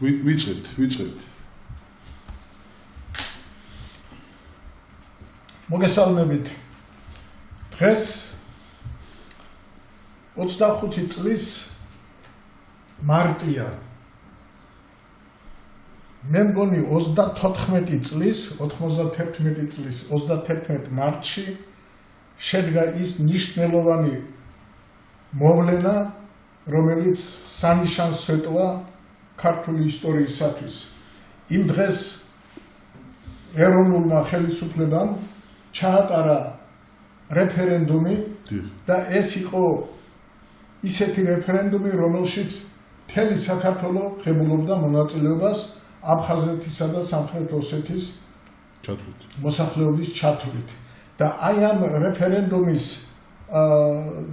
ვიწყებთ. მოგესალმებით. დღეს 25 წლის მარტია. მე მგონი 94 წლის 91 წლის 31 მარტში შედგა ის ნიშნულოვანი მოვლენა, რომელიც სანიშანს სვეტყვა ქართული ისტორიისათვის. იმ დღეს ეროვნულმა ხელისუფლებამ ჩაატარა რეფერენდუმი და ეს იყო ისეთი რეფერენდუმი, რომელშიც მთელი საქართველო ღებულობდა მონაწილეობას აფხაზეთისა და სამხრეთ ოსეთის მოსახლეობის ჩათვლით. და აი ამ რეფერენდუმის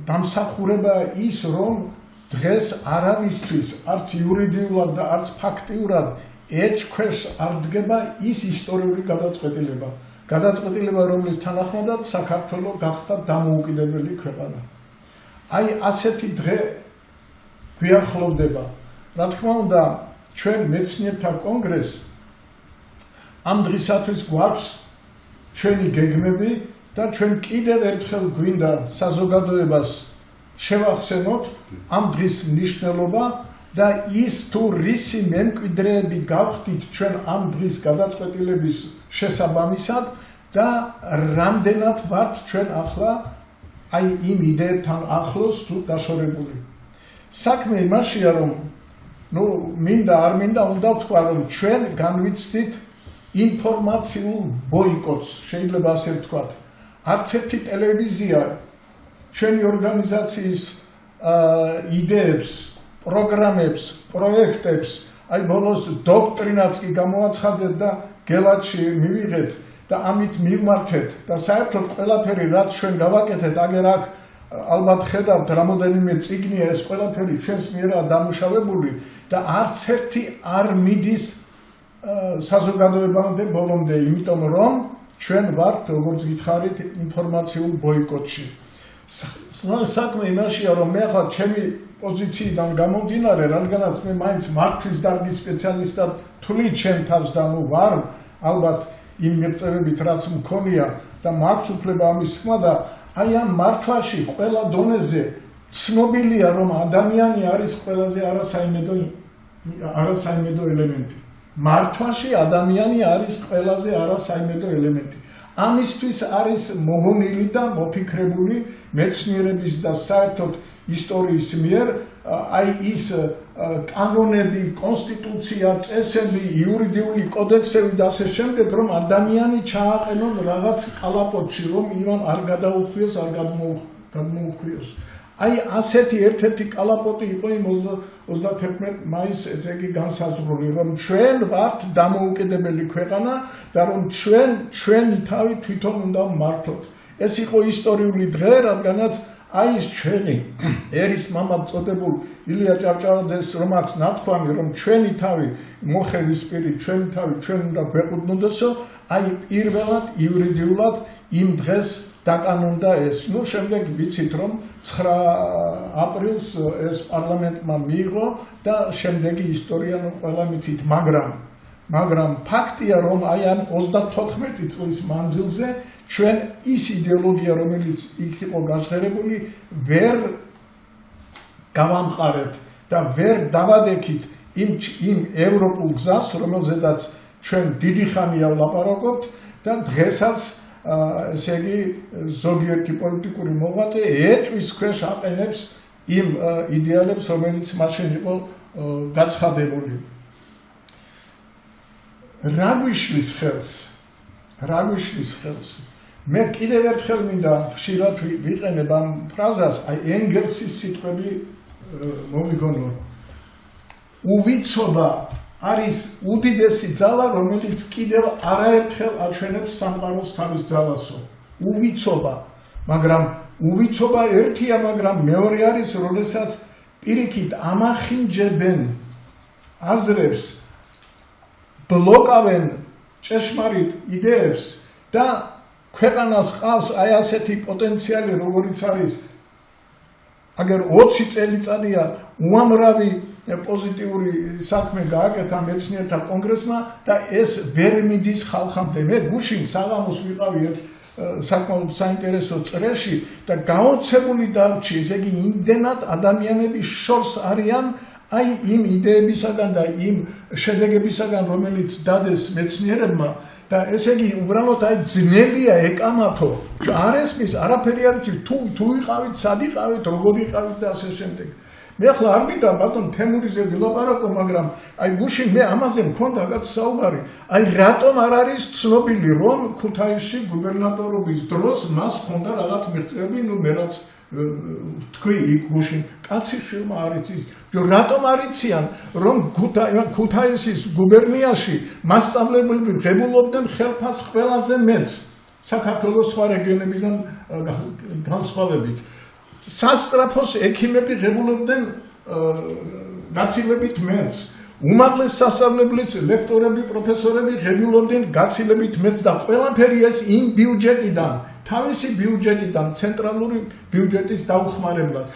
დამსახურება ის, რომ დღეს არავისთვის არც იურიდიულად და არც ფაქტიურად ეჭქვეშ არ დგება ის ისტორიული გადაწყვეტილება, რომლის თანახმადაც საქართველო გახდა დამოუკიდებელი ქვეყანა. აი ასეთი დღე გვიახლოვდება. რა თქმა უნდა, ჩვენ მეცნიერთა კონგრესს ამ დღისათვის გვაქვს ჩვენი გეგმები და ჩვენ კიდევ ერთხელ გვინდა საზოგადოებას შევახსენოთ ამ დღის მნიშვნელობა და ის თუ რისი მემკვიდრეები გავხდით ჩვენ ამ დღის გადაწყვეტილების შესაბამისად და რამდენად ვართ ჩვენ ახლა აი იმ იდეებთან ახლოს თუ დაშორებული. საქმე იმაშია, რომ მინდა არ მინდა უნდა ვთქვა, რომ ჩვენ განვიცდით ინფორმაციულ ბოიკოტს, შეიძლება ასე ვთქვათ. არც ერთი ტელევიზია ჩვენი ორგანიზაციის იდეებს, პროგრამებს, პროექტებს, აი ბოლოს დოქტრინაც კი გამოაცხადეთ და გელათში მივიღეთ და ამით მივმართეთ და საერთოდ ყველაფერი რაც ჩვენ გავაკეთეთ, აგერ აქ ალბათ ხედავთ რამოდენიმე წიგნია, ეს ყველაფერი ჩვენს მიერაა დამუშავებული და არც ერთი არ მიდის საზოგადოებამდე ბოლომდე, იმიტომ რომ ჩვენ ვართ, როგორც გითხარით, ინფორმაციულ ბოიკოტში. საქმე იმაშია, რომ მე ახლა ჩემი პოზიციიდან გამომდინარე, რადგანაც მე მაინც მართვის დარგის სპეციალისტად თვლით ჩემ თავს და ვარ ალბათ იმ მიღწევებით რაც მქონია და მაქვს უფლება ამის თქმა და აი ამ მართვაში ყველა დონეზე ცნობილია, რომ ადამიანი არის ყველაზე არასაიმედო ელემენტი. მართვაში ადამიანი არის ყველაზე არასაიმედო ელემენტი. ამისთვის არის მოგონილი და მოფიქრებული მეცნიერების და საერთოდ ისტორიის მიერ აი ის კანონები, კონსტიტუცია, წესები, იურიდიული კოდექსები და ასე შემდეგ, რომ ადამიანი ჩააყენონ რაღაც კალაპოტში, რომ იმან არ გადაუხვიოს, არ გადმოუხვიოს. აი ასეთი ერთ-ერთი კალაპოტი იყო იმ 31 მაისს, ესე იგი განსაზღვრული, რომ ჩვენ ვართ დამოუკიდებელი ქვეყანა და რომ ჩვენი თავი თვითონ უნდა მართოთ. ეს იყო ისტორიული დღე, რადგანაც აი ეს ჩვენი ერის მამად წოდებულ ილია ჭავჭავაძეს რომ აქვს ნათქვამი, რომ ჩვენი თავი მოხევის პირით, ჩვენი თავი ჩვენ უნდა გვეყუდნოდესო, აი პირველად იურიდიულად იმ დღეს დაკანონდა ეს. შემდეგ ვიცით, რომ 9 აპრილს ეს პარლამენტმა მიიღო და შემდეგი ისტორია ყველა მიცით, მაგრამ ფაქტია, რომ აი ამ 34 წლის მანძილზე ჩვენ ის იდეოლოგია, რომელიც იქ იყო გაჟღერებული, ვერ გავამყარეთ და ვერ დავადექით იმ ევროპულ გზას, რომელზედაც ჩვენ დიდი ხანია ვლაპარაკობთ და დღესაც ესე იგი ზოგიერთი პოლიტიკური მოღვაწე ეჭვის ქვეშ აყენებს იმ იდეალებს, რომელიც მაშინ იყო გაცხადებული. რა გვიშლის ხელს? მე კიდევ ერთხელ მინდა ხშირად ვიყენებ ამ ფრაზას, აი ენგელსის სიტყვები მომიგონო. უვიცობა არის უდიდესი ძალა, რომელიც კიდევ არაერთხელ აჩვენებს სამყაროს თავის ძალასო. უვიცობა, მაგრამ უვიცობა ერთია, მაგრამ მეორე არის, როდესაც პირიქით ამახინჯებენ აზრებს, ბლოკავენ ჭეშმარიტ იდეებს და ქვეყანას ყავს აი ასეთი პოტენციალი, როგორიც არის აგერ 20 წელიწადია უამრავი პოზიტიური საქმე გააკეთა მეცნიერთა კონგრესმა და ეს ვერ მიდის ხალხამდე. მე გუშინ საღამოს ვიყავი ერთ საკმაოდ საინტერესო წრეში და გაოცებული დარჩი, ესე იგი იმდენად ადამიანების შორს არიან აი იმ იდეებისაგან და იმ შედეგებისაგან, რომელიც დადეს მეცნიერებმა და ესე იგი უბრალოდ აი ძნელია ეკამათო. არ ესმის, არაფერი არ იცით, თუ იყავით, სად იყავით, როგორ იყავით და ასე შემდეგ. მე ახლა არ მინდა ბატონ თემურიზე ვილაპარაკო, მაგრამ აი გუშინ მე ამაზე მქონდა რაღაც საუბარი. აი რატომ არ არის ცნობილი, რომ ქუთაისში გუბერნატორობის დროს მას ჰქონდა რაღაც მიღწევები, ნუ მე რაც თქვი იქ გუშინ კაცი შვილმა არ იცის. რატომ არ იციან, რომ ქუთაისის გუბერნიაში მასწავლებლები ღებულობდნენ ხელფას ყველაზე მეც საქართველოს სხვა რეგიონებიდან განსხვავებით. სასწრაფოს ექიმები ღებულობდნენ გაცილებით მეც. უმაღლეს სასწავლებლის ლექტორები, პროფესორები ღებულობდნენ გაცილებით მეც და ყველაფერი ეს იმ ბიუჯეტიდან, თავისი ბიუჯეტიდან, ცენტრალური ბიუჯეტის დაუხმარებლად.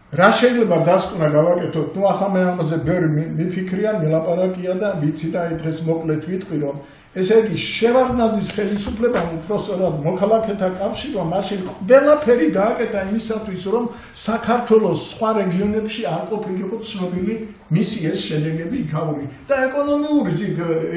რა შეიძლება დასკვნა გავაკეთოთ? ნუ ახლა მე ამაზე ბევრი მიფიქრია, მილაპარაკია და ვიცი და აი დღეს მოკლედ ვიტყვი, რომ ესე იგი შევარდნაძის ხელისუფლებამ უпроსორად მოქალაქეთა კავშირმა მაშინ ყველაფერი გააკეთა იმისათვის, რომ საქართველოს სხვა რეგიონებში არ ყოფილიყო ცნობილი მისი ეს შედეგები იქაური და ეკონომიური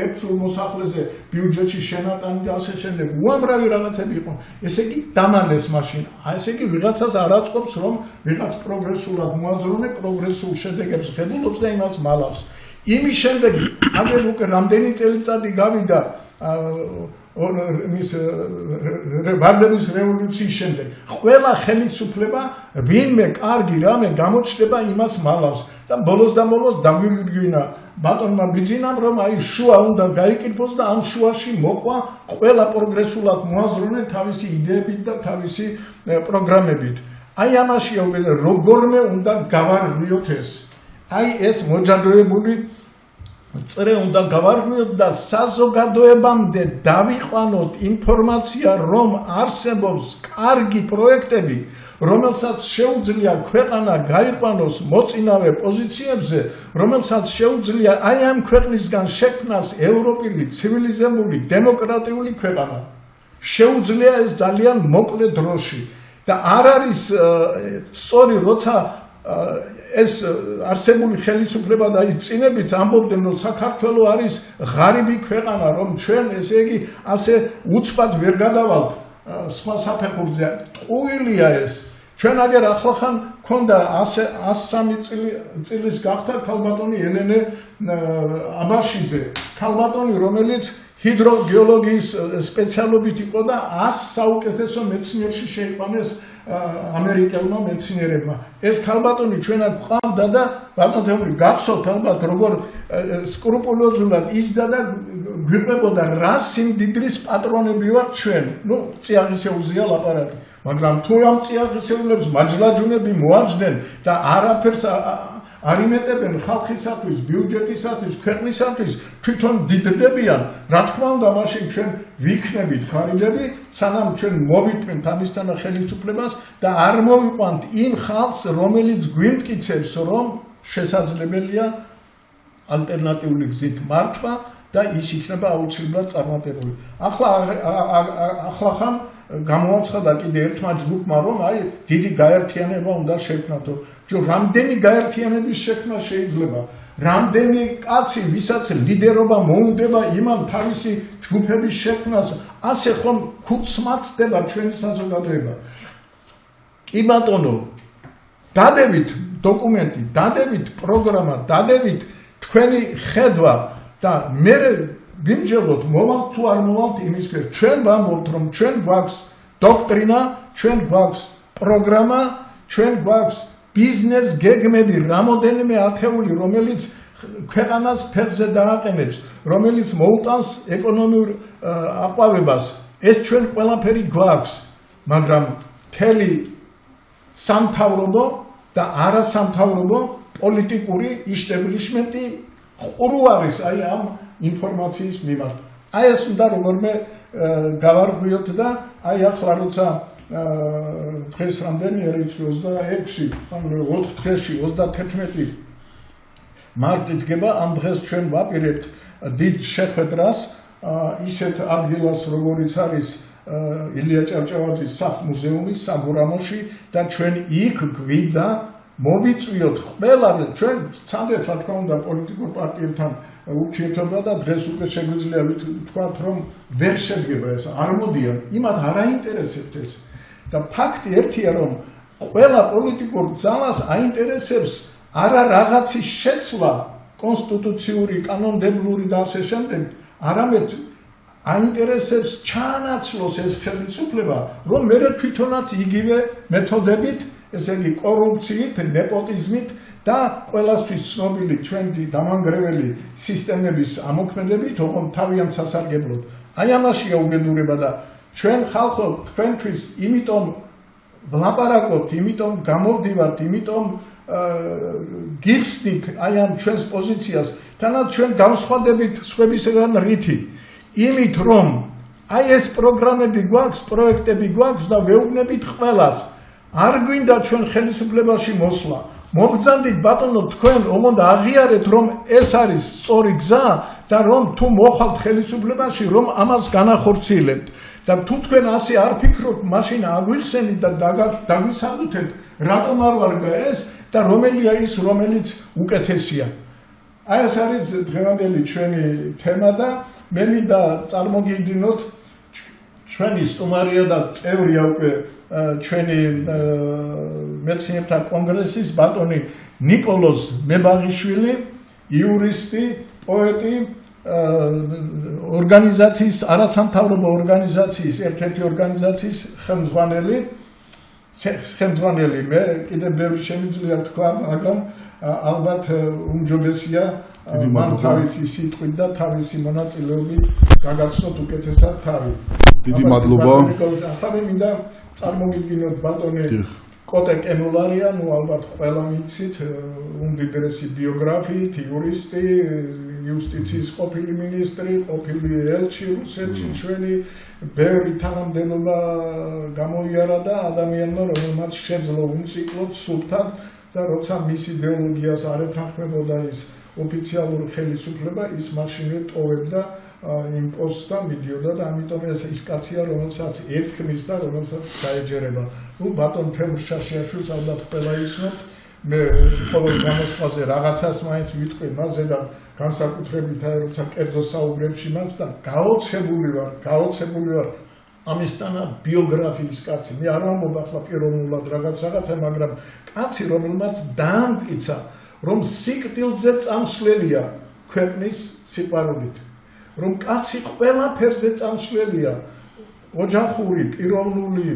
ერთ მოსახლეზე ბიუჯეტში შენატანი და ასე შემდეგ უამრავი რაღაცები იყო. ესე იგი დამალეს მაშინ. ესე იგი ვიღაცას არ აწყობს, რომ ვიღაც პროგრესულად მოაზროვნე, პროგრესულ შედეგებს ღებულობს და იმას მალავს. იმის შემდეგ აგერ უკვე რამდენი წელიწადი გავიდა მის ვარდების რევოლუციის შემდეგ. ყველა ხელისუფლება ვინმე კარგი რამე გამოჩნდება იმას მალავს და ბოლოს და ბოლოს დაგვიგინა ბატონმა ბიძინამ, რომ აი შუა უნდა გაიკრიბოს და ამ შუაში მოყვა ყველა პროგრესულად მოაზროვნე თავისი იდეებით და თავისი პროგრამებით. აი ამაშია როგორმე უნდა გავარღვიოთ ეს. აი ეს მოჯადოებული წრე უნდა გავარღვიოთ და საზოგადოებამდე დავიყვანოთ ინფორმაცია, რომ არსებობს კარგი პროექტები, რომელსაც შეუძლია ქვეყანა გაიყვანოს მოწინავე პოზიციებზე, რომელსაც შეუძლია აი ამ ქვეყნისგან შექმნას ევროპული, ცივილიზებული, დემოკრატიული ქვეყანა. შეუძლია ეს ძალიან მოკლე დროში და არ არის სწორი, როცა ეს არსებული ხელისუფლება და ის წინებიც ამბობდნენ, რომ საქართველო არის ღარიბი ქვეყანა, რომ ჩვენ ესე იგი ასე უცბად ვერ გადავალთ სხვა საფეხურზე. ტყუილია ეს. ჩვენ აგერ ახლახან ქონდა 103 წლის გახდა ქალბატონი ელენე აბაშიძე, ქალბატონი, რომელიც ჰიდროგეოლოგიის სპეციალობით იყო და 100 საუკეთესო მეცნიერში შეიყვანეს ამერიკელმა მეცნიერებმა. ეს ქალბატონი ჩვენ აქ ყავდა და ბატონ თემური გახსოვთ ალბათ როგორ სკრუპულოზულად იჯდა და გვიყვებოდა რა სიმდიდრის პატრონები ვართ ჩვენ. ნუ წიაღისეულზეა ლაპარაკი, მაგრამ თუ ამ წიაღისეულებს მაჯლაჯუნები მოაჯდნენ და არაფერს არ იმეტებენ ხალხისათვის, ბიუჯეტისათვის, ქვეყნისათვის, თვითონ დიდდებიან, რა თქმა უნდა, მაშინ ჩვენ ვიქნებით ღარიბები, სანამ ჩვენ მოვიტყვით ამისთან ხელისუფლებას და არ მოვიყვანთ იმ ხალხს, რომელიც გვიმტკიცებს, რომ შესაძლებელია ალტერნატიული გზით მართვა და ის იქნება აუცილებლად წარმატებული. ახლა გამოაცხადა კიდე ერთმა ჯგუფმა, რომ აი დიდი გაერთიანება უნდა შექმნათო. რამდენი გაერთიანების შექმნა შეიძლება? რამდენი კაცი, ვისაც ლიდერობა მოუნდება იმან თავისი ჯგუფების შექმნას, ასე ხომ ქუცმაცდება ჩვენი საზოგადოება. კი ბატონო, დადებით დოკუმენტი, დადებით პროგრამა, დადებით თქვენი ხედვა და მე ვიმჯეროთ მოვალთ თუ არ მოვალთ იმის ქვეშ. ჩვენ ვამბობთ, რომ ჩვენ გვაქვს დოქტრინა, ჩვენ გვაქვს პროგრამა, ჩვენ გვაქვს ბიზნეს გეგმები რამოდენიმე ათეული, რომელიც ქვეყანას ფეხზე დააყენებს, რომელიც მოუტანს ეკონომიურ აყვავებას. ეს ჩვენ ყველაფერი გვაქვს, მაგრამ მთელი სამთავრობო და არასამთავრობო პოლიტიკური იშტაბლიშმენტი ყრუ არის აი ამ ინფორმაციის მიმართ. აი ეს უნდა როგორმე გავარღვიოთ და აი ახლა როცა დღეს რამდენია რიცხვი 26, ანუ 4 დღეში 31 მარტი დგება ამ დღეს ჩვენ ვაპირებთ დიდ შეხვედრას ისეთ ადგილას როგორიც არის ილია ჭავჭავაძის სახლ-მუზეუმის საგურამოში და ჩვენ იქ გვიდა მოვიწვიოთ ყველა ჩვენ ცანდეთ რა თქმა უნდა პოლიტიკურ პარტიებთან ურთიერთობა და დღეს უკვე შეგვიძლია ვთქვათ რომ ვერ შედგება ეს არ მოდიან იმათ არ აინტერესებთ ეს და ფაქტი ერთია რომ ყველა პოლიტიკურ ძალას აინტერესებს არა რაღაცის შეცვლა კონსტიტუციური კანონმდებლური და ასე შემდეგ არამედ აინტერესებს ჩაანაცვლოს ეს ხელისუფლება რომ მე თვითონაც იგივე მეთოდებით ესე იგი კორუფციით, ნეპოტიზმით და ყველასთვის ცნობილი ჩვენი დამანგრეველი სისტემების ამოქმედებით, ოღონდ თავიანთ სასარგებლოდ. აი ამაშია უბედურება და ჩვენ ხალხო თქვენთვის იმიტომ ვლაპარაკობთ, იმიტომ გამოვდივართ, იმიტომ გიხსნით აი ამ ჩვენს პოზიციას, თანაც ჩვენ განსხვავდებით სხვებისგან რითი. იმით რომ აი ეს პროგრამები გვაქვს, პროექტები გვაქვს და ვეუბნებით ყველას არ გვინდა ჩვენ ხელისუფლებაში მოსვლა. მოგძანდით ბატონო თქვენ ოღონდ აღიარეთ რომ ეს არის სწორი გზა და რომ თუ მოხალთ ხელისუფლებაში რომ ამას განახორციელებთ და თუ თქვენ ასე არ ფიქრობთ მაშინ აგვიხსენით და დაგვისაბუთეთ რატომ არ ვარ ეს და რომელია ის რომელიც უკეთესია. აი ეს არის დღევანდელი ჩვენი თემა და მე მინდა წარმოგიდგინოთ ჩვენი სტუმარია და წევრია უკვე ჩვენი მეცნიერთა კონგრესის ბატონი ნიკოლოზ მებაღიშვილი, იურისტი, პოეტი, ორგანიზაციის არასამთავრობო ორგანიზაციის ერთ-ერთი ორგანიზაციის ხელმძღვანელი. მე კიდევ ბევრი შემიძლია თქვა, მაგრამ ალბათ უმჯობესია მან თავისი სიტყვით და თავისი მონაწილეობით გაგაცნოთ უკეთესად თავი. დიდი მადლობა. ახლა მე მინდა წარმოგიდგინოთ ბატონი კოტე კემულარია, ნუ ალბათ ყველა მიცით, უმდიდრესი ბიოგრაფიით, იურისტი, იუსტიციის ყოფილი მინისტრი, ყოფილი ელჩი რუსეთში ჩვენი, ბევრი თანამდებობა გამოიარა და ადამიანმა რომელმაც შეძლო უმციკლოდ სულთად და როცა მის იდეოლოგიას არ ეთანხმებოდა ის ოფიციალური ხელისუფლება, ის მაშინვე ტოვებდა იმ პოსტს და მიდიოდა და ამიტომ ის კაცია რომელსაც ეთქმის და რომელსაც დაეჯერება. ნუ ბატონ თემურ შაშიაშვილს ალბათ ყველა იცნობთ. მე ყოველ გამოსვლაზე რაღაცას მაინც ვიტყვი მასზე და განსაკუთრებით აი როცა კერძო საუბრებში მას და გაოცებული ვარ ამისთანა ბიოგრაფიის კაცი. მე არ ვამბობ ახლა პიროვნულად რაღაცა, მაგრამ კაცი რომელმაც დაამტკიცა რომ სიკვდილზე წამსვლელია ქვეყნის სიყვარულით. რომ კაცი ყველაფერზე წამსვლელია ოჯახური, პიროვნული,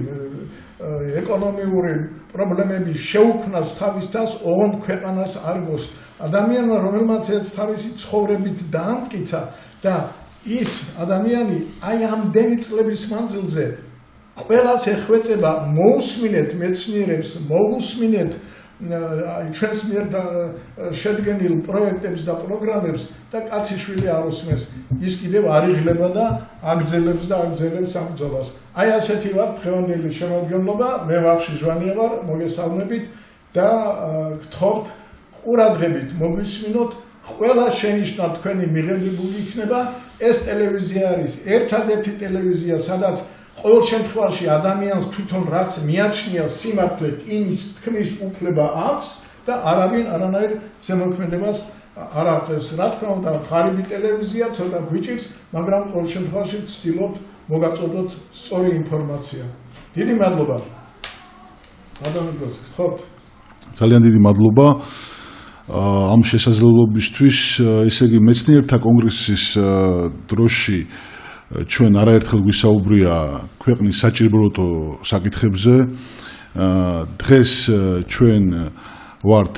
ეკონომიური პრობლემები შეუქმნას თავის თავს, ოღონდ ქვეყანას არ გოს. ადამიანმა რომელმაც ეს თავისი ცხოვრებით დაამტკიცა და ის ადამიანი აი ამდენი წლების მანძილზე ყველას ეხვეწება, მოусმინეთ მეცნიერებს, მოусმინეთ ჩვენს მიერ შედგენილ პროექტებს და პროგრამებს და კაციშვილი არ უსმენს. ის კიდევ არ იღლება და აგრძელებს ამ ბრძოლას. აი ასეთი ვარ დღევანდელი შემადგენლობა, მე ვახში ჟვანია ვარ, მოგესალმებით და გთხოვთ ყურადღებით მოგვისმინოთ, ყველა შენიშნა თქვენი მიღებებული იქნება. ეს ტელევიზია არის ერთადერთი ტელევიზია, სადაც ყოველ შემთხვევაში ადამიანს თვითონ რაც მიაჩნია სიმართლედ იმის თქმის უფლება აქვს და არავინ არანაირ ზემოქმედებას არ აღწევს. რა თქმა უნდა, ღარიბი ტელევიზია ცოტა გვიჭირს, მაგრამ ყოველ შემთხვევაში ვცდილობთ მოგაწოდოთ სწორი ინფორმაცია. დიდი მადლობა. ბატონო, გთხოვთ. ძალიან დიდი მადლობა ამ შესაძლებლობისთვის. ესე იგი, მეცნიერთა კონგრესის დროში ჩვენ არაერთხელ გვისაუბრია ქვეყნის საჭიროებო საკითხებზე. დღეს ჩვენ ვართ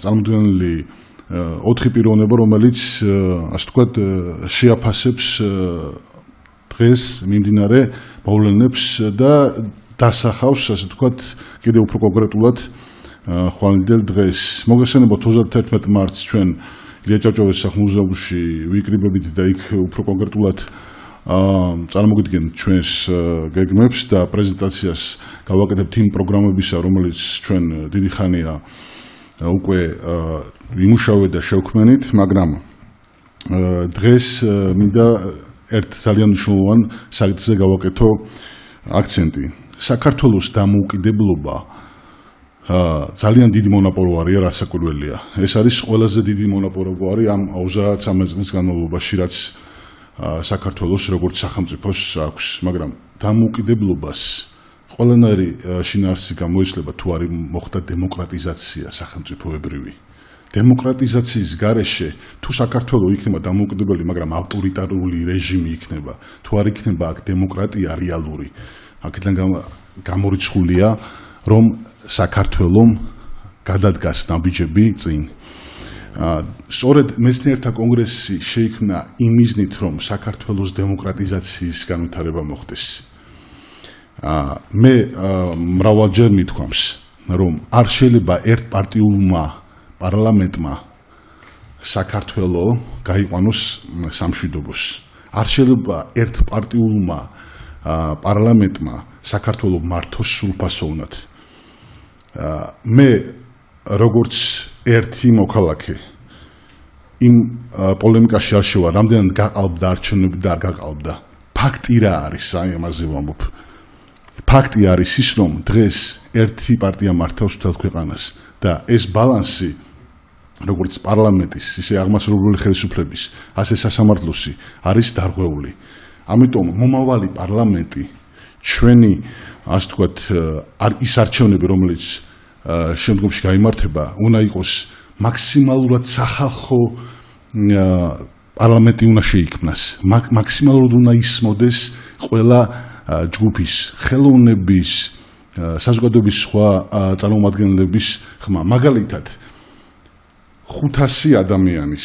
წარმოდგენილი 4 პიროვნება, რომელიც ასე ვთქვათ შეაფასებს დღეს მიმდინარე მოვლენებს და დასახავს ასე ვთქვათ კიდევ უფრო კონკრეტულად ხვალინდელ დღეს. მოგესალმებით 31 მარტს ჩვენ ილია ჭავჭავაძის სახლ-მუზეუმში ვიკრიბებით და იქ უფრო კონკრეტულად წარმოგიდგენთ ჩვენს გეგმებს და პრეზენტაციას გავაკეთებთ იმ პროგრამებისა, რომელიც ჩვენ დიდი ხანია უკვე იმუშავე და შევქმნით, მაგრამ დღეს მინდა ერთ ძალიან მნიშვნელოვან საკითხზე გავაკეთო აქცენტი. საქართველოს დამოუკიდებლობა ძალიან დიდი მონოპოლარია, რასაკვირველია. ეს არის ყველაზე დიდი მონოპოლარი ამ 30 წლის განმავლობაში, რაც საქართველოს როგორც სახელმწიფოს აქვს, მაგრამ დამოუკიდებლობას ყველანაირი შინაარსი გამოიცლება თუ არ მოხდა დემოკრატიზაცია სახელმწიფოებრივი. დემოკრატიზაციის გარეშე თუ საქართველოს იქნება დამოუკიდებელი, მაგრამ ავტორიტარული რეჟიმი იქნება, თუ არ იქნება აქ დემოკრატია რეალური, აქედან გამორიცხულია, რომ საქართველოს გადადგას ნაბიჯები წინ. სწორედ მეცნიერთა კონგრესი შეიქმნა იმ მიზნით, რომ საქართველოს დემოკრატიზაციის განვითარება მოხდეს. მე მრავალჯერ მithქვამს, რომ არ შეიძლება ერთპარტიულმა პარლამენტმა საქართველოს გაიყვანოს სამშვიდობოს. არ შეიძლება ერთპარტიულმა პარლამენტმა საქართველოს მართოს სრულფასოვნად. მე როგორც ერთი მოქალაქე იმ პოლემიკაში არ შევა, რამდენად გაყალბდა არჩევნები და არ გაყალბდა. ფაქტი რა არის, ამაზე ვამბობ. ფაქტი არის ის, რომ დღეს ერთი პარტია მართავს მთელ ქვეყანას და ეს ბალანსი, როგორც პარლამენტის, ისე აღმასრულებელი ხელისუფლების, ასე სასამართლოსი არის დარღვეული. ამიტომ მომავალი პარლამენტი ჩვენი, ასე ვთქვათ, ის არჩევნები, რომელიც შემდგომში გაიმართება, უნდა იყოს მაქსიმალურად სახალხო პარლამენტი უნდა შეიქმნას. მაქსიმალურად უნდა ისმოდეს ყველა ჯგუფის, ხელოვნების, საზოგადოების სხვა წარმომადგენლების ხმა. მაგალითად, 500 ადამიანის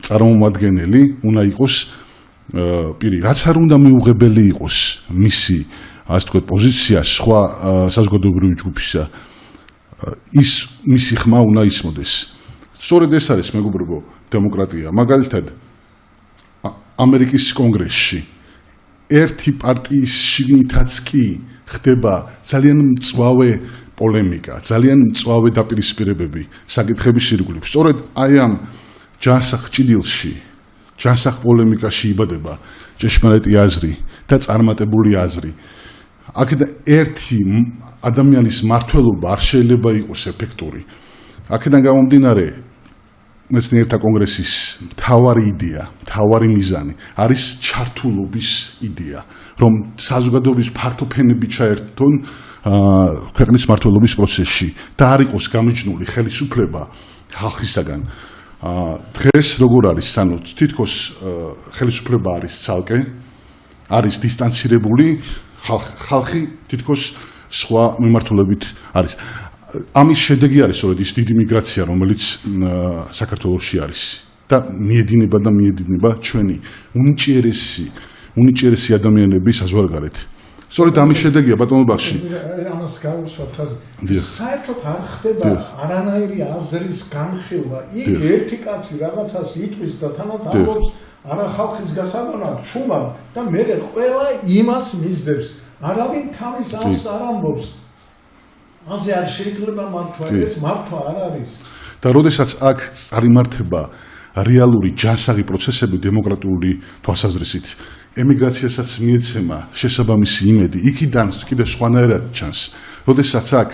წარმომადგენელი უნდა იყოს პირი, რაც არ უნდა მიუღებელი იყოს მისი, ასე ვთქვათ, პოზიცია სხვა საზოგადოებრივი ჯგუფისა, ის მისი ხმა უნდა ისმოდეს. სწორედ ეს არის, მეგობრებო, დემოკრატია. მაგალითად, ამერიკის კონგრესში ერთი პარტიის შიგნითაც კი ხდება ძალიან მწვავე პოლემიკა, ძალიან მწვავე დაპირისპირებები საკითხების ირგვლივ. სწორედ აი ამ ჯანსაღ ჭიდილში, ჯანსაღ პოლემიკაში იბადება ჭეშმარიტი აზრი და წარმატებული აზრი. აქედან ერთი ადამიანის მმართველობა არ შეიძლება იყოს ეფექტური. აქედან გამომდინარე, მეცნიერთა კონგრესის მთავარი იდეა, მთავარი მიზანი არის ჩართულობის იდეა, რომ საზოგადოების ფართოფენები ჩაერთონ ქვეყნის მმართველობის პროცესში და არ იყოს გამიჯნული ხელისუფლება ხალხისაგან. დღეს როგორ არის, ანუ თითქოს ხელისუფლება არის ცალკე, არის დისტანცირებული, ხალხი თითქოს სხვა მიმართულებით არის. ამის შედეგი არის სწორედ ის დიდი მიგრაცია, რომელიც საქართველოში არის და მიედინება ჩვენი უნიჭიერესი ადამიანები საზღვარგარეთ. სწორედ ამის შედეგია ბატონო ბახში. ამას გავუსვათ ხაზი. საერთოდ არ ხდება არანაირი აზრის განხილვა. იქ ერთი კაცი რაღაცას იტყვის და თანაც ამბობს არა ხალხის გასაბანად, ჩუმად და მე ყველა იმას მისდევს. არავინ თავის აზრს არ ამბობს. ასე არ შეიძლება მართვა, ეს მართვა არ არის. და როდესაც აქ წარიმართება რეალური ჯანსაღი პროცესები დემოკრატიული თვალსაზრისით, ემიგრაციასაც მიეცემა შესაბამისი იმედი, იქიდან კიდევ სხვანაირად ჩანს. როდესაც აქ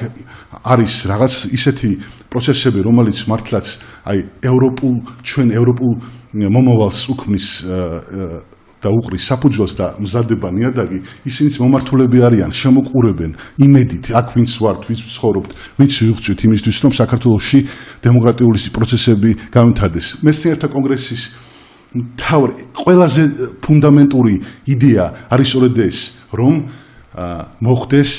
არის რაღაც ისეთი პროცესები, რომელიც მართლაც აი ჩვენ ევროპულ მომავალს უქმნის და უყრის საფუძველს და მზადდება ნიადაგი, ისინიც მომართულები არიან, შემოყურებენ იმედით, აქ ვინც ვართ, ვინც ვცხოვრობთ, ვინც ვიღვწვით იმისთვის, რომ საქართველოში დემოკრატიული პროცესები განვითარდეს. მეცნიერთა კონგრესის ყველაზე ფუნდამენტური იდეა არის სწორედ ეს, რომ მოხდეს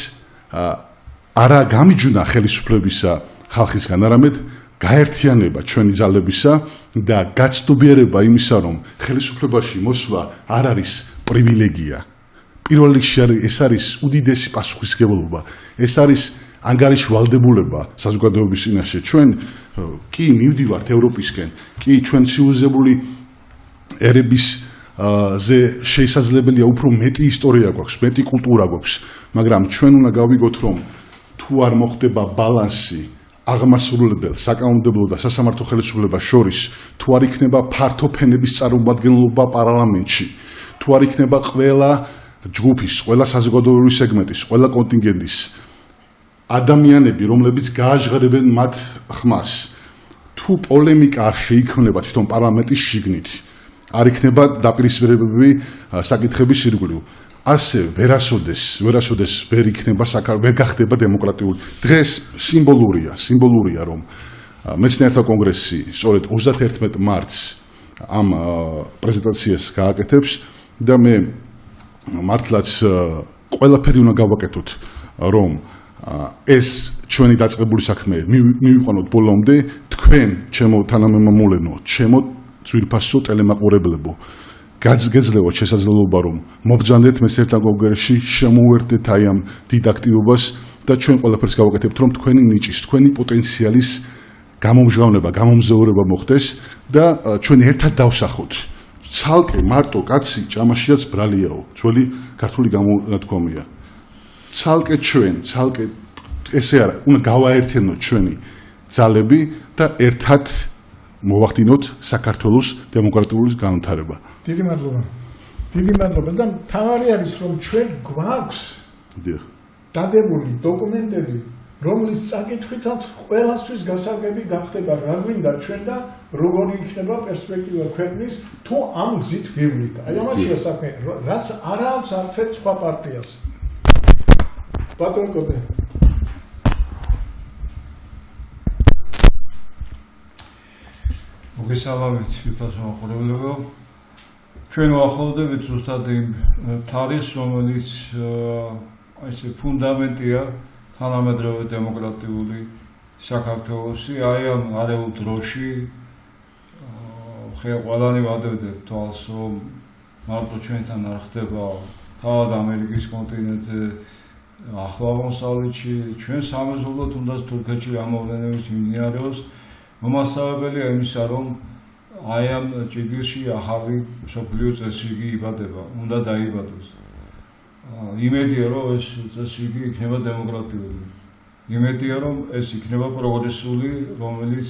არა გამიჯვნა ხელისუფლებისა ხალხისგან, არამედ გაერთიანება ჩვენი ძალებისა და გაცნობიერება იმისა, რომ ხელისუფლებაში მოსვლა არ არის პრივილეგია. პირველ რიგში ეს არის უდიდესი პასუხისმგებლობა. ეს არის ანგარიშვალდებულება საზოგადოების წინაშე. ჩვენ კი მივდივართ ევროპისკენ, კი ჩვენ ცივილიზებული ერების ზე შესაძლებელია უფრო მეტი ისტორია გვაქვს, მეტი კულტურა გვაქვს, მაგრამ ჩვენ უნდა გავიგოთ, რომ თუ არ მოხდება ბალანსი აღმასრულებელ, საკანონმდებლო და სასამართლო ხელისუფლებას შორის თუ არ იქნება ფართო ფენების წარმომადგენლობა პარლამენტში, თუ არ იქნება ყველა ჯგუფის, ყველა საზოგადოებრივი სეგმენტის, ყველა კონტინგენტის ადამიანები, რომლებიც გააჟღერებენ მათ ხმას, თუ პოლემიკა არ შეიქმნება თვითონ პარლამენტის შიგნით, არ იქნება დაპირისპირებები საკითხების ირგვლივ. ასე ვერასოდეს ვერ იქნება ვერ გახდება დემოკრატიული. დღეს სიმბოლურია, რომ მეცნიერთა კონგრესი სწორედ 31 მარტს ამ პრეზენტაციას გააკეთებს და მე მართლაც ყველაფერი უნდა გავაკეთოთ, რომ ეს ჩვენი დაწყებული საქმე მივიყვანოთ ბოლომდე, თქვენ ჩემო თანამემამულენო, ჩემო ძვირფასო ტელემაყურებლებო, გეძლევათ შესაძლებლობა, რომ მობრძანდეთ მეცნიერთა კონგრესში, შემოუერთდეთ აი ამ დიდ აქტივობას და ჩვენ ყველაფერს გავაკეთებთ, რომ თქვენი ნიჭის, თქვენი პოტენციალის გამომჟღავნება, გამომზეურება მოხდეს და ჩვენ ერთად დავსახოთ. ცალკე მარტო კაცი ჭამაშიაც ბრალიაო, ძველი ქართული გამონათქვამია. ცალკე ესე არა, უნდა გავაერთიანოთ ჩვენი ძალები და ერთად მოვახდინოთ საქართველოს დემოკრატიული განვითარება. დიდი მადლობა და თავარი არის, რომ ჩვენ გვაქვს დადებული დოკუმენტები, რომლის წაკითვითაც ყველასთვის გასაგები გახდება, რა გვინდა ჩვენ და როგორი იქნება პერსპექტივა ქვეყნის, თუ ამ გზით ვივლით. აი ამაშია საქმე, რაც არ აქვს არც ერთ სხვა პარტიას. ბატონ კოდე. მოგესალმებით, ვიფასო მოხურებლებო. ჩვენ ვახლოვდებით ზუსტად იმ თარიღს, რომელიც ესე ფუნდამენტია თანამედროვე დემოკრატიული საქართველოსი. აი ამ არეულ დროში ყველანი ვადევდეთ თვალს, რომ მარტო ჩვენთან არ ხდება თავად ამერიკის კონტინენტზე, ახლო აღმოსავლეთში, ჩვენ სამეზობლოდ უნდა თურქეთში ამოვლენების მიმდინარეობს. მომასწავლებელია იმისა, რომ აი ამ ჭიდრში ახალი მსოფლიო წესრიგი იბადება, უნდა დაიბადოს. იმედია, რომ ეს წესრიგი იქნება დემოკრატიული. იმედია, რომ ეს იქნება პროგრესული, რომელიც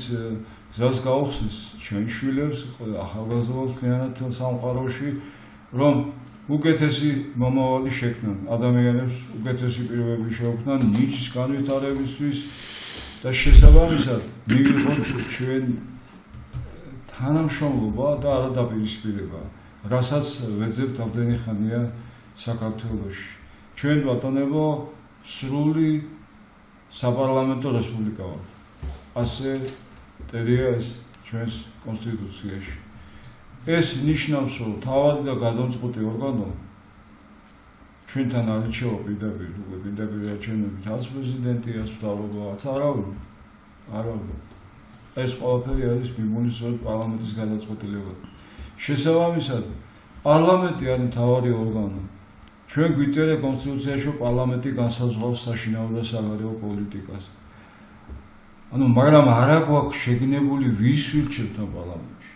გზას გაუხსნის ჩვენ შვილებს, ახალგაზრდებს მთლიანად სამყაროში, რომ უკეთესი მომავალი შექმნან, ადამიანებს უკეთესი პირობები შექმნან ნიჭის განვითარებისთვის და შესაბამისად მივიღოთ ჩვენ თანამშრომლობა და არა დაპირისპირება, რასაც ვეძებთ ამდენი ხანია საქართველოში. ჩვენ ბატონებო სრული საპარლამენტო რესპუბლიკა ვართ. ასე წერია ეს ჩვენს კონსტიტუციაში. ეს ნიშნავს, რომ თავადი და გადამწყვეტი ორგანო ჩვენთან არ ირჩევა პირდაპირ არჩევნებით, არც პრეზიდენტი, არც მთავრობა, არავინ. ეს ყველაფერი არის მიმონისწორედ პარლამენტის გადაწყვეტილება. შესაბამისად, პარლამენტი არის მთავარი ორგანო. ჩვენ გვიწერია კონსტიტუციაში, რომ პარლამენტი განსაზღვრავს საშინაო და საგარეო პოლიტიკას. მაგრამ არა გვაქვს შეგნებული ვის ვირჩევთ ამ პარლამენტში.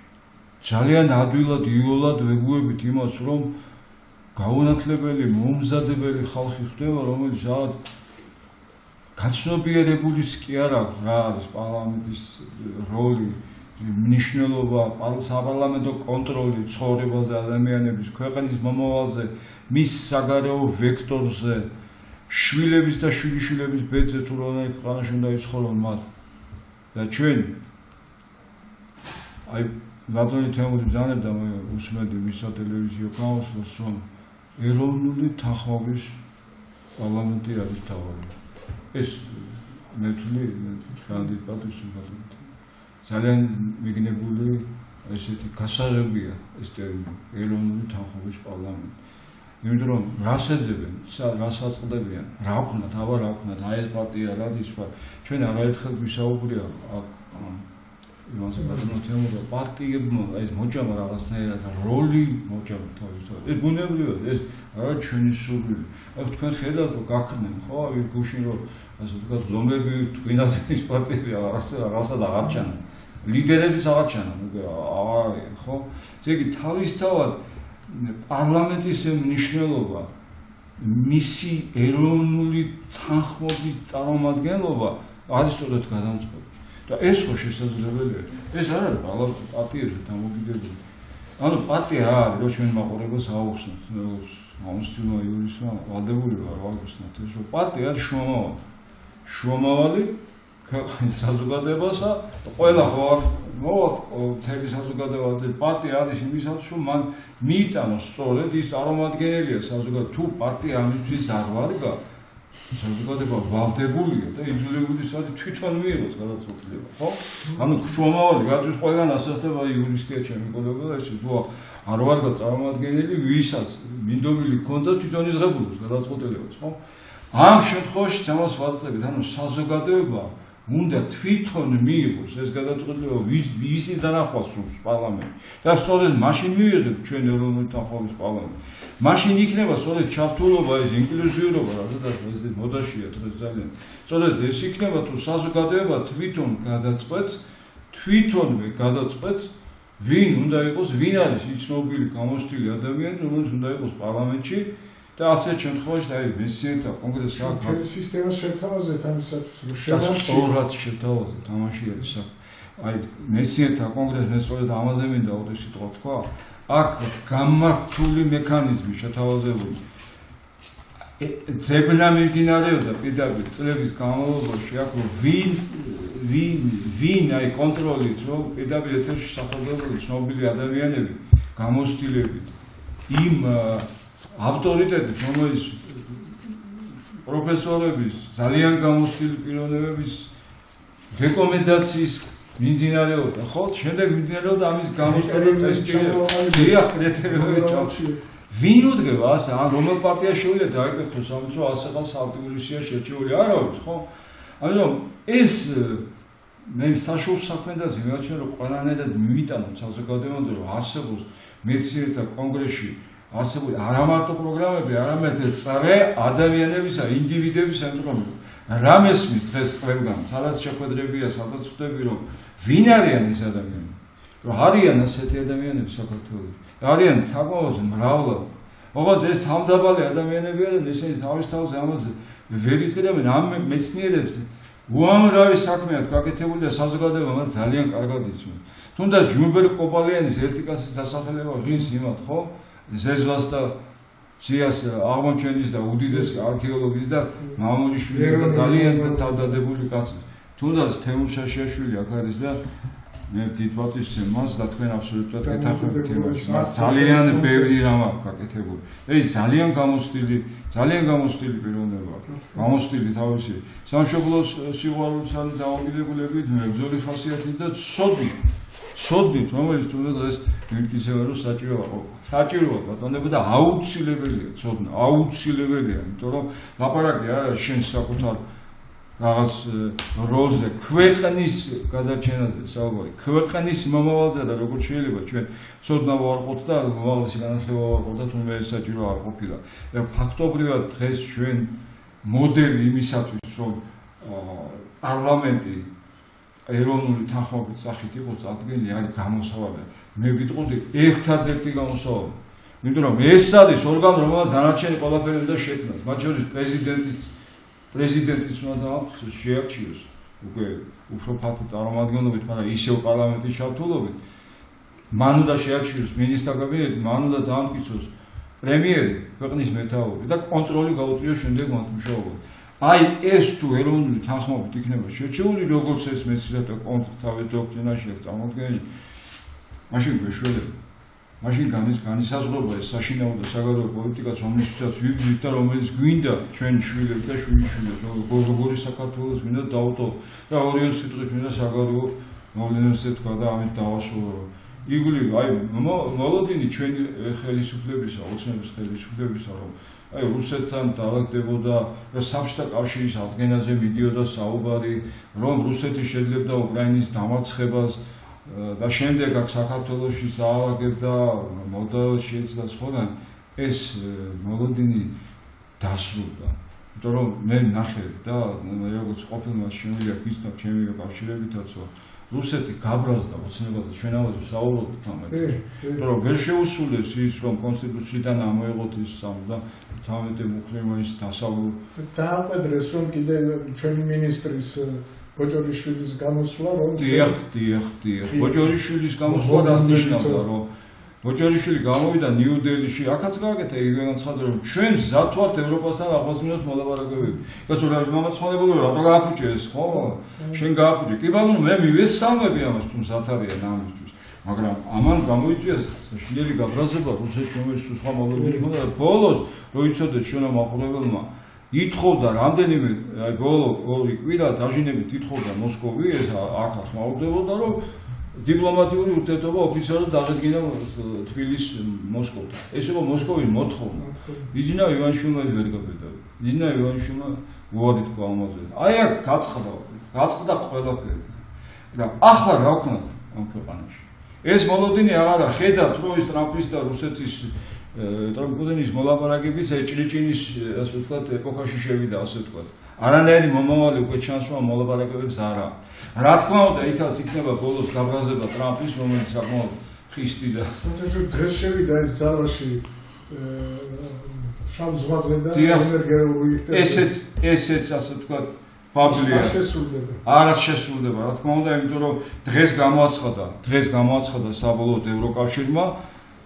ძალიან ადვილად იოლად ვეგუებით იმას, რომ გაუნათლებელი, მომზადებელი ხალხი ხდება, რომელიც რაღაც გაცნობიერებულიც კი არ აქვს, რა არის პარლამენტის როლი, მნიშვნელობა, საპარლამენტო კონტროლი ცხოვრებაზე, ადამიანების, ქვეყნის მომავალზე, მის საგარეო ვექტორზე, შვილების და შვილიშვილების ბედზე თუ რა ქვეყანაში უნდა იცხოვრონ მათ. და ჩვენ აი ბატონი თემური ბრძანებდა უსმენდი მის სატელევიზიო კანალს, რომ ეროვნული თანხმობის პარლამენტი არის თავი. ეს მე ვთვლი კანდიდატ პატრიოტიზმად. ძალიან მიგნებული ესეთი გასაღებია ეს ტერმინი ეროვნული თანხმობის პარლამენტი. იმიტომ რომ რას ეძებენ, რას აწყდებიან, რა ვქნათ, აბა რა ვქნათ, აი ეს პარტია რა ის ჩვენ არაერთხელ გვისაუბრია აქ იმაზე ბატონო პარტიებმა ეს მოჭამა რაღაცნაირად როლი მოჭამა თავისთავად. ეს ბუნებრივია, ეს არა ჩვენი სურვილი. აქ თქვენ ხედავთ რომ გაქრნენ, ხო, აი გუშინ რომ ასე ვთქვათ, ლომები twinatის პარტია რაღაცა აღარჩანა. ლიდერებიც აღარჩანა, ხო? ესე იგი თავისთავად პარლამენტის მნიშვნელობა, მისი ეროვნული თანხმობის წარმომადგენლობა არის სწორად გადამწყვეტი. და ეს ხო შესაძლებელია. ეს არ არის ალბათ პარტიებზე დამოკიდებული. ანუ პარტია არის, რომ ჩვენ მაყურებელს აუხსნათ, ამოსtildeმა იურისმა ვალდებული ვარ აუხსნათ ეს რომ პარტია არის შუამავალი ქვეყნის საზოგადოებასა ყველა ხო მთელი საზოგადოება პარტია არის იმისათვის რომ მან მიიტანოს სწორედ ის წარმომადგენელია საზოგადოება თუ პარტია ამისთვის არ ვარგა საზოგადოება ვალდებულია და იძულებული საერთოდ თვითონ მიიღოს გადაწყვეტილება ხო ანუ შუამავალი გადის ყველგან ასახდება იურისტია ჩემი კოლეგა და ეს თუ არ ვარგა წარმომადგენელი ვისაც მინდობილი ქონდა თვითონ იღებულოს გადაწყვეტილებას ხო ამ შემთხვევაში ამას ვაწყდებით ანუ საზოგადოება უნდა თვითონ მიიღოს ეს გადაწყვეტილება ვისი დანახვას სურს პარლამენტი და სწორედ მაშინ მივიღებთ ჩვენ ეროვნული თანხმობის პარლამენტი მაშინ იქნება სწორედ ჩართულობა ეს ინკლუზიურობა რადგან ეს მოდაშია დღეს ძალიან სწორედ ეს იქნება თუ საზოგადოება თვითონ გადაწყვეტს ვინ უნდა იყოს ვინ არის ის ცნობილი გამოცდილი ადამიანი რომელიც უნდა იყოს პარლამენტში და ასეთ შემთხვევაში აი მეცნიერთა კონკრეტულ საქმეს სისტემას შეთავაზეთ ამისათვის რომ სწორად შეთავაზეთ ამაში არის აი მეცნიერთა კონკრეტულ სწორედ ამაზე მინდა ორი სიტყვა თქვა აქ გამართული მექანიზმი შეთავაზებული ძებნა მიმდინარეობდა პირდაპირ წლების განმავლობაში აქ ვინ აი კონტროლით რომ პირდაპირ ეთერში სახელმწიფო ცნობილი ადამიანები გამოცდილებით იმ ავტორიტეტი რომელიც პროფესორების ძალიან გამოცდილი პიროვნებების რეკომენდაციის მიმდინარეობდა ხო შემდეგ მიმდინარეობდა ამის გამოცდილება ტესტი ვინ უდგება ასე ან რომელ პარტია შეუძლია დაიკითხოს ამით რომ ასე ყავს არტიკულისია შერჩეული არ არის ხო ამიტომ ეს მე საშუალო საქმედაზე მეჩვენ რომ ყველანაირად მივიტანოთ საზოგადოებამდე რომ არსებობს მეცნიერთა კონგრესში არსებული არა მარტო პროგრამები, არამედ წრე ადამიანებისა, ინდივიდებისა ემთხვევა. რა მესმის დღეს ყველგან, სადაც შეხვედრებია, სადაც ხვდები რომ ვინ არიან ეს ადამიანები? რომ არიან ასეთი ადამიანები საქართველოში. და არიან საკმაოდ მრავლად. ოღონდ ეს თავდაბალი ადამიანებია და ესენი თავის თავზე ამაზე ვერ იყიდებენ ამ მეცნიერებს. უამრავი საქმეა გაკეთებულია საზოგადოებამ ძალიან კარგად იცნობს. თუნდაც ჯუმბერ კოპალიანის ეთიკასის დასახელება ღირს იმათ, ხო? ზეზვას და ძიას აღმოჩენის და უდიდესი არქეოლოგის და მამულიშვილის და ძალიან თავდადებული კაცი. თუნდაც თემურ შაშიაშვილი აქ არის და მე დიდბატის მას და თქვენ აბსოლუტურად გეთანხმებით იმაში. მას ძალიან ბევრი რამ აქვს გაკეთებული. ეს ძალიან გამოცდილი პიროვნება. გამოცდილი თავისი სამშობლოს სიყვარულთან დაუმილებლებით, მებრძოლი ხასიათით და სოდით, რომელიც თუნდაც მიკისება რომ საჭიროა ბატონდება და აუცილებელია, ცოდნა, აუცილებელია, იმიტომ რომ ლაპარაკი არა შენ საკუთარ რაღაც როლზე, ქვეყნის გადარჩენაზე საუბარი, ქვეყნის მომავალზე და როგორც შეიძლება ჩვენ ცოდნა ვარყოთ და მომავალში განათლება ვარყოთ და თუნდაც ეს საჭირო არ ყოფილა. და ფაქტობრივად დღეს ჩვენ მოდელი იმისათვის რომ პარლამენტი ეროვნული თანხმობის სახით იყოს ადგენილი არის გამოსავალი. მე ვიტყოდი ერთადერთი გამოსავალი. იმიტომ რომ ეს არის ორგანო რომელსაც დანარჩენი ყველაფერი უნდა შექმნას. მათ შორის პრეზიდენტის უნდა შეარჩიოს უკვე უფრო ფართო წარმომადგენლობით, მაგრამ ისევ პარლამენტის ჩართულობით. მან უნდა შეარჩიოს მინისტრთა კაბინეტი, მან უნდა დაამტკიცოს პრემიერი, ქვეყნის მეთაური და კონტროლი გაუწიოს შემდეგ მათ მუშაობას. აი ეს თუ ეროვნული თანხმობით იქნება შერჩეული, როგორც ეს მეცნიერთა თავის დოქტრინაში აქვს წარმოდგენილი, მაშინ გვეშველება. მაშინ განისაზღვრება ეს საშინაო და საგადო პოლიტიკაც, რომელსაც ვიბრძვით და რომელიც გვინდა ჩვენ შვილებს და შვილიშვილებს, როგორი საქართველოს გვინდა დავუტოვოთ და ორი სიტყვით მინდა საგადო მოვლენებზე თქვა და ამით დავასრულო. იგივე აი მოლოდინი ჩვენი ხელისუფლებისა, ოცნების ხელისუფლებისა, რომ აი რუსეთთან დაალაგდებოდა და საბჭოთა კავშირის აღდგენაზე მიდიოდა საუბარი, რომ რუსეთი შეძლებდა უკრაინის დამარცხებას და შემდეგ აქ საქართველოში დაალაგებდა მოდელში შეეცდა სხვაგან ეს მოლოდინი დასრულდა. იმიტომ რომ მე ნახე და როგორც ყოფილმა შემიძლია გიცნობ ჩემი კავშირებითაც რუსეთი გაბრაზდა ოცნებაზე ჩვენ ამაზე საუბრობთ ამაზე. რომ ვერ შეუსრულეს ის რომ კონსტიტუციიდან ამოიღოთ ის 73 მუხლიმანის დასავლური დააკვედრეს რომ კიდე ჩვენი მინისტრის ბოჭორიშვილის გამოსვლა რომ დიახ. ბოჭორიშვილის გამოსვლა დასნიშნავდა რომ ბოჭორიშვილი გამოვიდა ნიუ-დელიში, აქაც გააკეთა იგივე განცხადება რომ ჩვენ მზად ვართ ევროპასთან აღბაზრდნოთ მოლაპარაკებები. გასულა მომაცხადებულო რატო გააფუჭე ეს ხო? შენ გააფუჭე. კი ბატონო მე მივესალმები ამას თუ მზად არიან ამისთვის. მაგრამ ამან გამოიწვია შინელი გაბრაზება რუსეთში რომელიც სხვა მოლოდინი ჰქონდა და ბოლოს რო იცოდეთ ჩვენო მაყურებელმა ითხოვდა რამდენიმე აი ბოლო ორი კვირა დაჟინებით ითხოვდა მოსკოვი ეს აქ ხმაურდებოდა რომ დიპლომატიური ურთიერთობა ოფიციალურად დაღედგინა თბილისს მოსკოვთან. ეს იყო მოსკოვის მოთხოვნა. იძინა ივანიშვილმა ეს ვერ გაბედა. იძინა ივანიშვილმა უადი თქვა ამაზე. აი აქ გაწყდა ყველაფერი. და ახლა რა ვქნათ ამ ქვეყანაში? ეს მოლოდინი აღარა ხედავთ რომ ის ტრამპის და რუსეთის ტრამპ-პუტინის მოლაპარაკების ჭრიჭინის ასე ვთქვათ ეპოქაში შევიდა ასე ვთქვათ. არანაირი მომავალი უკვე ჩანს რომ მოლაპარაკებებს არა. რა თქმა უნდა იქაც იქნება ბოლოს გაბრაზება ტრამპის რომელიც საკმაოდ ხისტი და საერთოდ დღეს შევიდა ეს ძალაში შავ ზღვაზე და ენერგიული ესეც ასე ვთქვათ ბაბლია არ შესრულდება რა თქმა უნდა იმიტომ რომ დღეს გამოაცხადა საბოლოოდ ევროკავშირმა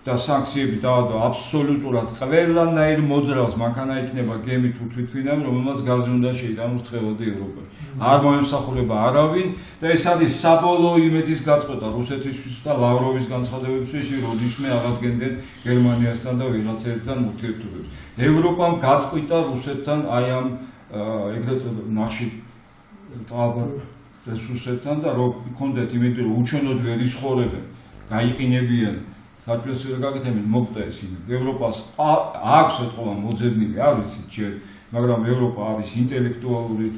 და სანქციები დაადო აბსოლუტურად ყველანაირ მოძრაობს მანქანა იქნება გემით თუ თვითმფრინავი რომელმაც გაზი უნდა შეიტანოს ევროპა არ მოემსახურება არავინ და ეს არის საბოლოო იმედის გაწყვეტა რუსეთისთვის და ლავროვის განცხადებებისთვის როდისმე აღადგენდნენ გერმანიასთან და ვიღაცებთან ურთიერთობებს ევროპამ გაწყვიტა რუსეთთან აი ამ ეგრეთ ნახში ალბათ რუსეთთან და რომ იქონდეთ იმედი რომ უჩვენოდ ვერ იცხოვრებენ გაიყინებიან საერთოდ გაკეთებენ მოკვდა ეს იმედი ევროპას აქვს ეთქვა მოძებნილი არ ვიცი ჯერ მაგრამ ევროპა არის ინტელექტუალური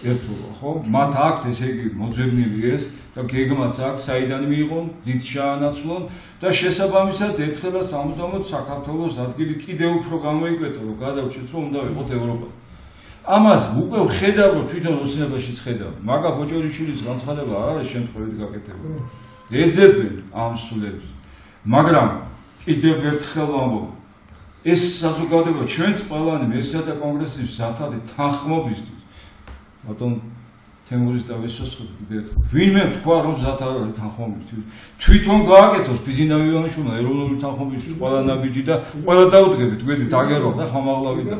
ერთობა ხო მათ აქვს ესე იგი მოძებნილი ეს და გეგმაც აქვს საიდან მიიღონ დიდ შეანაცვლონ და შესაბამისად ერთხელა სამუდამოდ საქართველოს ადგილი კიდევ უფრო გამოიკვეთა რომ გადავჭით რომ უნდა ვიყოთ ევროპა ამას უკვე ვხედავ რომ თვითონ ოცნებაშიც ხედავ მაგა ბოჭორიშვილის განცხადება არ არის შემთხვევით გაკეთებული ეძებენ ამ სულებს მაგრამ კიდევ ერთხელ ვამბობ ეს საზოგადოება ჩვენც ყველანი მესია და კონგრესის ზათადი თანხმობისთვის ბატონ თემურის და ვესოსხო კიდევ ვინმე თქვა რომ ზათ არ არის თანხმობისთვის თვითონ გააკეთოს ბიზინავი ივანიშვილმა ეროვნული თანხმობისთვის ყველა ნაბიჯი და ყველა დაუდგებით გვერდით აგერო და ხამაღლავი და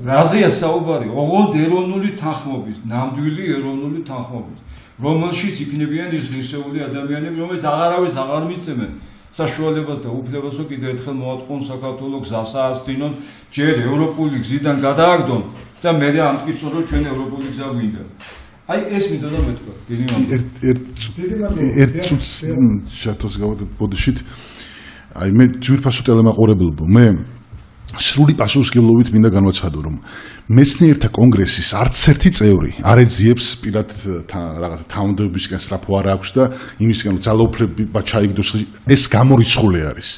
რაზეა საუბარი ოღონდ ეროვნული თანხმობის ნამდვილი ეროვნული თანხმობის რომელშიც იქნებიან ის ღირსეული ადამიანები რომელიც აღარავის აღარ მისცემენ საშუალებას და უფლებას რომ კიდევ ერთხელ მოატყონ საქართველოს გზას აასდინონ ჯერ ევროპული გზიდან გადააგდონ და მე ამტკიცო რომ ჩვენ ევროპული გზა გვინდა აი ეს მინდოდა მეთქვა ერთ წუთს შატოს გავაბოდიშით აი მე ჯვირფასო ტელემაყურებელო მე სრული პასუხისმგებლობით მინდა განვაცხადო რომ მეცნიერთა კონგრესის არც ერთი წევრი არ ეძიებს პირად რაღაცა თავმდებობისგან სწრაფო არ აქვს და იმისგან ძალაუფლება ჩაიგდოს ეს გამორიცხული არის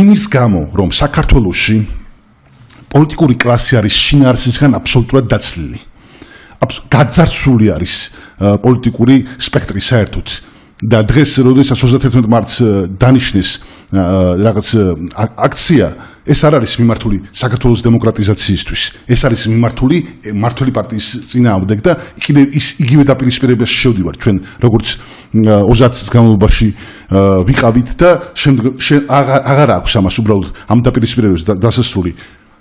იმის გამო რომ საქართველოში პოლიტიკური კლასი არის შინაარსისგან აბსოლუტურად დაცლილი გაძარცვული არის პოლიტიკური სპექტრი საერთოდ და დღეს როდესაც 31 მარტს დანიშნეს რაღაც აქცია ეს არ არის მიმართული საქართველოს დემოკრატიზაციისთვის ეს არის მიმართული მმართველი პარტიის წინააღმდეგ და კიდევ იგივე დაპირისპირებაში შევდივართ ჩვენ როგორც 30 წლის განმავლობაში ვიყავით და აღარ აქვს ამას უბრალოდ ამ დაპირისპირებების დასასრული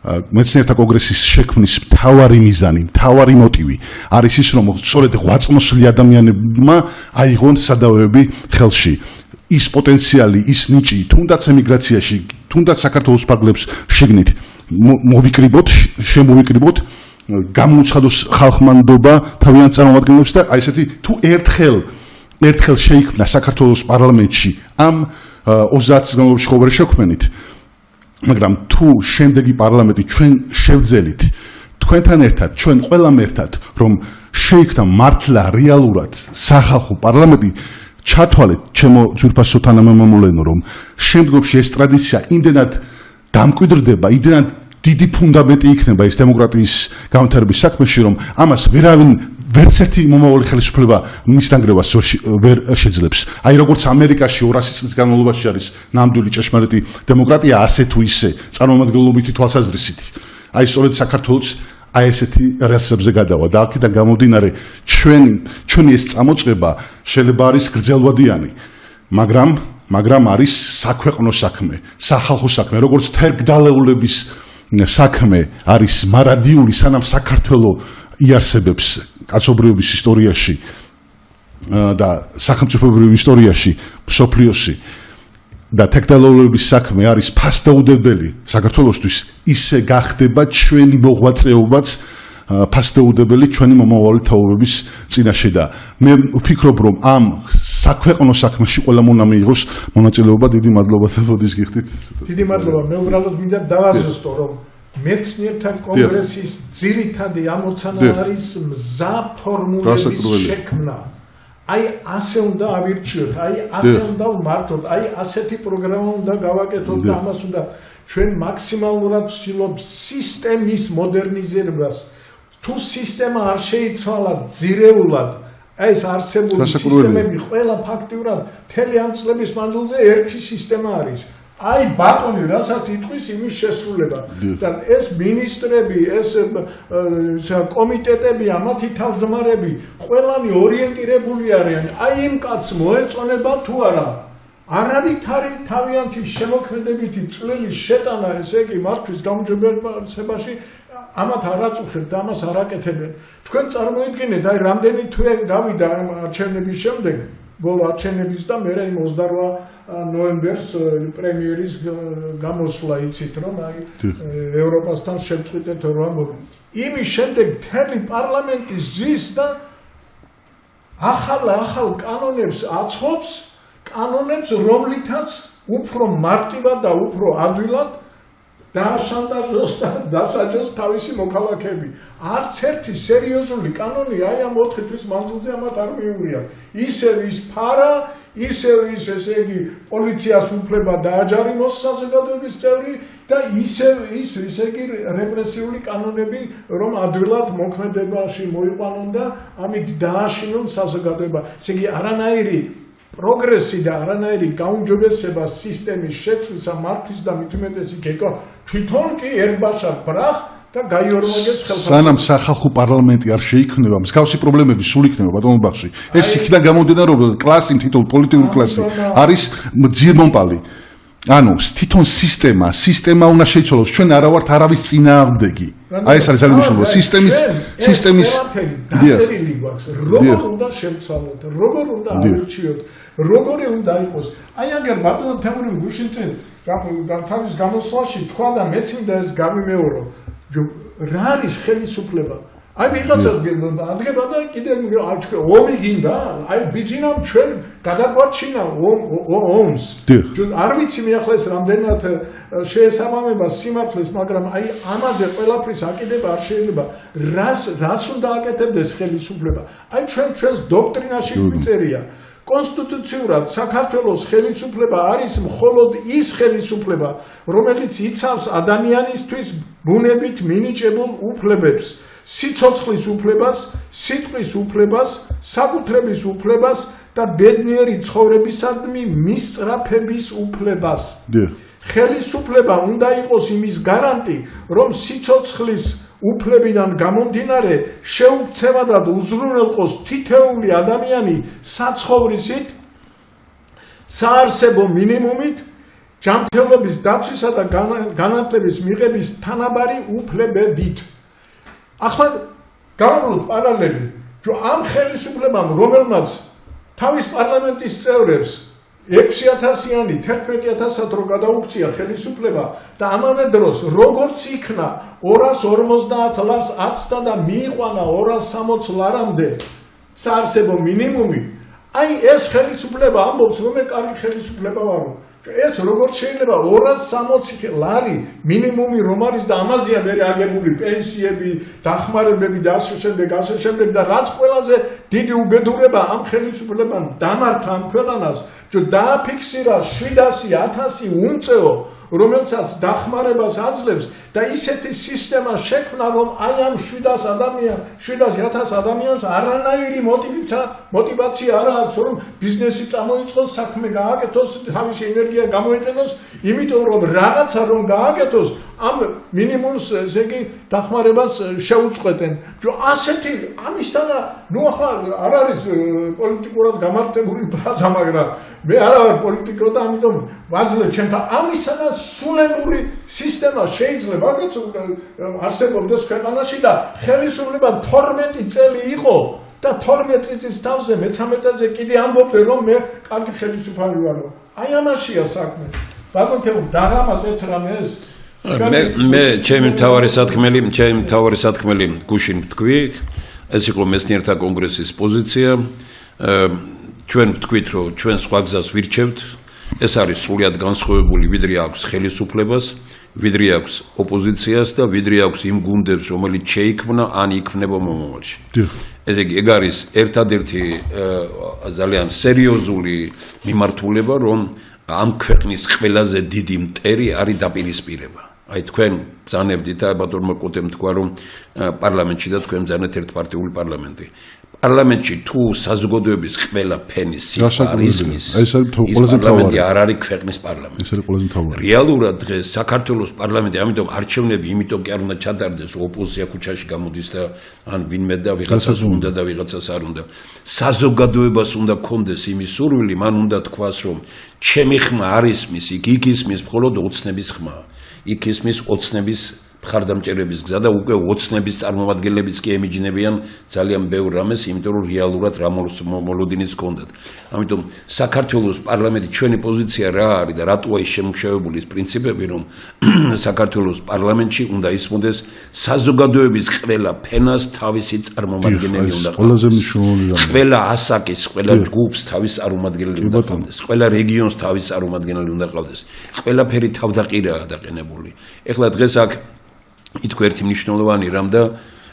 მეცნიერთა კონგრესის შექმნის მთავარი მიზანი, მთავარი მოტივი არის ის, რომ სწორედ ღვაწლმოსილი ადამიანებმა აიღონ სადავეები ხელში. ის პოტენციალი, ის ნიჭი, თუნდაც ემიგრაციაში, თუნდაც საქართველოს ფარგლებს შეგნით მოვიკრიბოთ, შემოვიკრიბოთ, გამოუცხადოს ხალხმანდობა თავიანთ წარმომადგენლებს და აი ესეთი თუ ერთხელ შეიქმნა საქართველოს პარლამენტში ამ 30 წლის განმავლობაში ხო ვერ შექმნით მაგრამ თუ შემდეგი პარლამენტი ჩვენ შევძელით თქვენთან ერთად ჩვენ ყველამ ერთად რომ შეიქმნა მართლა რეალურად სახალხო პარლამენტი ჩათვალეთ ჩემო ძვირფასო თანამემამულენო რომ შემდგომში ეს ტრადიცია იმდენად დამკვიდრდება იმდენად დიდი ფუნდამენტი იქნება ეს დემოკრატიის განვითარების საქმეში რომ ამას ვერავინ ვერც ერთი მომავალი ხელისუფლება მის დანგრევას ვერ შეძლებს. აი როგორც ამერიკაში 200 წლის განმავლობაში არის ნამდვილი ჭეშმარიტი დემოკრატია, ასე თუ ისე წარმომადგენლობითი თვალსაზრისით. აი სწორედ საქართველოს აი ესეთი რელსებზე გადავა და აქედან გამომდინარე ჩვენი ეს წამოწყება შეიძლება არის გრძელვადიანი, მაგრამ არის საქვეყნო საქმე, სახალხო საქმე, როგორც თერგდალეულების საქმე არის მარადიული, სანამ საქართველო იარსებებს კაცობრიობის ისტორიაში და სახელმწიფოებრივ ისტორიაში, მსოფლიოში და თერგდალეულების საქმე არის ფასდაუდებელი საქართველოსთვის, ისე გახდება ჩვენი მოღვაწეობაც ფასდაუდებელი ჩვენი მომავალი თაობების წინაშე და მე ვფიქრობ, რომ ამ საქვეყნო საქმეში ყველა უნდა მიიღოს მონაწილეობა. დიდი მადლობა თელფოდის გიხდით. დიდი მადლობა. მე უბრალოდ მინდა დავაზუსტო, რომ მეცნიერთა კონგრესის ძირითადი ამოცანა არის მზა ფორმულების შექმნა. აი ასე უნდა ავირჩიოთ, აი ასე უნდა ვმართოთ, აი ასეთი პროგრამა უნდა გავაკეთოთ და ამას უნდა ჩვენ მაქსიმალურად ვცდილობთ სისტემის მოდერნიზებას. თუ სისტემა არ შეიცვალა ძირეულად, აი ეს არსებული სისტემები ყველა ფაქტიურად მთელი ამ წლების მანძილზე ერთი სისტემა არის. აი ბატონი რასაც იტყვის იმის შესრულება და ეს მინისტრები, ეს კომიტეტები, ამათი თავმჯდომარები ყველანი ორიენტირებული არიან. აი იმ კაცს მოეწონება თუ არა. არავითარი თავიანთი შემოქმედებითი წვლილი შეტანა, ესე იგი მართვის გაუმჯობესებაში ამათ არ აწუხებთ და ამას არ აკეთებენ. თქვენ წარმოიდგინეთ, აი რამდენი თვე გავიდა ამ არჩევნების შემდეგ, ბოლო არჩევნების და მე იმ 28 ნოემბერს პრემიერის გამოსვლა იცით, რომ აი ევროპასთან შევწყვიტეთ რომ იმის შემდეგ მთელი პარლამენტი ზის და ახალ კანონებს აცხობს, კანონებს, რომლითაც უფრო მარტივად და უფრო ადვილად დააშანტაჟოს და დასაჯოს თავისი მოქალაქეები. არც ერთი სერიოზული კანონი აი ამ 4 თვის მანძილზე ამათ არ მიუღია. ისევ ის ფარა, ისევ ის ესე იგი პოლიციას უფლება დააჯარიმოს საზოგადოების წევრი და ისევ ის ესე იგი რეპრესიული კანონები, რომ ადვილად მოქმედებაში მოიყვანონ და ამით დააშინონ საზოგადოება. ესე იგი არანაირი პროგრესი და არანაირი გაუმჯობესება სისტემის შეცვლისა მართვის და მით უმეტეს იქ თვითონ კი ერბაშა ბრახ და გაიორმაგებს ხელფასი. სანამ სახალხო პარლამენტი არ შეიქმნება, მსგავსი პრობლემები სულ იქნება ბატონო ბახში. ეს იქიდან გამომდინარე, რომ კლასი, თითოეული პოლიტიკური კლასი არის ძირმომპალი. ანუ თვითონ სისტემა უნდა შეიცვალოს. ჩვენ არა ვართ არავის წინააღმდეგი. აი ეს არის ძალიან მნიშვნელოვანი. სისტემის დაწერილი გვაქვს. როგორ უნდა შევცვალოთ, როგორ უნდა ავირჩიოთ, როგორი უნდა იყოს. აი აგერ ბატონო თემური გუშინწინ თავის გამოსვლაში თქვა და მეც მინდა ეს გამიმეორო. რა არის ხელისუფლება? აი ვიღაცა ადგება და კიდე ომი გინდა, აი ბიძინამ ჩვენ გადაგვარჩინა ომს. არ ვიცი მე ახლა ეს რამდენად შეესაბამება სიმართლეს, მაგრამ აი ამაზე ყველაფრის აკიდება არ შეიძლება. რას უნდა აკეთებდეს ხელისუფლება? აი ჩვენს დოქტრინაში გვიწერია. კონსტიტუციურად საქართველოს ხელისუფლება არის მხოლოდ ის ხელისუფლება, რომელიც იცავს ადამიანისთვის ბუნებით მინიჭებულ უფლებებს. სიცოცხლის უფლებას, სიტყვის უფლებას, საკუთრების უფლებას და ბედნიერი ცხოვრებისადმი მისწრაფების უფლებას. ხელისუფლება უნდა იყოს იმის გარანტი, რომ სიცოცხლის უფლებიდან გამომდინარე შეუქცევადად უზრუნველყოს თითოეული ადამიანი საცხოვრისით, საარსებო მინიმუმით, ჯანმრთელობის დაცვისა და განათლების მიღების თანაბარი უფლებებით. ახლა გავავლოთ პარალელი, ამ ხელისუფლებამ, რომელმაც თავის პარლამენტის წევრებს 6000-იანი 11000-ად რო გადაუქცია ხელისუფლება და ამავე დროს როგორც იქნა 250 ლარს აცდა და მიიყვანა 260 ლარამდე საარსებო მინიმუმი, აი ეს ხელისუფლება ამბობს, რომ მე კარგი ხელისუფლება ვარო. ეს როგორც შეიძლება 260 ლარი მინიმუმი რომ არის და ამაზეა მე აგებული პენსიები, დახმარებები და ასე შემდეგ და რაც ყველაზე დიდი უბედურება ამ ხელისუფლებამ დამართა ამ ქვეყანას, დააფიქსირა 700-1000 უმწეო, რომელსაც დახმარებას აძლევს და ისეთი სისტემა შექმნა, რომ აი ამ 700,000 ადამიანს არანაირი მოტივაცია არ აქვს, რომ ბიზნესი წამოიწყოს, საქმე გააკეთოს, თავისი ენერგია გამოიყენოს, იმიტომ რომ რაღაცა რომ გააკეთოს, ამ მინიმუმს ესე იგი დახმარებას შეუწყვეტენ. ასეთი ამისთან ნუ ახლა არ არის პოლიტიკურად გამართებული ფრაზა, მაგრამ მე არ ვარ პოლიტიკო და ამიტომ ვაძლევ ჩემთან ამისთანაც სულელური სისტემა შეიძლება არსებობდეს ქვეყანაში და ხელისუფლება 12 წელი იყო და 12 წლის თავზე მე-13-ზე კიდე ამბობდნენ რომ მე კარგი ხელისუფალი ვარო. აი ამაშია საქმე. ბატონო დაღამატეთ რამე ეს მე ჩემი მთავარი სათქმელი გუშინ ვთქვი, ეს იყო მეცნიერთა კონგრესის პოზიცია. ჩვენ ვთქვით, რომ ჩვენ სხვა გზას ვირჩევთ. ეს არის სრულიად განსხვავებული, ვიდრე აქვს ხელისუფლებას, ვიდრე აქვს ოპოზიციას და ვიდრე აქვს იმ გუნდებს, რომელიც შეიქმნა ან იქმნება მომავალში. ესე იგი, ეგ არის ერთადერთი ძალიან სერიოზული მიმართულება, რომ ამ ქვეყნის ყველაზე დიდი მტერი არის დაპირისპირება. აი თქვენ ბრძანებდით და ბატონმა კოტემ თქვა, რომ პარლამენტში და თქვენ ბრძანეთ ერთპარტიული პარლამენტი. პარლამენტში თუ საზოგადოების ყველა ფენის სიყვარულიზმის ეს პარლამენტი არ არის ქვეყნის პარლამენტი. ეს არის ყველაზე მთავარი. რეალურად დღეს საქართველოს პარლამენტი, ამიტომ არჩევნები იმიტომ კი არ უნდა ჩატარდეს, ოპოზიცია ქუჩაში გამოდის და ან ვინმე და ვიღაცას უნდა და ვიღაცას არ უნდა. საზოგადოებას უნდა კონდეს იმის სურვილი, მან უნდა თქვას, რომ ჩემი ხმა არ ისმის, იქ ისმის მხოლოდ ოცნების ხმა. იქ ისმის ოცნების მხარდამჭერების გზა და უკვე ოცნების წარმომადგენლებიც კი ემიჯნებიან ძალიან ბევრ რამეს, იმიტომ რომ რეალურად რა მოლოდინიც ჰქონდათ. ამიტომ საქართველოს პარლამენტი ჩვენი პოზიცია რა არის და რატოა ის შემუშავებული ის პრინციპები, რომ საქართველოს პარლამენტში უნდა ისმოდეს საზოგადოების ყველა ფენას თავისი წარმომადგენელი უნდა ყოლაზემ ყველა ასაკის, ყველა ჯგუფს თავის წარმომადგენელი უნდა ყავდეს, ყველა რეგიონს თავის წარმომადგენელი უნდა ყავდეს. ყველაფერი თავდაყირაა დაყენებული. ეხლა დღეს აქ ითქვა ერთი მნიშვნელოვანი რამ და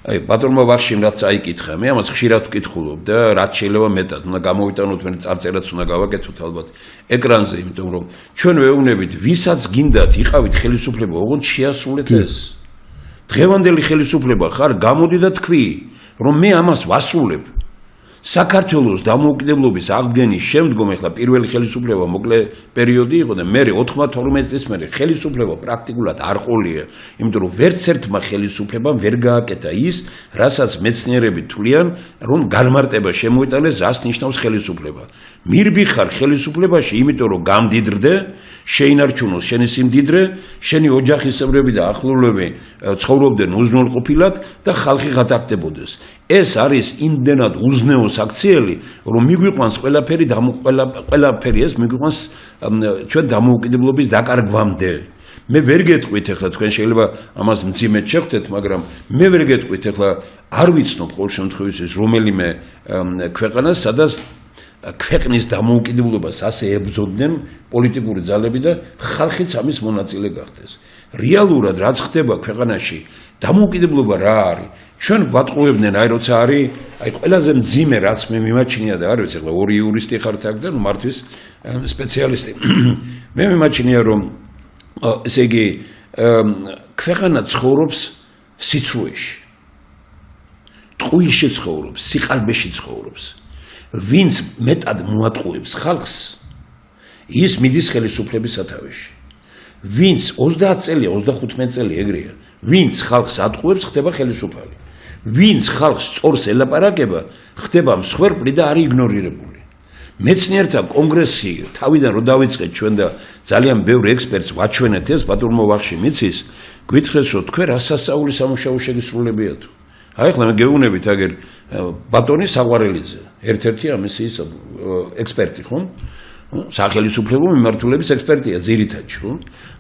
აი ბატონმა ვახშიმ რაც აიკითხა, მე ამას ხშირად ვკითხულობ და რაც შეიძლება მეტად უნდა გამოვიტანოთ, მე წარწერაც უნდა გავაკეთოთ ალბათ ეკრანზე, იმიტომ რომ ჩვენ ვეუბნებით, ვისაც გინდათ იყავით ხელისუფლება, ოღონდ შეასრულეთ ეს. დღევანდელი ხელისუფლება ხარ, გამოდი და თქვი, რომ მე ამას ვასრულებ. საქართველოს დამოუკიდებლობის აღდგენის შემდგომ ახლა პირველი ხელისუფლება მოკლე პერიოდი იყო და მე 92 წლის მერე ხელისუფლება პრაქტიკულად არ ყოლია, იმიტომ რომ ვერც ერთმა ხელისუფლებამ ვერ გააკეთა ის, რასაც მეცნიერები თვლიან, რომ განმარტება შემოიტანეს, რას ნიშნავს ხელისუფლება. მირბი ხარ ხელისუფლებაში, იმიტომ რომ გამდიდრდე, შეინარჩუნოს შენი სიმდიდრე, შენი ოჯახისებრები და ახლობლები ცხოვრობდნენ უზრუნველყოფილად და ხალხი გადაგდებოდეს. ეს არის იმდენად უზნეო საქციელი, რომ მიგვიყვანს ყველაფერი ეს მიგვიყვანს ჩვენ დამოუკიდებლობის დაკარგვამდე. მე ვერ გეტყვით ახლა თქვენ შეიძლება ამას მძიმედ შეხვდეთ, მაგრამ მე ვერ გეტყვით ახლა არ ვიცნობ ყოველ შემთხვევაში რომელიმე ქვეყანას, სადაც ქვეყნის დამოუკიდებლობას ასე ებრძოდნენ პოლიტიკური ძალები და ხალხიც ამის მონაწილე გახდეს. რეალურად რაც ხდება ქვეყანაში, დამოუკიდებლობა რა არის? ჩვენ გვატყუებდნენ, აი როცა არის, აი ყველაზე მძიმე რაც მე მიმაჩნია და არ ვიცი, ახლა ორი იურისტი ხართ აქ და მართვის სპეციალისტი. მე მიმაჩნია რომ ესე იგი ქვეყანა ცხოვრობს სიცრუეში. ტყუილში ცხოვრობს, სიყალბეში ცხოვრობს. ვინც მეტად მოატყუებს ხალხს, ის მიდის ხელისუფლების სათავეში. ვინც 30 წელია, 35 წელი ეგრეა, ვინც ხალხს ატყუებს, ხდება ხელისუფალი. ვინც ხალხს სწორს ელაპარაკება, ხდება მსხვერპლი და არის იგნორირებული. მეცნიერთა კონგრესი თავიდან რო დავიწყეთ ჩვენ და ძალიან ბევრ ექსპერტს ვაჩვენეთ ეს, ბატონო ვახშიმ იცის, გითხრეს რომ თქვენ რა სასწაული სამუშაო შეგისრულებიათ. აი ახლა მე გეუბნებით აგერ ბატონი საყვარელიძე, ერთ-ერთი ამის ის ექსპერტი, ხო? სახელმწიფო მიმართულების ექსპერტია ძირითადში, ხო?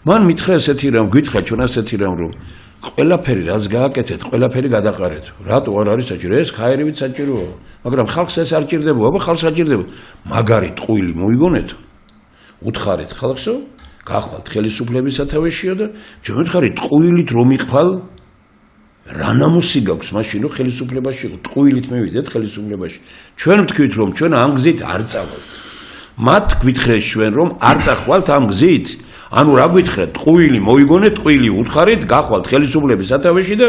მან მითხრა ესეთი რამ, გითხრა ჩვენ ასეთი რამ, რომ ყველაფერი რაც გააკეთეთ, ყველაფერი გადაყარეთ. რატო არ არის საჭირო? ეს ხაერივით საჭიროა, მაგრამ ხალხს ეს არ ჭირდება, აბა ხალხს არ ჭირდება. მაგარი ტყუილი მოიგონეთ, უთხარეთ ხალხსო, გახვალთ ხელისუფლების სათავეშიო და ჩვენ ვითხარით ტყუილით რომ იყვალ რა ნამუსი გაქვს მაშინ რომ ხელისუფლებაში იყო, ტყუილით მივიდეთ ხელისუფლებაში. ჩვენ ვთქვით რომ ჩვენ ამ გზით არ წავალთ. მათ გვითხრეს ჩვენ რომ არ წახვალთ ამ გზით, ანუ რა გითხრათ, ტყუილი მოიგონეთ, ტყუილი უთხარით, გახვალთ ხელისუფლების სათავეში და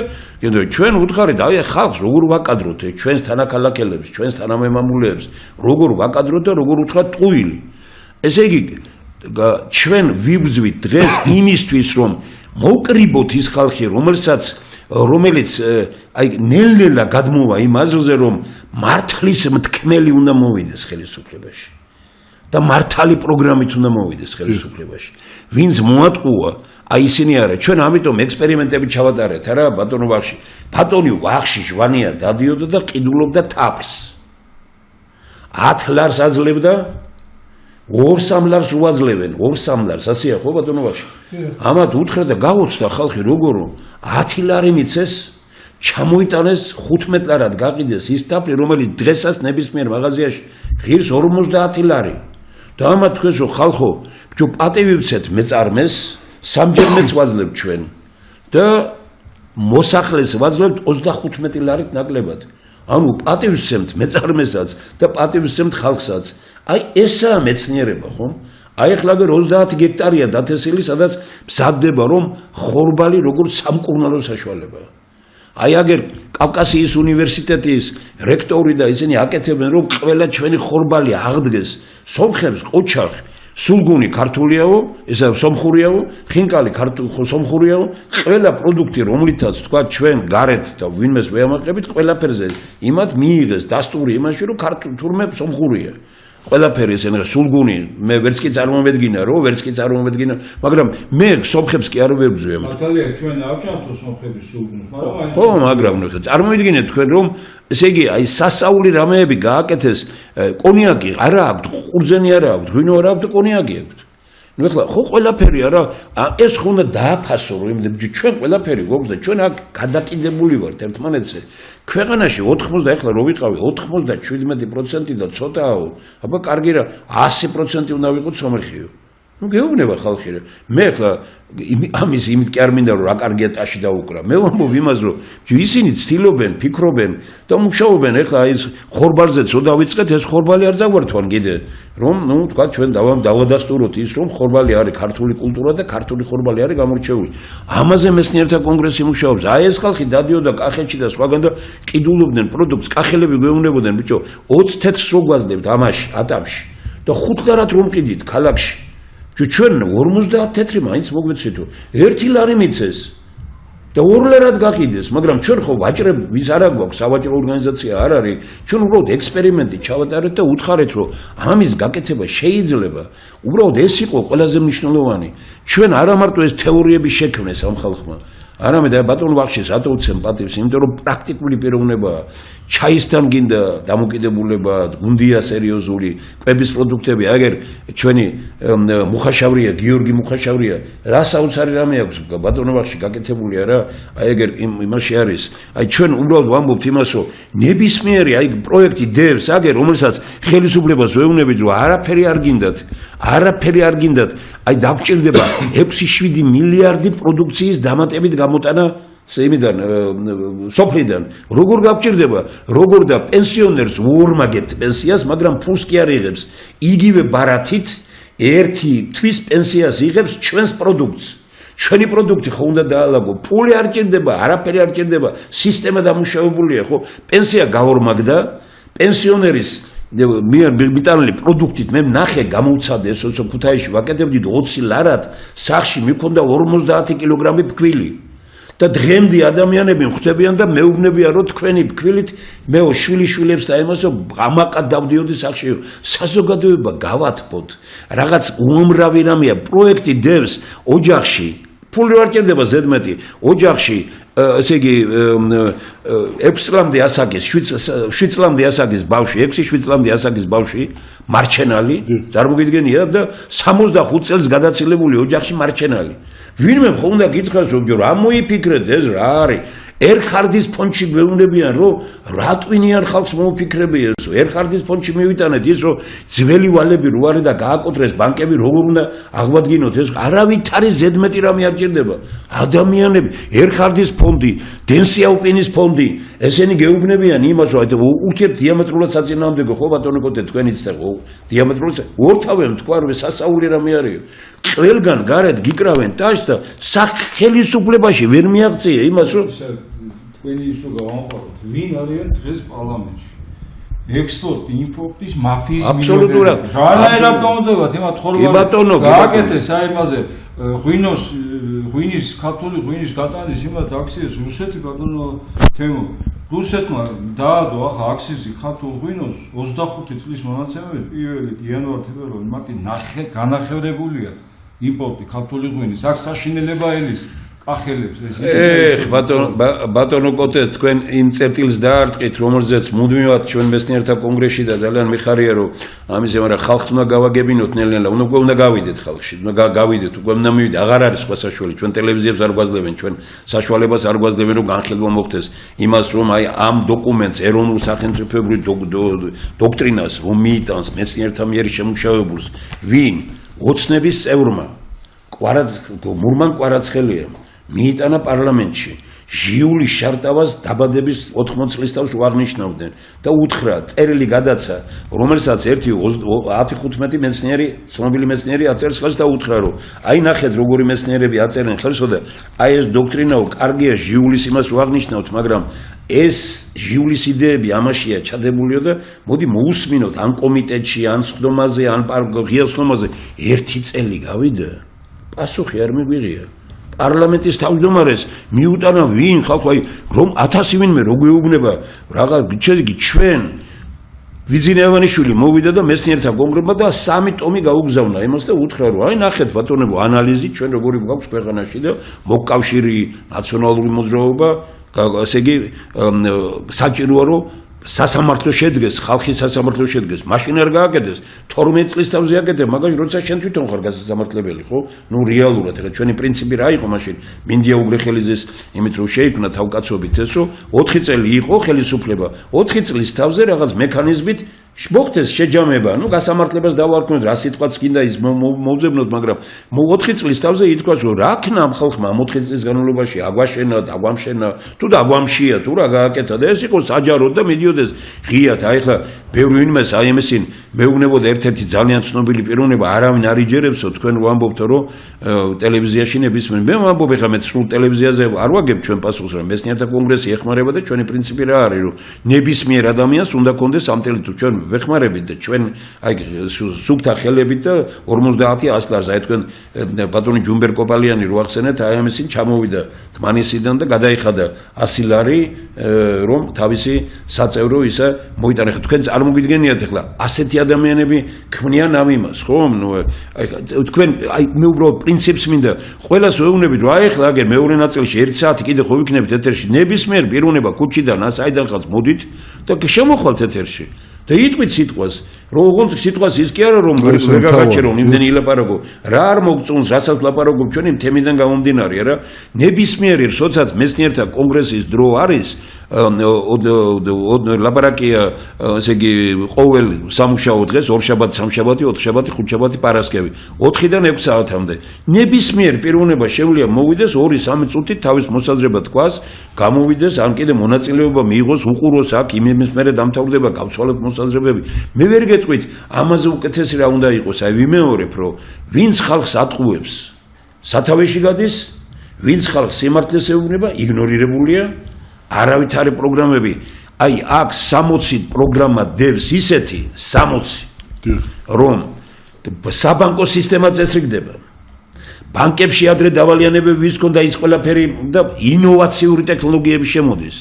ჩვენ უთხარით, აი ხალხს როგორ ვაკადროთ, ჩვენს თანაქალაქელებს, ჩვენს თანამემამულეებს, როგორ ვაკადროთ და როგორ უთხრათ ტყუილი. ესე იგი, ჩვენ ვიბრძვით დღეს იმისთვის, რომ მოვკრიბოთ ის ხალხი, რომელიც აი ნელ-ნელა გადმოვა იმ აზრზე, რომ მართლის მთქმელი უნდა მოვიდეს ხელისუფლებაში. და მართალი პროგრამით უნდა მოვიდეს ხელისუფლებაში. ვინც მოატყუა, აი ისინი არა, ჩვენ ამიტომ ექსპერიმენტები ჩავატარეთ, არა ბატონო ვახში. ბატონი ვახში ჟვანია დადიოდა და ყიდულობდა თაფლს. 10 ლარს აძლევდა, 2-3 ლარს უაძლევენ, 2-3 ლარს, ასეა ხო ბატონო ვახში. ამათ უთხრა და გაუცდა ხალხი როგორო 10 ლარი მიცეს, ჩამოიტანეს 15 ლარად გაყიდეს ის თაფლი, რომელიც დღესაც ნებისმიერ მაღაზიაში ღირს 50 ლარი. და ამათ თქვენს რომ ხალხო, ბიჭო პატივი ვცეთ მეწარმეს, სამჯერ მეც ვაძლევთ ჩვენ და მოსახლეს ვაძლევთ 35 ლარით ნაკლებად. ანუ პატივს ვცემთ მეწარმესაც და პატივს ვცემთ ხალხსაც. აი ესაა მეცნიერება, ხო? აი ახლა 30 გექტარია დათესილი, სადაც მზადდება რომ ხორბალი როგორც სამკურნალო საშუალებაა. აი აგერ კავკასიის უნივერსიტეტის რექტორი და ისინი აკეთებენ რომ ყველა ჩვენი ხორბალი აღდგეს სომხებს ყოჩახი სულგუნი ქართულიაო ესა სომხურიაო ხინკალი სომხურიაო ყველა პროდუქტი რომლითაც თქვა ჩვენ გარეთ და ვინმეს ვეამაყებით ყველაფერზე იმათ მიიღეს დასტური იმაში რომ თურმე სომხურია ყველაფერი ესენა სულგუნი მე ვერც კი წარმომედგინა რომ ვერც კი წარმომედგინა მაგრამ მე სომხებს კი არ ვებრძვია მართალია ჩვენ ავჭამთო სომხების სულგუნს მაგრამ ხო მაგრამ ნუ წარმოვიდგინეთ თქვენ რომ ესე იგი აი სასაული რამეები გააკეთეს კონიაკი არა აქვს ყურძენი არა აქვს ღვინო არა აქვს და კონიაკი აქვს ნუ ახლა ხო ყველაფერი არა ეს ხო უნდა დააფასო რომ იმდები ჩვენ ყველაფერი გვაქვს და ჩვენ აქ გადაკიდებული ვართ ერთმანეთზე ქვეყანაში 80 ახლა რო ვიყავი 97% და ცოტაო აბა კარგი რა 100% უნდა ვიყოთ სომეხიო ნუ გეუბნება ხალხი რა მე ახლა ამის იმით კი არ მინდა რომ რა კარგია ტაში დაუკრა მე ვამბობ იმას რომ ისინი ცდილობენ ფიქრობენ და მუშაობენ ახლა ის ხორბალზეც რო დავიწყეთ ეს ხორბალი არ ზაგვართვან კიდე რომ ნუ თქვა ჩვენ დავადასტუროთ ის რომ ხორბალი არის ქართული კულტურა და ქართული ხორბალი არის გამორჩეული ამაზე მეცნიერთა კონგრესი მუშაობს აი ეს ხალხი დადიოდა კახეთში და სხვაგან და ყიდულობდნენ პროდუქტს კახელები გვეუბნებოდნენ ბიჭო 20 თეთრს რო გვაძლევთ ამაში ატამში და 5 ლარად რომ ყიდით ქალაქში ჩვენ 50 თეთრი მაინც მოგვეცეთო 1 ლარი მიცეს და 2 ლარად გაყიდეს მაგრამ ჩვენ ხო ვაჭრები ვის არ აქვს სავაჭრო ორგანიზაცია არ არის ჩვენ უბრალოდ ექსპერიმენტი ჩავატარეთ და უთხარეთ რომ ამის გაკეთება შეიძლება უბრალოდ ეს იყო ყველაზე მნიშვნელოვანი ჩვენ არა მარტო ეს თეორიები შექმნეს ამ ხალხმა არამედ ბატონ ვახშის რატო უცემ პატივს იმიტომ რომ პრაქტიკული პიროვნებაა ჩაისთან გინდა დამოკიდებულება გუნდია სერიოზული კვების პროდუქტები აგერ ჩვენი მუხაშავრია გიორგი მუხაშავრია რა საოცარი რამე აქვს ბატონ ვახში გაკეთებული არა აი აგერ იმაში არის აი ჩვენ უბრალოდ ვამბობთ იმას რომ ნებისმიერი აი პროექტი დევს აგერ რომელსაც ხელისუფლებას ვეუბნებით რომ არაფერი არ გინდათ აი დაგჭირდება 6-7 მილიარდი პროდუქციის დამატებით გამოტანა იმიდან სოფლიდან როგორ გავჭირდება როგორ და პენსიონერს უორმაგებთ პენსიას მაგრამ ფულს კი არ იღებს იგივე ბარათით ერთი თვის პენსიას იღებს ჩვენს პროდუქტს ჩვენი პროდუქტი ხო უნდა დაალაგო ფული არ ჭირდება არაფერი არ ჭირდება სისტემა დამუშავებულია ხო პენსია გაორმაგდა პენსიონერის მიტანილი პროდუქტით მე ნახე გამოვცადე ეს ქუთაისში ვაკეთებდი 20 ლარად სახში მიქონდა 50 კილოგრამი ფქვილი და დღემდე ადამიანები ხვდებიან და მეუბნებიან რომ თქვენი ფქვილით მე შვილიშვილებს და იმას რომ ამაყად დავდიოდი სახში საზოგადოება გავათბოთ რაღაც უამრავი რამეა პროექტი დევს ოჯახში ფული არ ჭირდება ზედმეტი ოჯახში ესე იგი 6 წლამდე ასაკის 7 წლამდე ასაკის ბავშვი 6-7 წლამდე ასაკის ბავშვი მარჩენალი წარმოგიდგენია და 65 წელს გადაცილებული ოჯახში მარჩენალი ვინმე ხომ უნდა გითხრას რომ რა მოიფიქრეთ ეს რა არის ერხარდის ფონდში გვეუბნებიან რომ რატვინიან ხალხს მოუფიქრებია ეს ერხარდის ფონდში მივიტანეთ ის რომ ძველი ვალები რო არის და გააკოტრეს ბანკები როგორ უნდა აღვადგინოთ ეს არავითარი ზედმეტი რამე არ ჭირდება ადამიანები ერხარდის ფონდი დენსიაუპინის ფონდი ესენი გეუბნებიან იმას რომ ურთიერთ დიამეტრულად საწინააღმდეგო ხო ბატონო კოტე თქვენიც და ხო დიამეტრულად ორთავენ თქვა რომ სასაული რამე არისო ყველგან გარეთ გიკრავენ ტაშს და სახელმწიფოებაში ვერ მიაღწია იმას რომ თქვენი ისო გავამყაროთ ვინ არიან დღეს პარლამენტში ექსპორტ იმპორტის მაფიის აბსოლუტურად რანაირად გამოდებათ იმათ ხოლმე გააკეთეს აი იმაზე ღვინის ქართული ღვინის გატანის იმათ აქციას რუსეთი ბატონო თემო რუსეთმა დაადო ახლა აქსიზი ქართულ ღვინოს 25 წლის მონაცემებით 1 იანვარ-თებერვალი მარტი განახევრებულია იმპორტი ქართული ღვინის აქ საშინელება ელის კახელებს ეს ბატონო კოტე თქვენ იმ წერტილს დაარტყით რომელზეც მუდმივად ჩვენ მეცნიერთა კონგრესში და ძალიან მიხარია რომ ამაზე მაგრამ ხალხს უნდა გავაგებინოთ ნელ-ნელა უნდა გავიდეთ ხალხში უნდა გავიდეთ უკვე უნდა მივიდეთ აღარ არის სხვა საშუალება ჩვენ ტელევიზიებს არ გვაძლევენ ჩვენ საშუალებას არ გვაძლევენ რომ განხილვა მოხდეს იმას რომ აი ამ დოკუმენტს ეროვნულ სახელმწიფოებრივ დოქტრინას რომ მიიტანს მეცნიერთა მიერ შემუშავებულს ვინ ოცნების წევრმა მურმან კვარაცხელიამ მიიტანა პარლამენტში ჟიულის შარტავას დაბადების 80 წლის თავს უაღნიშნავდნენ და უთხრა წერილი გადაცა რომელსაც 10-15 მეცნიერი ცნობილი მეცნიერი აწერს ხელს და უთხრა რომ აი ნახეთ როგორი მეცნიერები აწერენ ხელსო და აი ეს დოქტრინაო კარგია ჟიულის იმას უაღნიშნავთ მაგრამ ეს ჟიულის იდეები ამაშია ჩადებულიო და მოდი მოусმინოთ ან კომიტეტში ან სხდომაზე ან ღია სხდომაზე ერთი წელი გავიდა პასუხი არ მიგვიღია პარლამენტის თავმჯდომარეს მიუტანა ვინ ხალხო აი რომ 1000 ვინმე რო გვეუბნება რაღა შედეგი ჩვენ ვიძინე ავანიშვილი მოვიდა და მეცნიერთა კონგრესმა და 3 ტომი გაუგზავნა იმას და უთხრა რომ აი ნახეთ ბატონებო ანალიზი ჩვენ როგორი გვაქვს ქვეყანაში და მოკავშირი ნაციონალური მოძრაობა ასე იგი საჭიროა რომ სასამართლო შედგეს ხალხის სასამართლო შედგეს მაშინ არ გააკეთეს 12 წლის თავზე აკეთე მაგას როცა შენ თვითონ ხარ გასასამართლებელი ხო ნუ რეალურად ეხლა ჩვენი პრინციპი რა იყო მაშინ მინდია უგრეხელიძეს იმით რომ შეიქმნა თავკაცობით ეს რომ 4 წელი იყო ხელისუფლება 4 წლის თავზე რაღაც მექანიზმით მოხდეს შეჯამება ნუ გასამართლებას დავარქმევთ რა სიტყვაც კიდე ის მოვძებნოთ მაგრამ 4 წლის თავზე ითქვას რომ რა ქნა ამ ხალხმა 4 წლის განმავლობაში აგვაშენა დაგვამშენა თუ დაგვამშია თუ რა გააკეთა და ეს იყო საჯაროდ და მიდიოდეს ღიად აი ხა ბევრი ვინმეს აი ამისინ მეუბნებოდა ერთ-ერთი ძალიან ცნობილი პიროვნება არავინ არ იჯერებსო თქვენ ვამბობთ რომ ტელევიზიაში ნებისმიერ მე ვამბობ ეხლა მე სულ ტელევიზიაზე არ ვაგებ ჩვენ პასუხს რომ მეცნიერთა კონგრესი ეხმარება და ჩვენი პრინციპი რა არის რომ ნებისმიერ ადამიანს უნდა კონდეს ამ ტელეტუ ჩვენ ვეხმარებით და ჩვენ აი სუბთა ხელებით და 50 ასლარს აი თქვენ ბატონი ჯუმბერ კოპალიანი რო ახსენეთ აი ამისინ ჩამოვიდა თმანისიდან და გადაიხადა 100 ლარი რომ თავისი საწევრო ისა მოიტანა ხა თქვენ წარმოგიდგენიათ ეხლა ასეთი ადამიანები ქმნიან ამ იმას ხო ნუ აი თქვენ აი მე უბრალოდ პრინციპს მინდა ყველას ვეუბნებით რომ აი ეხლა აგერ მეორე ნაწილში 1 საათი კიდე ხო ვიქნებით ეთერში ნებისმიერ პიროვნება ქუჩიდან აიდან ხალხს მოდით და შემოხვალთ ეთერში და იტყვით სიტყვას რომ ოღონდ სიტყვას ის კი არა რომ ვერ გაგაჩერო იმდენი ილაპარაკო რა არ მოგწონს რასაც ლაპარაკობ ჩვენი თემიდან გამომდინარე რა ნებისმიერი როდესაც მეცნიერთა კონგრესის დრო არის ლაპარაკია ესე იგი ყოველ სამუშაო დღეს ორშაბათი სამშაბათი ოთხშაბათი ხუთშაბათი პარასკევი 4-დან 6 საათამდე ნებისმიერ პიროვნება შეუძლია მოვიდეს 2-3 წუთით თავის მოსაზრება თქვას გამოვიდეს ან კიდე მონაწილეობა მიიღოს უყუროს აქ იმის მერე დამთავრდება გავცვალებთ მოსაზრებები მე ვერ გეტყვით ამაზე უკეთესი რა უნდა იყოს აი ვიმეორებ რომ ვინც ხალხს ატყუებს სათავეში გადის ვინც ხალხს სიმართლეს ეუბნება იგნორირებულია არავითარი პროგრამები აი აქ 60 პროგრამა დევს ისეთი 60 რომ საბანკო სისტემა წესრიგდება ბანკებში ადრე დავალიანებები ვის ქონდა ის ყველაფერი და ინოვაციური ტექნოლოგიები შემოდის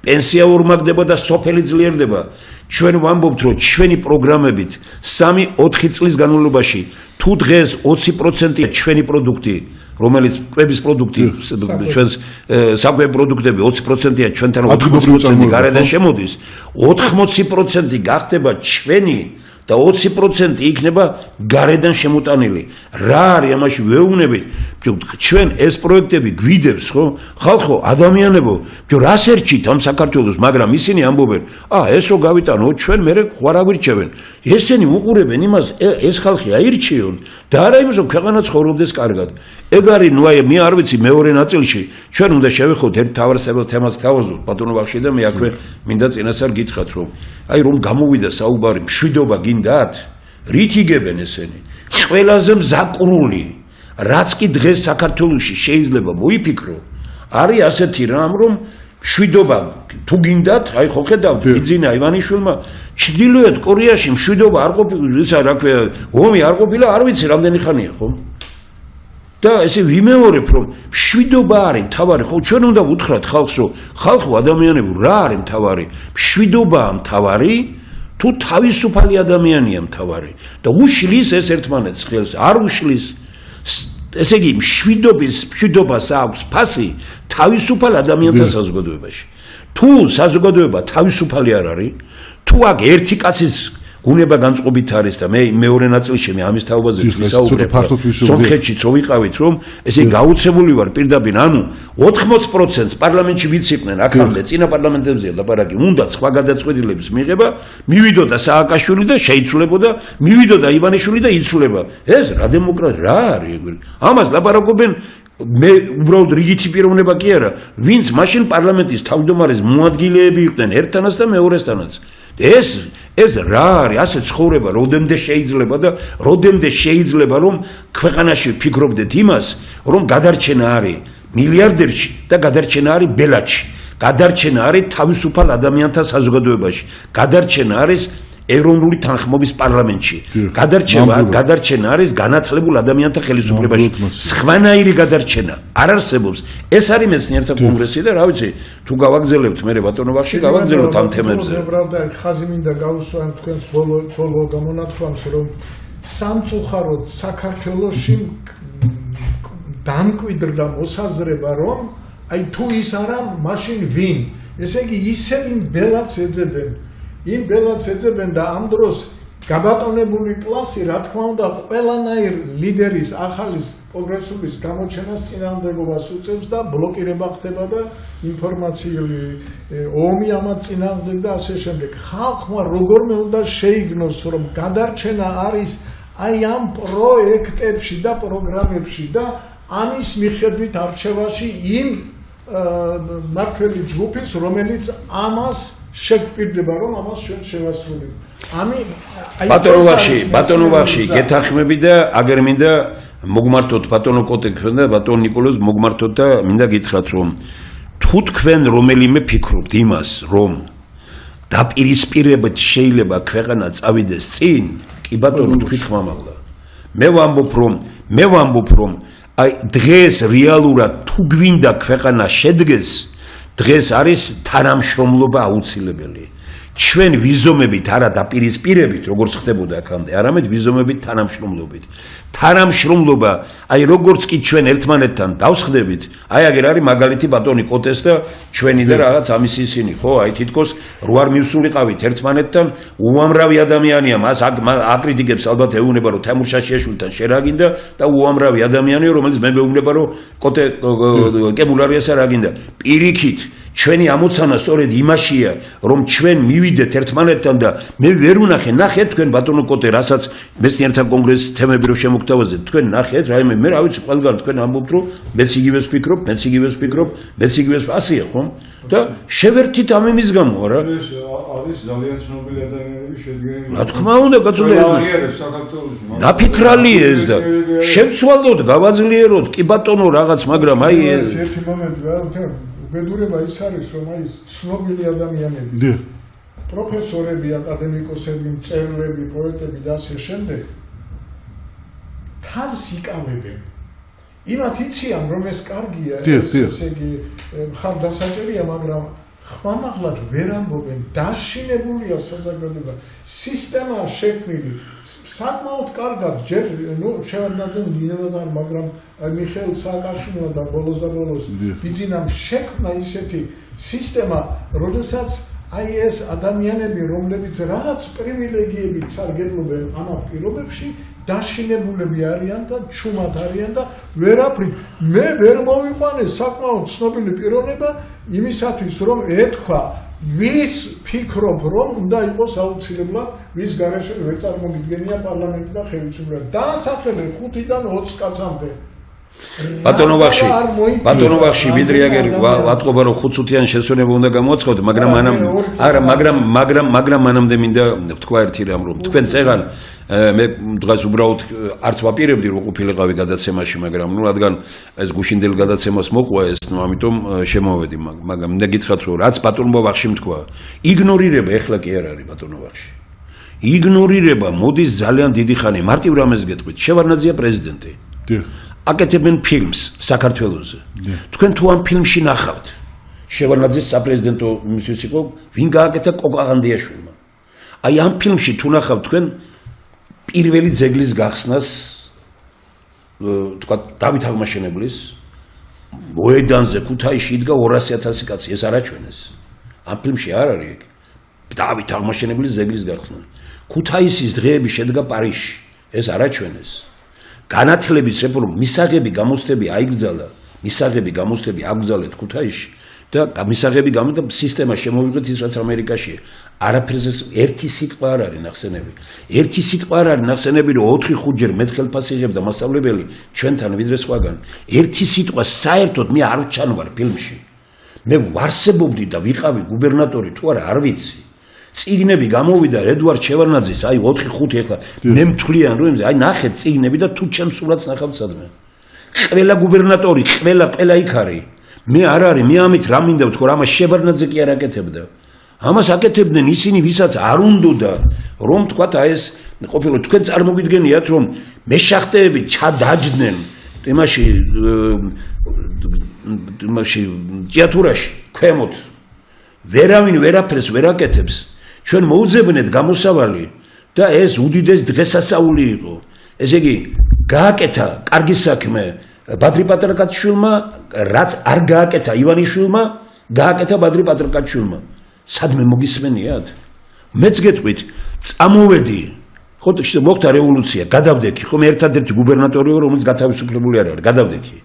პენსია ორმაგდება და სოფელი ძლიერდება ჩვენ ვამბობთ რომ ჩვენი პროგრამებით 3-4 წლის განმავლობაში თუ დღეს 20%-ია ჩვენი პროდუქტი რომელიც კვების პროდუქტი ჩვენს საკვები პროდუქტები 20%-ია ჩვენთან 80% გარედან შემოდის 80% გახდება ჩვენი და 20% იქნება გარედან შემოტანილი. რა არის ამაში ვეუბნებით? ჩვენ ეს პროექტები გვიდებს, ხო? ხალხო, ადამიანებო, რას ერჩით ამ საქართველოს, მაგრამ ისინი ამბობენ, ეს რო გავიტანო, ჩვენ მერე ხوار აგვირჩევენ. ესენი უყურებენ იმას, ეს ხალხი აირჩიონ და არა იმას, რომ ქვეყანა ცხოვრობდეს კარგად. ეგ არის, ნუ აი, მე არ ვიცი მეორე ნაწილში, ჩვენ უნდა შევეხოთ ერთ თავარსებელ თემას გავაზროთ, ბატონო ბახში და მე აქვე მინდა წინასწარ გითხრათ, რომ აი რომ გამოვიდა საუბარი, მშვიდობა გინდათ? რით იგებენ ესენი? ყველაზე მზაკრული, რაც კი დღეს საქართველოში შეიძლება მოიფიქრო, არის ასეთი რამ, რომ მშვიდობა თუ გინდათ, აი ხო ხედავთ, იძინა ივანიშვილმა, ჩრდილოეთ კორეაში მშვიდობა არ ყოფილა, ისა რა ქვია, ომი არ ყოფილა, არ ვიცი რამდენი ხანია, ხო? და ესე ვიმეორებ, რომ მშვიდობა არის მთავარი, ხო, ჩვენ უნდა ვუთხრათ ხალხს, რომ ხალხო ადამიანებო, რა არის მთავარი? მშვიდობაა მთავარი, თუ თავისუფალი ადამიანია მთავარი და უშლის ეს ერთმანეთს ხელს, არ უშლის. ესე იგი, მშვიდობას აქვს ფასი თავისუფალ ადამიანთა საზოგადოებაში. თუ საზოგადოება თავისუფალი არ არის, თუ აქ ერთი კაცის გუნება განწყობით არის და მე მეორე ნაწილში მე ამის თაობაზე ვისაუბრებ. სომხეთშიც რო ვიყავით, რომ ესე გაუცემული ვარ პირდაპირ, ანუ 80% პარლამენტში ვიციყვნენ, აქამდე წინა პარლამენტებზეა ლაპარაკი, უნდა სხვა გადაწყვეტილების მიღება, მივიდოდა სააკაშვილი და შეიცვლებოდა, მივიდოდა ივანიშვილი და იცვლება. ეს რა დემოკრატია, რა არის? ამას ლაპარაკობენ მე უბრალოდ რიგითი პიროვნება კი არა, ვინც მაშინ პარლამენტის თავმჯდომარის მოადგილეები იყვნენ ერთთანაც და მეორესთანაც. ეს რა არის? ასე ცხოვრება როდემდე შეიძლება და როდემდე შეიძლება რომ ქვეყანაში ვფიქრობდეთ იმას, რომ გადარჩენა არის მილიარდერში და გადარჩენა არის ბელადში. გადარჩენა არის თავისუფალ ადამიანთა საზოგადოებაში. გადარჩენა არის ეროვნული თანხმობის პარლამენტში. გადარჩენა არის განათლებულ ადამიანთა ხელისუფლებაში. სხვანაირი გადარჩენა არ არსებობს. ეს არის მეცნიერთა კონგრესი და რა ვიცი, თუ გავაგზავნებთ მე ბატონო ბახში, გავაგზავნოთ ამ თემებზე. pravda, ხაზი მინდა გავუსვა ამ თქვენს ბოლო გამონათქვამს, რომ სამწუხაროდ საქართველოში დამკვიდრდა მოსაზრება, რომ აი თუ ის არა, მაშინ ვინ? ესე იგი, ისევ იმ ბელადს ეძებენ. იმ ბელადს ეძებენ და ამ დროს გაბატონებული კლასი, რა თქმა უნდა, ყველანაირ ლიდერის, ახალის პროგრესულის გამოჩენას წინააღმდეგობას უწევს და ბლოკირება ხდება და ინფორმაციული ომი ამათ წინააღმდეგ და ასე შემდეგ. ხალხმა როგორმე უნდა შეიგნოს, რომ გადარჩენა არის აი ამ პროექტებში და პროგრამებში და ამის მიხედვით არჩევაში იმ მმართველი ჯგუფის, რომელიც ამას შეგვპირდება, რომ ამას ჩვენ შევასრულებთ. ბატონო ბახში, გეთანხმები და აგერ მინდა მოგმართოთ ბატონო კოტექვენ და ბატონო ნიკოლოზ მოგმართოთ და მინდა გითხრათ, რომ თუ თქვენ რომელიმე ფიქრობთ იმას, რომ დაპირისპირებით შეიძლება ქვეყანა წავიდეს წინ, კი ბატონო თქვით ხმამაღლა. მე ვამბობ, რომ აი დღეს რეალურად თუ გვინდა ქვეყანა შედგეს, დღეს არის თანამშრომლობა აუცილებელი. ჩვენ ვიზომებით არა დაპირისპირებით, როგორც ხდებოდა აქამდე, არამედ ვიზომებით თანამშრომლობით. თანამშრომლობა, აი როგორც კი ჩვენ ერთმანეთთან დავსხდებით, აი აგერ არის მაგალითი ბატონი კოტეს და ჩვენი და რაღაც ამის ისინი, ხო? აი თითქოს რო არ მივსულიყავით ერთმანეთთან, უამრავი ადამიანია, მას აკრიტიკებს ალბათ ეუბნება, რომ თემურ შაშიაშვილთან შერაგინდა და უამრავი ადამიანია, რომელიც მე მეუბნება, რომ კოტე კემულარიას არ აგინდა. პირიქით ჩვენი ამოცანა სწორედ იმაშია, რომ ჩვენ მივიდეთ ერთმანეთთან და მე ვერ ვნახე, ნახეთ თქვენ ბატონო კოტე, რასაც მეცნიერთა კონგრესის თემები რო შემოგთავაზეთ, თქვენ ნახეთ, რაიმე მე რა ვიცი, ყველგან თქვენ ამბობთ, რომ მეც იგივეს ვფიქრობ, ასეა, ხო? და შევერთით ამ იმის გამო, არა? ეს არის ძალიან ცნობილი ადამიანები შედგენილი. რა თქმა უნდა, კაცო, ნაფიქრალია ეს და შევცვალოთ, გავაძლიეროთ, კი ბატონო რაღაც, მაგრამ აი ეს ერთი მომენტი რა უბედურება ის არის, რომ აი ცნობილი ადამიანები, პროფესორები, აკადემიკოსები, მწერლები, პოეტები და ასე შემდეგ თავს იკავებენ. იმათ იციან, რომ ეს კარგია, ესე იგი ხარდასაჭერია, მაგრამ ხმამაღლად ვერ ამბობენ, დაშინებულია საზოგადოება, სისტემა შექმნილი, საკმაოდ კარგად, ჯერ შევარდნაძემ დინებოდა, მაგრამ მიხეილ სააკაშვილმა და ბოლოს ბიძინამ შექმნა ისეთი სისტემა, როდესაც აი ეს ადამიანები, რომლებიც რაღაც პრივილეგიებით სარგებლობენ ამ პირობებში, დაშინებულები არიან და ჩუმად არიან და ვერაფრით მე ვერ მოვიყვანე საკმაოდ ცნობილი პიროვნება იმისათვის რომ ეთქვა ვის ფიქრობ რომ უნდა იყოს აუცილებლად ვის გარეშე ვერ წარმოგიდგენია პარლამენტი და ხელისუფლება დაასახელე 5-დან 20 კაცამდე ბატონო ბახში ვიდრე ვატყობა რომ 5 წუთიან შესვენება უნდა გამოაცხადოთ მაგრამ მანამდე მინდა ვთქვა ერთი რამ რომ თქვენ წეგან მე დღეს უბრალოდ არც ვაპირებდი რომ ყოფილიყავი გადაცემაში მაგრამ ნუ რადგან ეს გუშინდელ გადაცემას მოყვა ეს ნუ ამიტომ შემოვედი მაგრამ მინდა გითხრათ რომ რაც ბატონო ბახში თქვა იგნორირება ეხლა კი არ არის ბატონო ბახში იგნორირება მოდის ძალიან დიდი ხანი მარტივ რამეს გეტყვით შევარნაძეა პრეზიდენტი აკეთებენ ფილმს საქართველოზე. თქვენ თუ ამ ფილმში ნახავთ შევარნაძის საპრეზიდენტო მისიის იყო ვინ გააკეთა კოკაღანდიაშვილმა. აი ამ ფილმში თუ ნახავთ თქვენ პირველი ძეგლის გახსნას თქვა დავით აღმაშენებლის მოედანზე ქუთაისში იდგა 200,000 კაცი ეს არ აჩვენეს. ამ ფილმში არ არის ეგ. დავით აღმაშენებლის ძეგლის გახსნა. ქუთაისის დღეები შედგა პარიზში ეს არ აჩვენეს. განათლების რეფორმა მისაღები გამოცდები აიგრძალა მისაღები გამოცდები აკრძალეთ ქუთაისში და მისაღები გამოდა სისტემა შემოვიღეთ ის რაც ამერიკაშია არაფერზე ერთი სიტყვა არ არის ნახსენები ერთი სიტყვა არ არის ნახსენები რომ 4-5 ჯერ მეტხელფასი იღებდა მასწავლებელი ჩვენთან ვიდრე სხვაგან ერთი სიტყვა საერთოდ მე არ ვჩანვარ ფილმში მე ვარსებობდი და ვიყავი გუბერნატორი თუ არა არ ვიცი წიგნები გამოვიდა ედვარდ შევარნაძის აი 4-5 ეხლა მე მთვლიან რომ აი ნახეთ წიგნები და თუ ჩემს სურათს ნახავთ სადმე ყველა გუბერნატორი ყველა იქ არის მე არ არის მე ამით რა მინდა ვთქვა რომ ამას შევარნაძე კი არ აკეთებდა ამას აკეთებდნენ ისინი ვისაც არ უნდოდა რომ თქვათ აი ეს ყოფილი თქვენ წარმოგიდგენიათ რომ მეშახტეები ჩადაჯდნენ იმაში ჭიათურაში ქვემოთ ვერავინ ვერაფერს ვერ აკეთებს ჩვენ მოუძებნეთ გამოსავალი და ეს უდიდეს დღესასწაული იყო. ესე იგი, გააკეთა კარგი საქმე ბადრი პატრაკაჩვილმა, რაც არ გააკეთა ივანიშვილმა, გააკეთა ბადრი პატრაკაჩვილმა. სადმე მოგისმენიათ? მეც გეტყვით, წამოვედი. ხო, მოხდა რევოლუცია, გადავდექი, ხომ ერთადერთი გუბერნატორი რომელიც გათავისუფლებული არ არის, გადავდექი.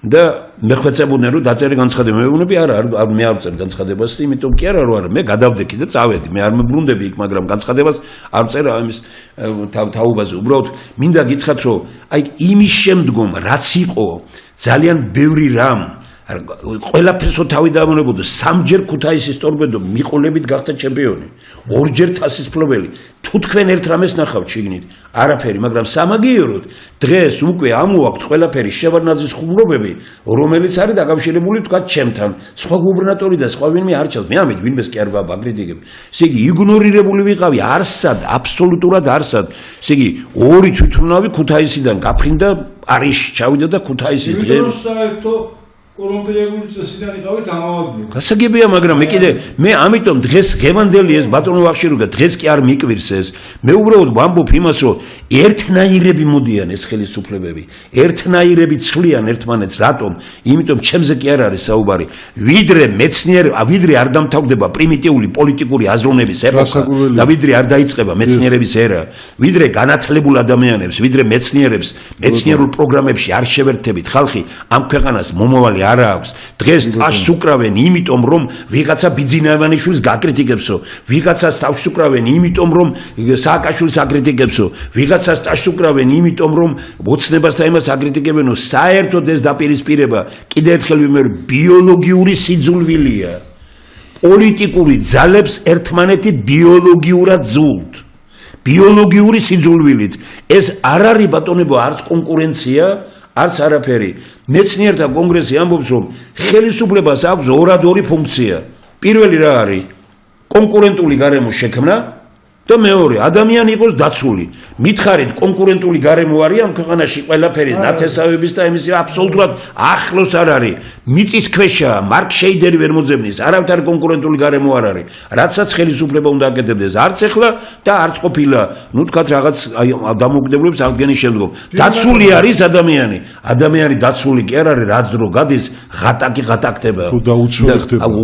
და მე ხვეწებოდნენ რომ დაწერე განცხადება მეუბნები არა მე არ ვწერ განცხადებას იმიტომ კი არა რომ არა მე გადავდექი და წავედი მე არ მებრუნდები იქ მაგრამ განცხადებას არ ვწერა ამის თაობაზე უბრალოდ მინდა გითხრათ რომ აი იმის შემდგომ რაც იყო ძალიან ბევრი რამ ყველაფერსო თავი დაამონებოდა სამჯერ ქუთაისის ტორპედო მიყოლებით გახდა ჩემპიონი ორჯერ თასის მფლობელი თუ თქვენ ერთ რამეს ნახავთ შიგნით არაფერი მაგრამ სამაგიეროდ დღეს უკვე ამოაქვთ ყველაფერი შევარნაძის ხუმრობები რომელიც არის დაკავშირებული თქვა ჩემთან სხვა გუბერნატორი და სხვა ვინმე არ ჩავს მე ამით ვინმეს კი არ ვაკრიტიკებ ესე იგი იგნორირებული ვიყავი არსად აბსოლუტურად არსად ესე იგი ორი თვითმფრინავი ქუთაისიდან გაფრინდა პარიზში ჩავიდა და ქუთაისის დღეებს კოლუმბიელი წესიდან იყავით ამავდროულად. გასაგებია, მაგრამ მე ამიტომ დღეს ღევანდელი ეს ბატონო ვახშირუგა დღეს კი არ მიკვირს ეს. მე უბრალოდ ვამბობ იმას, რომ ერთნაირები მოდიან ეს ხელისუფლებები. ერთნაირები ცვლიან ერთმანეთს, რატომ? იმიტომ ჩემზე კი არ არის საუბარი. ვიდრე არ დამთავრდება პრიმიტიული პოლიტიკური აზროვნების ეპოქა და ვიდრე არ დაიწყება მეცნიერების ერა. ვიდრე განათლებულ ადამიანებს, ვიდრე მეცნიერებს, მეცნიერულ პროგრამებში არ შევერთებით ხალხი ამ ქვეყანას მომავალი არა აქვს. დღეს ტაშს უკრავენ იმიტომ რომ ვიღაცა ბიძინა ივანიშვილს გაკრიტიკებსო, ვიღაცას ტაშს უკრავენ იმიტომ რომ სააკაშვილს აკრიტიკებსო, ვიღაცას ტაშს უკრავენ იმიტომ რომ ოცნებას და იმას აკრიტიკებენო, საერთოდ ეს დაპირისპირება კიდევ ერთხელ ვიმეორებ ბიოლოგიური სიძულვილია. პოლიტიკური ძალებს ერთმანეთი ბიოლოგიურად ზულთ. ბიოლოგიური სიძულვილით. ეს არ არის ბატონებო არც კონკურენცია არც არაფერი. მეცნიერთა კონგრესი ამბობს, რომ ხელისუფლებას აქვს ორადორი ფუნქცია. პირველი რა არის? კონკურენტული გარემო შექმნა და მეორე ადამიანი იყოს დაცული. მითხარით კონკურენტული გარემო არის ამ ქვეყანაში ყველაფერი ნათესავების და იმის აბსოლუტურად ახლოს არ არის. მიწის ქვეშა მარკ შეიდერი ვერ მოძებნის, არავითარი კონკურენტული გარემო არ არის. რაცაც ხელისუფლება უნდა აკეთებდეს არც ახლა და არც ყოფილა, ну თქვათ რაღაც დამოუკიდებლობის აღდგენის შემდგომ. დაცული არის ადამიანი. ადამიანი დაცული კი არ არის, რაც დრო გადის, ღატაკი ღატაკდება. და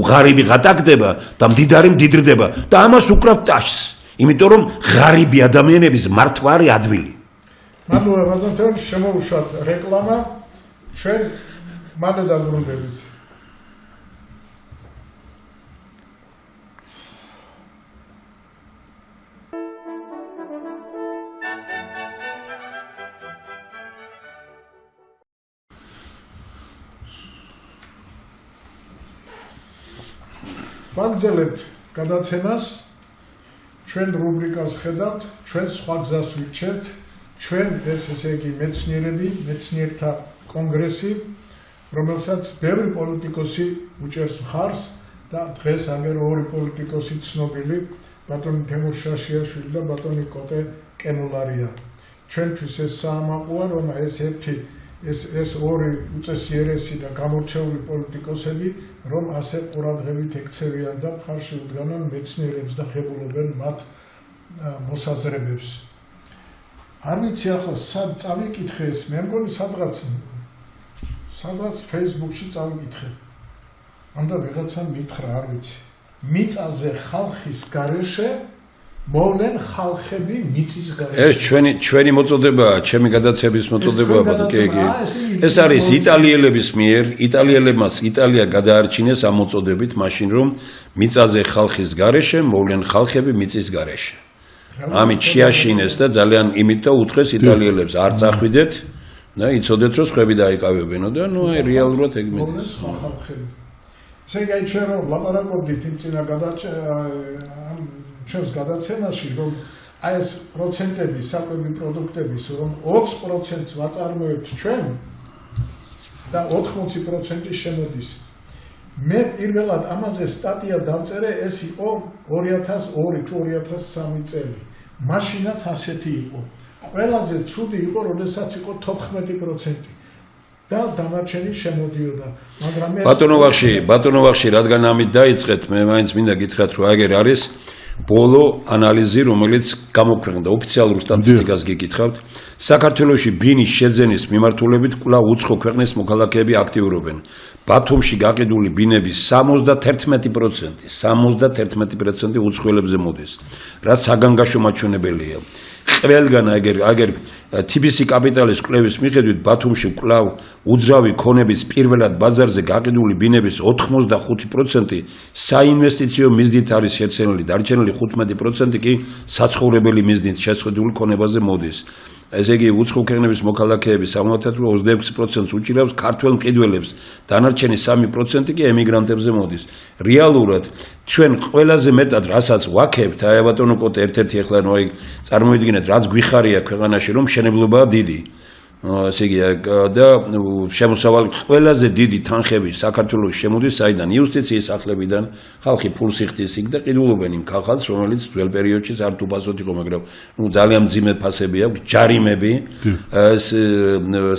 ღარიბი ღატაკდება და მდიდარი მდიდრდება და ამას უკრავ ტაშს. იმიტომ რომ ღარიბი ადამიანების მართვა არის ადვილი. მადლობა ბატონო, შემოუშვათ რეკლამა. ჩვენ მალე დაბრუნდებით. ვაგრძელებთ გადაცემას. ჩვენ რუბრიკას ხედავთ, ჩვენ სხვა გზას ვიჩერთ, ჩვენ ესე იგი მეცნიერები, მეცნიერთა კონგრესი, რომელსაც ბევრი პოლიტიკოსი უჭერს მხარს და დღეს აგერ ორი პოლიტიკოსი ცნობილი, ბატონი თემურ შაშიაშვილი და ბატონი კოტე კემულარია. ჩვენთვის ეს საამაყოა, რომ ეს ორი უწესიერესი და გამორჩეული პოლიტიკოსები, რომ ასე ყურადღებით ექცევიან და მხარში უდგანან მეცნიერებს და ღებულობენ მათ მოსაზრებებს. არ ვიცი ახლა სად წავიკითხე ეს, მე მგონი სადღაც Facebook-ში წავიკითხე. ამდა ვიღაცამ მითხრა, არ ვიცი. მიწაზე ხალხის გარეშე მოვლენ ხალხები მიწის გარეშე. ეს ჩვენი მოწოდებაა, ჩემი გადაცემის მოწოდებაა, ბატონო. ეს არის იტალიელების მიერ, იტალია გადაარჩინეს ამ მოწოდებით, მაშინ რომ მიწაზე ხალხის გარეშე მოვლენ ხალხები მიწის გარეშე. ამით შეაშინეს და ძალიან იმით და უთხრეს იტალიელებს არ წახვიდეთ და იცოდეთ რომ სხვები დაიკავებენო და ნუ აი რეალურად ეგ მოვლენ სხვა ხალხები. ესე იგი ჩვენ ლაპარაკობდით იმ წინა ჩვენს გადაცემაში, რომ აი ეს პროცენტები, საკვები პროდუქტების, რომ 20%-ს ვაწარმოებთ ჩვენ და 80% შემოდის. მე პირველად ამაზე სტატია დავწერე, ეს იყო 2002 თუ 2003 წელი. მაშინაც ასეთი იყო. ყველაზე ცუდი იყო, როდესაც იყო 14% და დანარჩენი შემოდიოდა. მაგრამ ბატონო ვახში, რადგან ამით დაიწყეთ, მე მაინც მინდა გითხრათ, რომ აგერ არის ბოლო ანალიზი, რომელიც გამოქვეყნდა ოფიციალურ სტატისტიკას გიკითხავთ. საქართველოში ბინის შეძენის მიმართულებით კვლავ უცხო ქვეყნის მოქალაქეები აქტიურობენ. ბათუმში გაყიდული ბინების 71% უცხოელებზე მოდის, რაც საგანგაშო მაჩვენებელია. ყველგან აგერ TBC კაპიტალის კვლევის მიხედვით ბათუმში კვლავ უძრავი ქონების პირველად ბაზარზე გაყიდული ბინების 85% საინვესტიციო მიზნით არის შეცვლილი, დარჩენილი 15% კი საცხოვრებელი მიზნით შეწყვეტილი ქონებაზე მოდის. ესე იგი უცხო ქვეყნების მოქალაქეების 76%-ს უჭირავს ქართველ მყიდველებს, დანარჩენი 3% კი ემიგრანტებზე მოდის. რეალურად ჩვენ ყველაზე მეტად რასაც ვაქებთ, აი ბატონო კოტე ერთ-ერთი ახლა ნუ აი წარმოიდგინეთ, რაც გვიხარია ქვეყანაში, რომ მშენებლობაა დიდი. ესე იგი და შემოსავალი ყველაზე დიდი თანხები საქართველოს შემოდის საიდან? იუსტიციის სახლებიდან, ხალხი ფულს იხდის იქ და ყიდულობენ იმ ხალხს, რომელიც ძველ პერიოდში არც უფასოდ იყო, მაგრამ ნუ ძალიან მძიმე ფასები აქვს, ჯარიმები,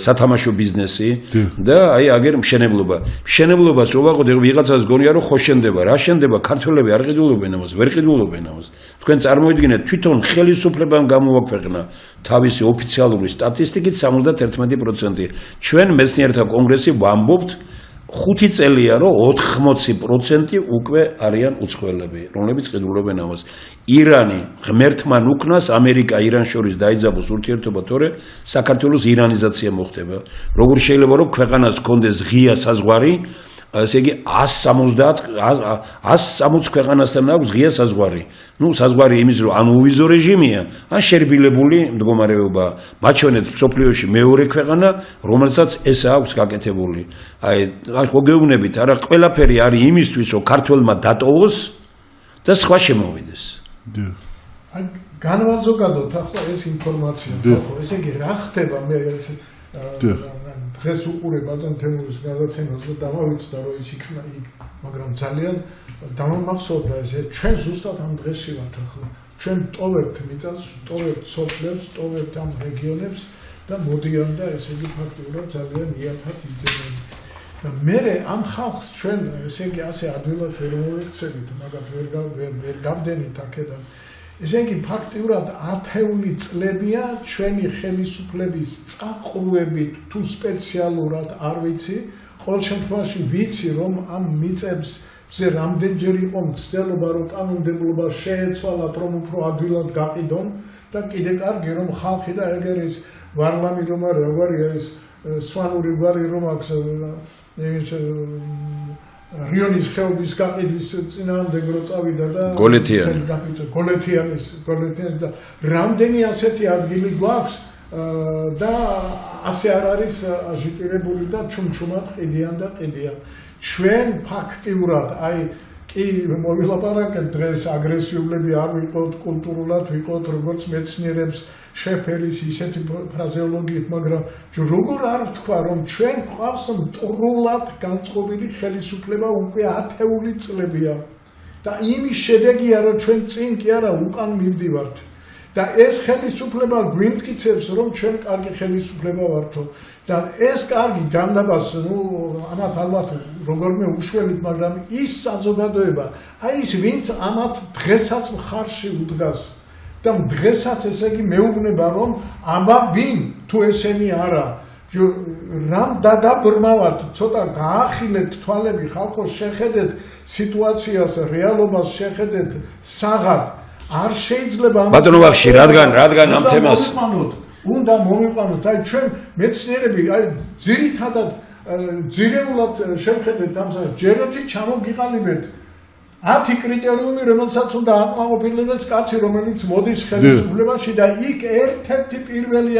სათამაშო ბიზნესი და აი აგერ მშენებლობა. მშენებლობას რო ვაყოთ, ვიღაცას გონია რომ ხო შენდება, რა შენდება? ქართველები არ ყიდულობენ ამას, ვერ ყიდულობენ ამას. თქვენ წარმოიდგინეთ, თვითონ ხელისუფლებამ გამოაქვეყნა თავისი ოფიციალური სტატისტიკით 71%. ჩვენ მეცნიერთა კონგრესი ვამბობთ 5 წელია რომ 80% უკვე არიან უცხოელები, რომლებიც ყიდულობენ ამას. ირანი ღმერთმან უკნას, ამერიკა ირანს შორის დაიძაბოს ურთიერთობა, თორე საქართველოს ირანიზაცია მოხდება. როგორ შეიძლება რომ ქვეყანას ჰქონდეს ღია საზღვარი, ესე იგი 160 ქვეყანასთან აქვს ღია საზღვარი. ნუ საზღვარი იმის რომ ან უვიზო რეჟიმია, ან შერბილებული მდგომარეობა. მაჩვენეთ მსოფლიოში მეორე ქვეყანა, რომელსაც ეს აქვს გაკეთებული. აი ხო გეუბნებით, არა ყველაფერი არის იმისთვის, რომ ქართველმა დატოვოს და სხვა შემოვიდეს. აი განვაზოგადოთ ახლა ეს ინფორმაცია, ხო, ესე იგი რა ხდება მე დღეს უყურე ბატონ თემურის გადაცემას და დამავიწყდა რომ ის იქნა იქ, მაგრამ ძალიან დამამახსოვრდა ეს ჩვენ ზუსტად ამ დღეში ვართ ახლა ჩვენ ტოვებთ მიწას, ტოვებთ სოფლებს, ტოვებთ ამ რეგიონებს და მოდიან და ესე იგი ფაქტიურად ძალიან იაფად იძენიან. და მე ამ ხალხს ჩვენ ესე იგი ასე ადვილად ვერ მოვიქცევით, მაგათ ვერ გავდენით აქედან. ესე იგი ფაქტიურად ათეული წლებია ჩვენი ხელისუფლების წაყრუებით თუ სპეციალურად არ ვიცი, ყოველ შემთხვევაში ვიცი რომ ამ მიწებს ზე რამდენჯერ იყო მცდელობა რომ კანონმდებლობა შეეცვალათ რომ უფრო ადვილად გაყიდონ და კიდე კარგი რომ ხალხი და ეგერ ის ვარლამი რომ არა როგორია ეს სვანური გვარი რომ აქვს იმის რიონის ხეობის გაყიდვის წინააღმდეგ რო წავიდა და გოლეთიანის და რამდენი ასეთი ადგილი გვაქვს და ასე არ არის აჟიტირებული და ჩუმჩუმად ყიდიან და ყიდიან ჩვენ ფაქტიურად აი კი მოვილაპარაკეთ დღეს აგრესიულები არ ვიყოთ კულტურულად ვიყოთ როგორც მეცნიერებს შეფერის ისეთი ფრაზეოლოგიით მაგრამ როგორ არ ვთქვა რომ ჩვენ გვყავს მტრულად განწყობილი ხელისუფლება უკვე ათეული წლებია და იმის შედეგია რომ ჩვენ წინ კი არა უკან მივდივართ და ეს ხელისუფლება გვიმტკიცებს რომ ჩვენ კარგი ხელისუფლება ვართო და ეს კარგი განდაბას ამათ ალბათ როგორმე უშველით მაგრამ ის საზოგადოება აი ის ვინც ამათ დღესაც მხარში უდგას და დღესაც ესე იგი მეუბნება რომ აბა ვინ თუ ესენი არა რამ დაგაბრმავთ ცოტა გაახილეთ თვალები ხალხო შეხედეთ სიტუაციას რეალობას შეხედეთ საღად არ შეიძლება ბატონო ბახში რადგან ამ თემას უნდა მოვიყვანოთ აი ჩვენ მეცნიერები აი ძირითადად ძირეულად შევხედეთ ამ ჯეროთი ჩამოგიყალიბეთ 10 კრიტერიუმი რომელსაც უნდა აკმაყოფილდეს კაცი რომელიც მოდის ხელისუფლებაში და იქ ერთ-ერთი პირველი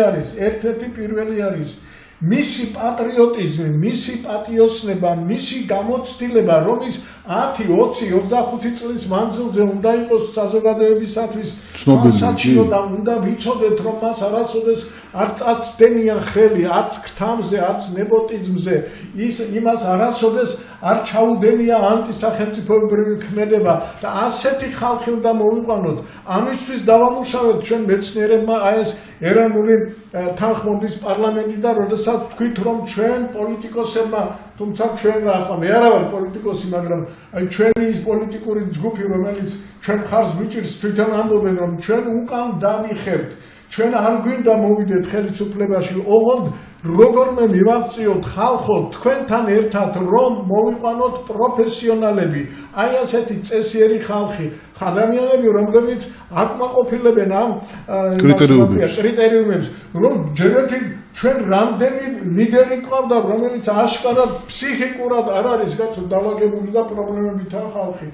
არის მისი პატრიოტიზმი, მისი პატიოსნება, მისი გამოცდილება, რომ ის 10, 20, 25 წლის მანძილზე უნდა იყოს საზოგადოებისათვის ცნობილი და უნდა ვიცოდეთ, რომ მას არასოდეს არ წაცდენიან ხელი, არც ქთამზე, არც ნეპოტიზმზე, ის იმას არასოდეს არ ჩაუდენია ანტისახელმწიფოებრივი ქმედება და ასეთი ხალხი უნდა მოვიყვანოთ. ამისთვის დავამუშავეთ ჩვენ მეცნიერებმა აი ეს ეროვნული თანხმობის პარლამენტი და როდესაც თქვით რომ ჩვენ პოლიტიკოსებმა თუმცა ჩვენ ახლა მე არა ვარ პოლიტიკოსი მაგრამ აი ჩვენი ის პოლიტიკური ჯგუფი რომელიც ჩვენ ხარს ვიჭირს თვითონ ამბობენ რომ ჩვენ უკან დავიხებთ ჩვენ არ გვინდა მოვიდეთ ხელისუფლებაში ოღონდ როგორმე მივაქციოთ ხალხო თქვენთან ერთად რომ მოვიყვანოთ პროფესიონალები აი ასეთი წესიერი ხალხი ადამიანები რომლებიც აკმაყოფილებენ ამ კრიტერიუმებს რომ ჯერეთი ჩვენ რამდენი ლიდერი ყავდა რომელიც აშკარად ფსიქიკურად არ არის გაცო დაავადებული და პრობლემებითა ხალხი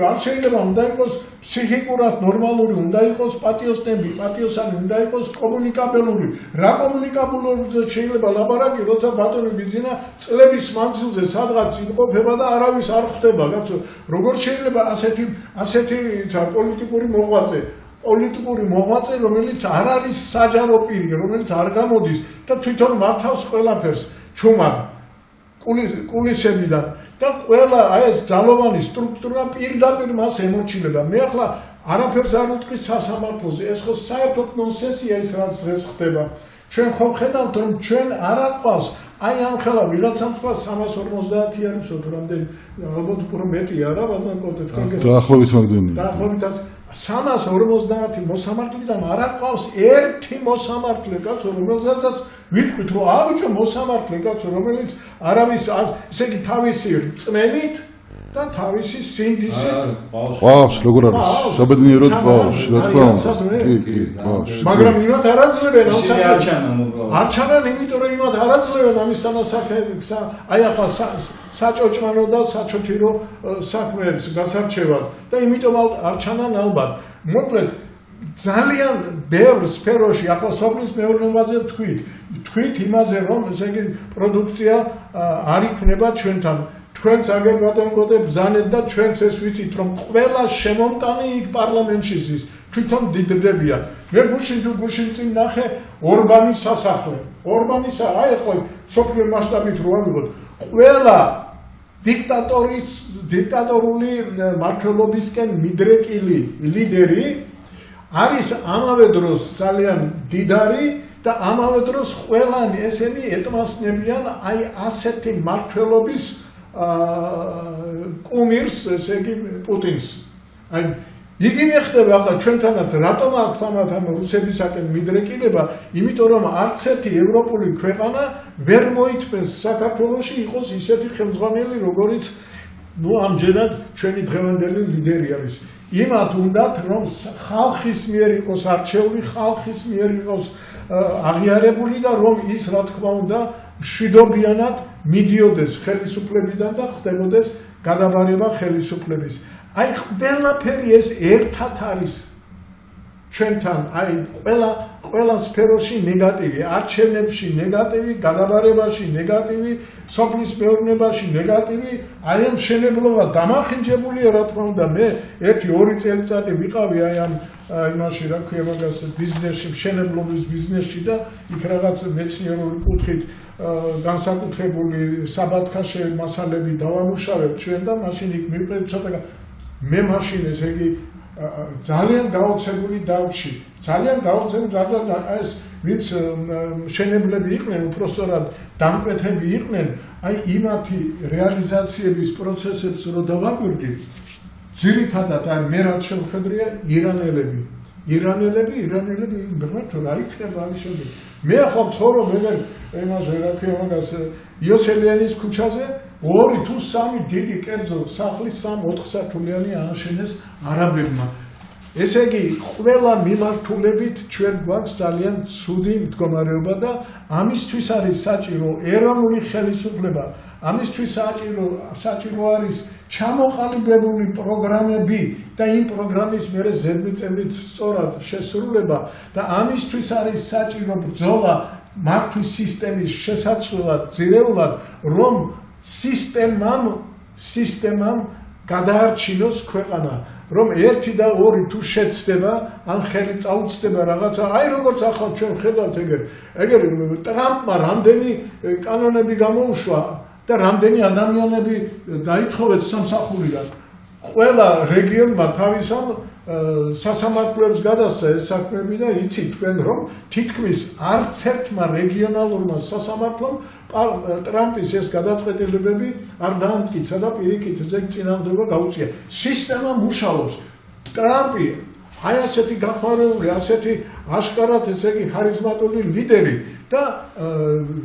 არ შეიძლება უნდა იყოს ფსიქიკურად ნორმალური უნდა იყოს პატიოსანი უნდა იყოს კომუნიკაბელური რა კომუნიკაბელურზე შეიძლება ლაპარაკი როცა ბატონი ბიძინა წლების მანძილზე სადღაც იმყოფება და არავის არ ხვდება გაცო როგორ შეიძლება ასეთი პოლიტიკური მოღვაწე რომელიც არ არის საჯარო პირი რომელიც არ გამოდის და თვითონ მართავს ყველაფერს ჩუმად კულისებიდან და ყველა აი ეს ძალოვანი სტრუქტურა პირდაპირ მას ემორჩილება მე ახლა არაფერს არ ვიტყვი სასამართლოზე ეს ხო საერთოდ ნონსენსია ის რაც დღეს ხდება ჩვენ ხო ხედავთ რომ ჩვენ არ აყვავს აი ამ ხელა ვიღაცამ თქვა 350 არისო თუ რამდენი ალბათ უფრო მეტია რა ბატონო დაახლოებით მაგდენია დაახლოებით 350 მოსამართლიდან არ აყვავს ერთი მოსამართლე კაცო რომელსაც ვიტყვით რომ ავიჭო მოსამართლე კაცო რომელიც არავის ესე იგი თავისი რწმენით და თავისი სინდისით ყავს როგორ არის საბედნიეროდ ყავს რა თქმა უნდა მაგრამ იმათ არ აძლევენ არჩანან იმიტომ რომ იმათ არ აძლევენ ამისთან ასახელებს აი ახლა საჭოჭმანო და საჩოთირო საქმეებს გასარჩევად და იმიტომ არჩანან ალბათ მოკლედ ძალიან ბევრ სფეროში ახლა სოფლის მეურნეობაზე თქვით იმაზე რომ ესე იგი პროდუქცია არ იქნება ჩვენთან თქვენც აგერ ბატონკოდე ბზანეთ და ჩვენც ეს ვიცით რომ ყველა შემომტანი იქ პარლამენტში ზის თვითონ დიდდებიან მე გუშინ წინ ნახე ორბანის სასახლე აი ხო სოფლიო მასშტაბით რო ავიღოთ ყველა დიქტატორული მმართველობისკენ მიდრეკილი ლიდერი არის ამავე დროს ძალიან დიდარი და ამავე დროს ყველანი ესენი ეთნოსნებიან აი ასეთი მართლობის კუმირს, ესე იგი პუტინს. აი იგივე ხდება ახლა ჩვენთანაც რატომ აქვს ამ რუსებისაკენ მიდრეკილება, იმიტომ რომ არც ერთი ევროპული ქვეყანა ვერ მოითმენს საქართველოში იყოს ისეთი ხელმძღვანელი, როგორიც ამჯერად ჩვენი დღევანდელი ლიდერი არის. იმათ უნდათ რომ ხალხის მიერ იყოს არჩეული, ხალხის მიერ იყოს აღიარებული და რომ ის რა თქმა უნდა მშვიდობიანად მიდიოდეს ხელისუფლებიდან და ხდებოდეს გადაბარება ხელისუფლების. აი ყველაფერი ეს ერთად არის ჩვენთან, აი ყველა სფეროში ნეგატივი, არჩევნებში ნეგატივი, გადაბარებაში ნეგატივი, სოფლის მეურნეობაში ნეგატივი, აი ამ მშენებლობა დამახინჯებულია რა თქმა უნდა. მე 1-2 წელიწადი ვიყავი აი ამ იმაში რა ქვია მაგას ბიზნესში, მშენებლობის ბიზნესში და იქ რაღაც მეცნიერული კუთხით განსაკუთრებული საბათქაშე მასალები დავამუშავებ ჩვენ და მაშინ იქ მივყევი ცოტა მე მაშინ ესე იგი ძალიან გაოცებული დავში, ძალიან გაოცებული რადგან ეს ვინც მშენებლები იყვნენ, უпростоრად დამკვეთები იყვნენ, აი იმათი რეალიზაციების პროცესებს რო დავაკვირდი, ძირითადად აი მე რაც შემხედრია ირანელები მართლა რა იქნება ამის შემდეგ. მე ახლა ცხოვრობ იმაზე რა ქვია მაგას იოსელიანის ქუჩაზე 2 თუ 3 დიდი კერძო სახლის 3-4 სართულიანი ააშენეს არაბებმა. ესე იგი ყველა მიმართულებით ჩვენ გვაქვს ძალიან ცუდი მდგომარეობა და ამისთვის არის საჭირო ეროვნული ხელისუფლება, ამისთვის საჭირო არის ჩამოყალიბებული პროგრამები და იმ პროგრამის მერე ზედმიწევრით სწორად შესრულება და ამისთვის არის საჭირო ბრძოლა მართვის სისტემის შესაცვლელად, ძირეულად, რომ სისტემამ გადაარჩინოს ქვეყანა, რომ 1 და 2 თუ შეცდება, ან ხელი წაუწდება რაღაცა, აი როგორც ახლა ჩვენ ხედავთ ეგერ ტრამპმა რამდენი კანონები გამოუშვა და რამდენი ადამიანები დაითხოვეს სამსახურიდან. ყველა რეგიონმა თავის ამ სასამართლოებს გადასცა ეს საქმეები და იცით თქვენ რომ თითქმის არც ერთმა რეგიონალურმა სასამართლომ ტრამპის ეს გადაწყვეტილებები არ დაამტკიცა და პირიქით ზეგ წინააღმდეგობა გაუწია. სისტემა მუშაობს. ტრამპი აი ასეთი გახმარებული, ასეთი აშკარად ესე იგი ხარიზმატული ლიდერი და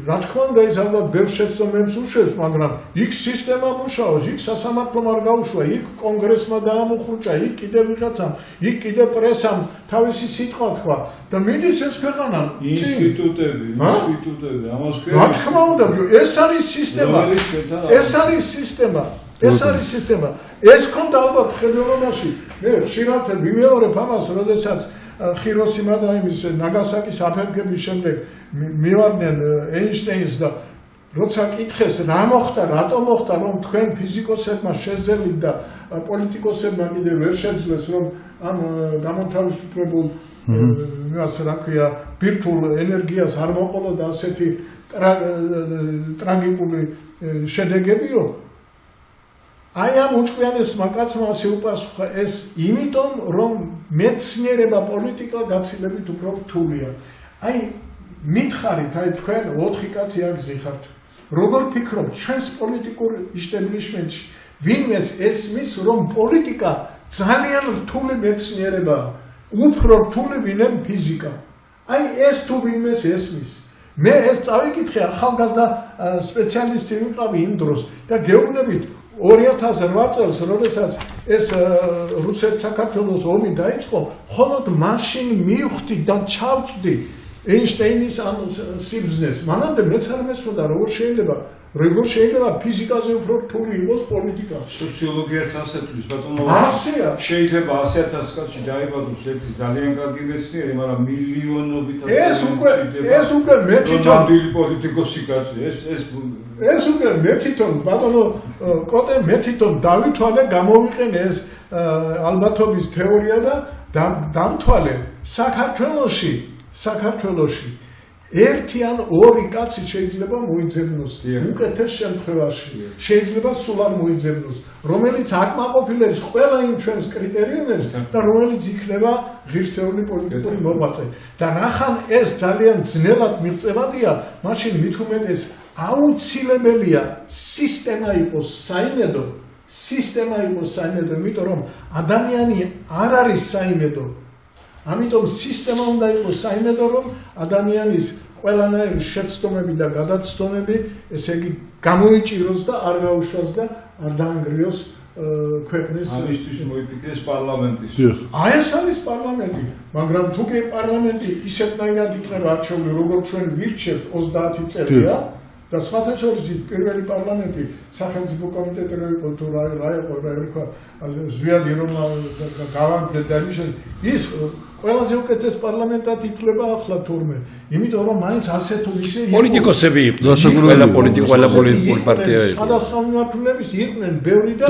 რა თქმა უნდა ის ალბათ ბევრ შეცდომებს უშვებს, მაგრამ იქ სისტემა მუშაობს, იქ სასამართლომ არ გაუშვა, იქ კონგრესმა დაამუხრუჭა, იქ კიდევ ვიღაცამ, იქ კიდევ პრესამ თავისი სიტყვა თქვა და მიდის ეს ქვეყანა ინსტიტუტები, ამას ქვია. რა თქმა უნდა, ეს არის სისტემა. ეს არის სისტემა. ეს ქონდა ალბათ ხელოვნებაში. მე ხშირად ვიმეორებ ამას, როდესაც ხიროსიმა და იმის ნაგასაკის აფეთქების შემდეგ მივარდნენ ეინშტეინს და როცა კითხეს რა მოხდა, რატომ მოხდა, რომ თქვენ ფიზიკოსებმა შეძლებთ და პოლიტიკოსებმა კიდევ ვერ შეძლეს, რომ ამ გამოთავისუფლებულ რა ქვია ბირთვულ ენერგიას არ მოყოლოდა ასეთი ტრაგიკული შედეგებიო. აი ამ უჭკვიანესმა კაცმა ასე უპასუხა ეს იმიტომ რომ მეცნიერება პოლიტიკა გაცილებით უფრო რთულია. აი მითხარით, აი თქვენ 4 კაცი აგზიხართ. როგორ ფიქრობთ ჩვენს პოლიტიკურ ისტაბლიშმენტში ვინმეს ესმის რომ პოლიტიკა ძალიან რთული მეცნიერებაა, უფრო რთული ვინმე ფიზიკა. აი ეს თუ ვინმეს ესმის. მე ეს წავიკითხე ახალგაზრდა სპეციალისტი ვიყავი იმ დროს და გეუბნებით 2008 წელს, როდესაც ეს რუსეთ-საქართველოს ომი დაიწყო, მხოლოდ მაშინ მივხვდი და ჩავწვდი ეინშტეინის ამ სიბრძნეს. მანამდე მეც არ მესვოდა როგორ შეიძლება ფიზიკაზე უფრო რთული იყოს პოლიტიკა. სოციოლოგიაც ასეთთვის, ბატონო. ასეა. შეიძლება 100,000 კაცი დაიბადოს ერთი ძალიან კარგი მეცნიერი, მაგრამ მილიონობით ეს უკვე მე თვითონ პოლიტიკოსი კაცი, ეს უკვე მე თვითონ ბატონო კოტე მე თვითონ დავითვალე გამოვიყენე ეს ალბათობის თეორია და დამთვალე საქართველოში ერთი ან ორი კაცი შეიძლება მოიძებნოს უკეთეს შემთხვევაში შეიძლება სულ არ მოიძებნოს რომელიც აკმაყოფილებს ყველა იმ ჩვენს კრიტერიუმებს და რომელიც იქნება ღირსეული პოლიტიკური მოღვაწე და რახან ეს ძალიან ძნელად მიღწევადია მაშინ მით უმეტეს აუცილებელია სისტემა იყოს საიმედო იმიტომ რომ ადამიანი არ არის საიმედო ამიტომ სისტემა უნდა იყოს საიმედო რომ ადამიანის ყველანაირი შეცდომები და გადაცდომები ესე იგი გამოიჭიროს და არ გაუშვას და არ დაანგრიოს ქვეყნის ამისთვის მოიფიქრეს პარლამენტის აი ეს არის პარლამენტი მაგრამ თუ კი პარლამენტი ისეთნაირად იქნება არჩეული როგორც ჩვენ ვირჩევთ 30 წელია და სხვათა შორის პირველი პარლამენტი სახელმწიფო კომიტეტი რო იყო თუ რა იყო რა ერქვა ზვიადი რომ გავაგდე და ის ყველაზე უკეთეს პარლამენტად ითვლება ახლა თურმე იმიტომ რომ მაინც ასე თუ ისე პოლიტიკოსები ყველა პოლიტიკური პარტია იყო სხვადასხვა მიმართულების იყვნენ ბევრი და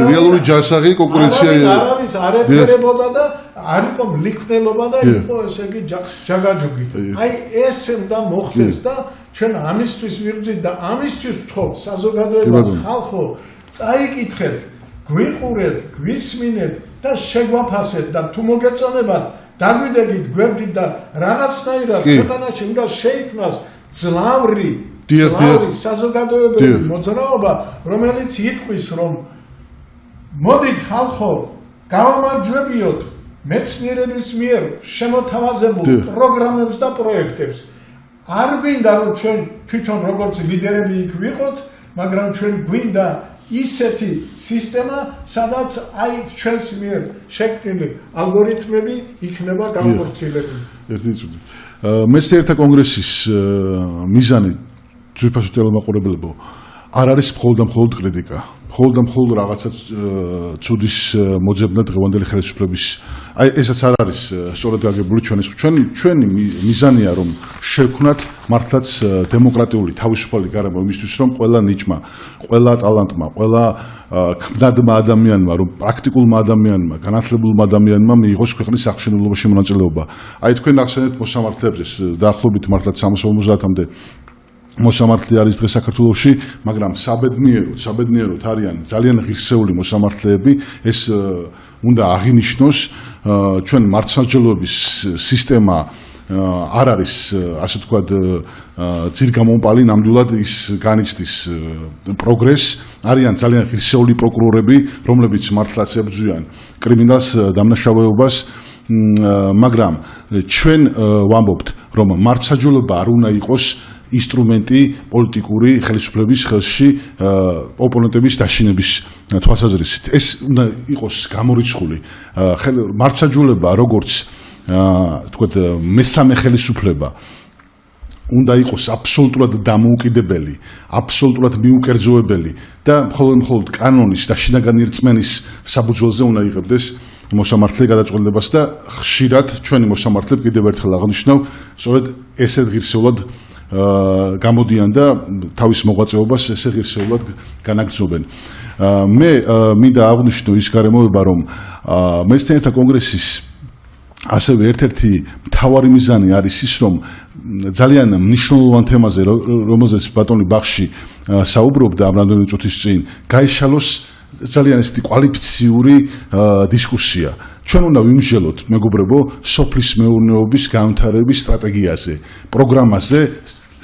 რეალური ჯანსაღი კონკურენცია არავის არ ეფერებოდა და არ იყო მლიქნელობა და იყო ესე იგი ჯაგაჯოგი აი ეს უნდა მოხდეს და ჩვენ ამისთვის ვიბრძვით და ამისთვის ვთხოვ საზოგადოებას ხალხო წაიკითხეთ გვიყურეთ გვისმინეთ და შეგვაფასეთ და თუ მოგეწონებათ დაგვიდეგით გვერდით და რაღაცნაირად ქვეყანაში უნდა შეიქმნას ძლავრი საზოგადოებრივი მოძრაობა რომელიც იტყვის რომ მოდით ხალხო გავამარჯვებიოთ მეცნიერების მიერ შემოთავაზებულ პროგრამებს და პროექტებს არ გვინდა რომ ჩვენ თვითონ როგორც ლიდერები იქ ვიყოთ მაგრამ ჩვენ გვინდა ისეთი სისტემა სადაც აი ჩვენს მიერ შექმნილი ალგორითმები იქნება განხორციელებული ერთი წუთი მეცნიერთა კონგრესის მიზანი ძვირფასო ტელემაყურებლებო არ არის მხოლოდ კრიტიკა მხოლოდ რაღაცა ცუდის მოძებნა დღევანდელი ხელისუფლების აი ესაც არ არის სწორად გაგებული ჩვენი მიზანია რომ შევქმნათ მართლაც დემოკრატიული თავისუფალი გარემო იმისთვის რომ ყველა ნიჭმა ყველა ტალანტმა ყველა ქმნადმა ადამიანმა რომ პრაქტიკულმა ადამიანმა განათლებულმა ადამიანმა მიიღოს ქვეყნის აღშენებულობაში მონაწილეობა აი თქვენ ახსენეთ მოსამართლეებს დაახლოებით მართლაც 350-მდე მოსამართლე არის დღეს საქართველოში, მაგრამ საბედნიეროდ არიან ძალიან ღირსეული მოსამართლეები, ეს უნდა აღინიშნოს, ჩვენ მართლმსაჯულების სისტემა არ არის, ასე ვთქვათ, ძირგამომპალი, ნამდვილად ის განიცდის პროგრესს, არიან ძალიან ღირსეული პროკურორები, რომლებიც მართლაც ებრძვიან კრიმინალს, დამნაშავეობას, მაგრამ ჩვენ ვამბობთ, რომ მართლმსაჯულება არ უნდა იყოს ინსტრუმენტი პოლიტიკური ხელისუფლების ხელში ოპონენტების დაშინების თვალსაზრისით. ეს უნდა იყოს გამორიცხული მართლმსაჯულება, როგორც თქვათ მესამე ხელისუფლება უნდა იყოს აბსოლუტურად დამოუკიდებელი, აბსოლუტურად მიუკერძოებელი და მხოლოდ კანონის და შინაგანი რწმენის საფუძველზე უნდა იღებდეს მოსამართლე გადაწყვეტილებას და ხშირად ჩვენი მოსამართლეები კიდევ ერთხელ აღნიშნავ, სწორედ ესეთ ღირსეულად გამოდიან და თავის მოღვაწეობას ესე ღირსეულად განაგრძობენ. მე მინდა აღვნიშნო ის გარემოება, რომ მეცნიერთა კონგრესის ასევე ერთ-ერთი მთავარი მიზანი არის ის, რომ ძალიან მნიშვნელოვან თემაზე, რომელზეც ბატონი ბახში საუბრობდა ამ რამდენიმე წუთის წინ, გაიშალოს ძალიან ესეთი კვალიფიციური დისკუსია. ჩვენ უნდა ვიმსჯელოთ, მეგობრებო, სოფლის მეურნეობის განვითარების სტრატეგიაზე, პროგრამაზე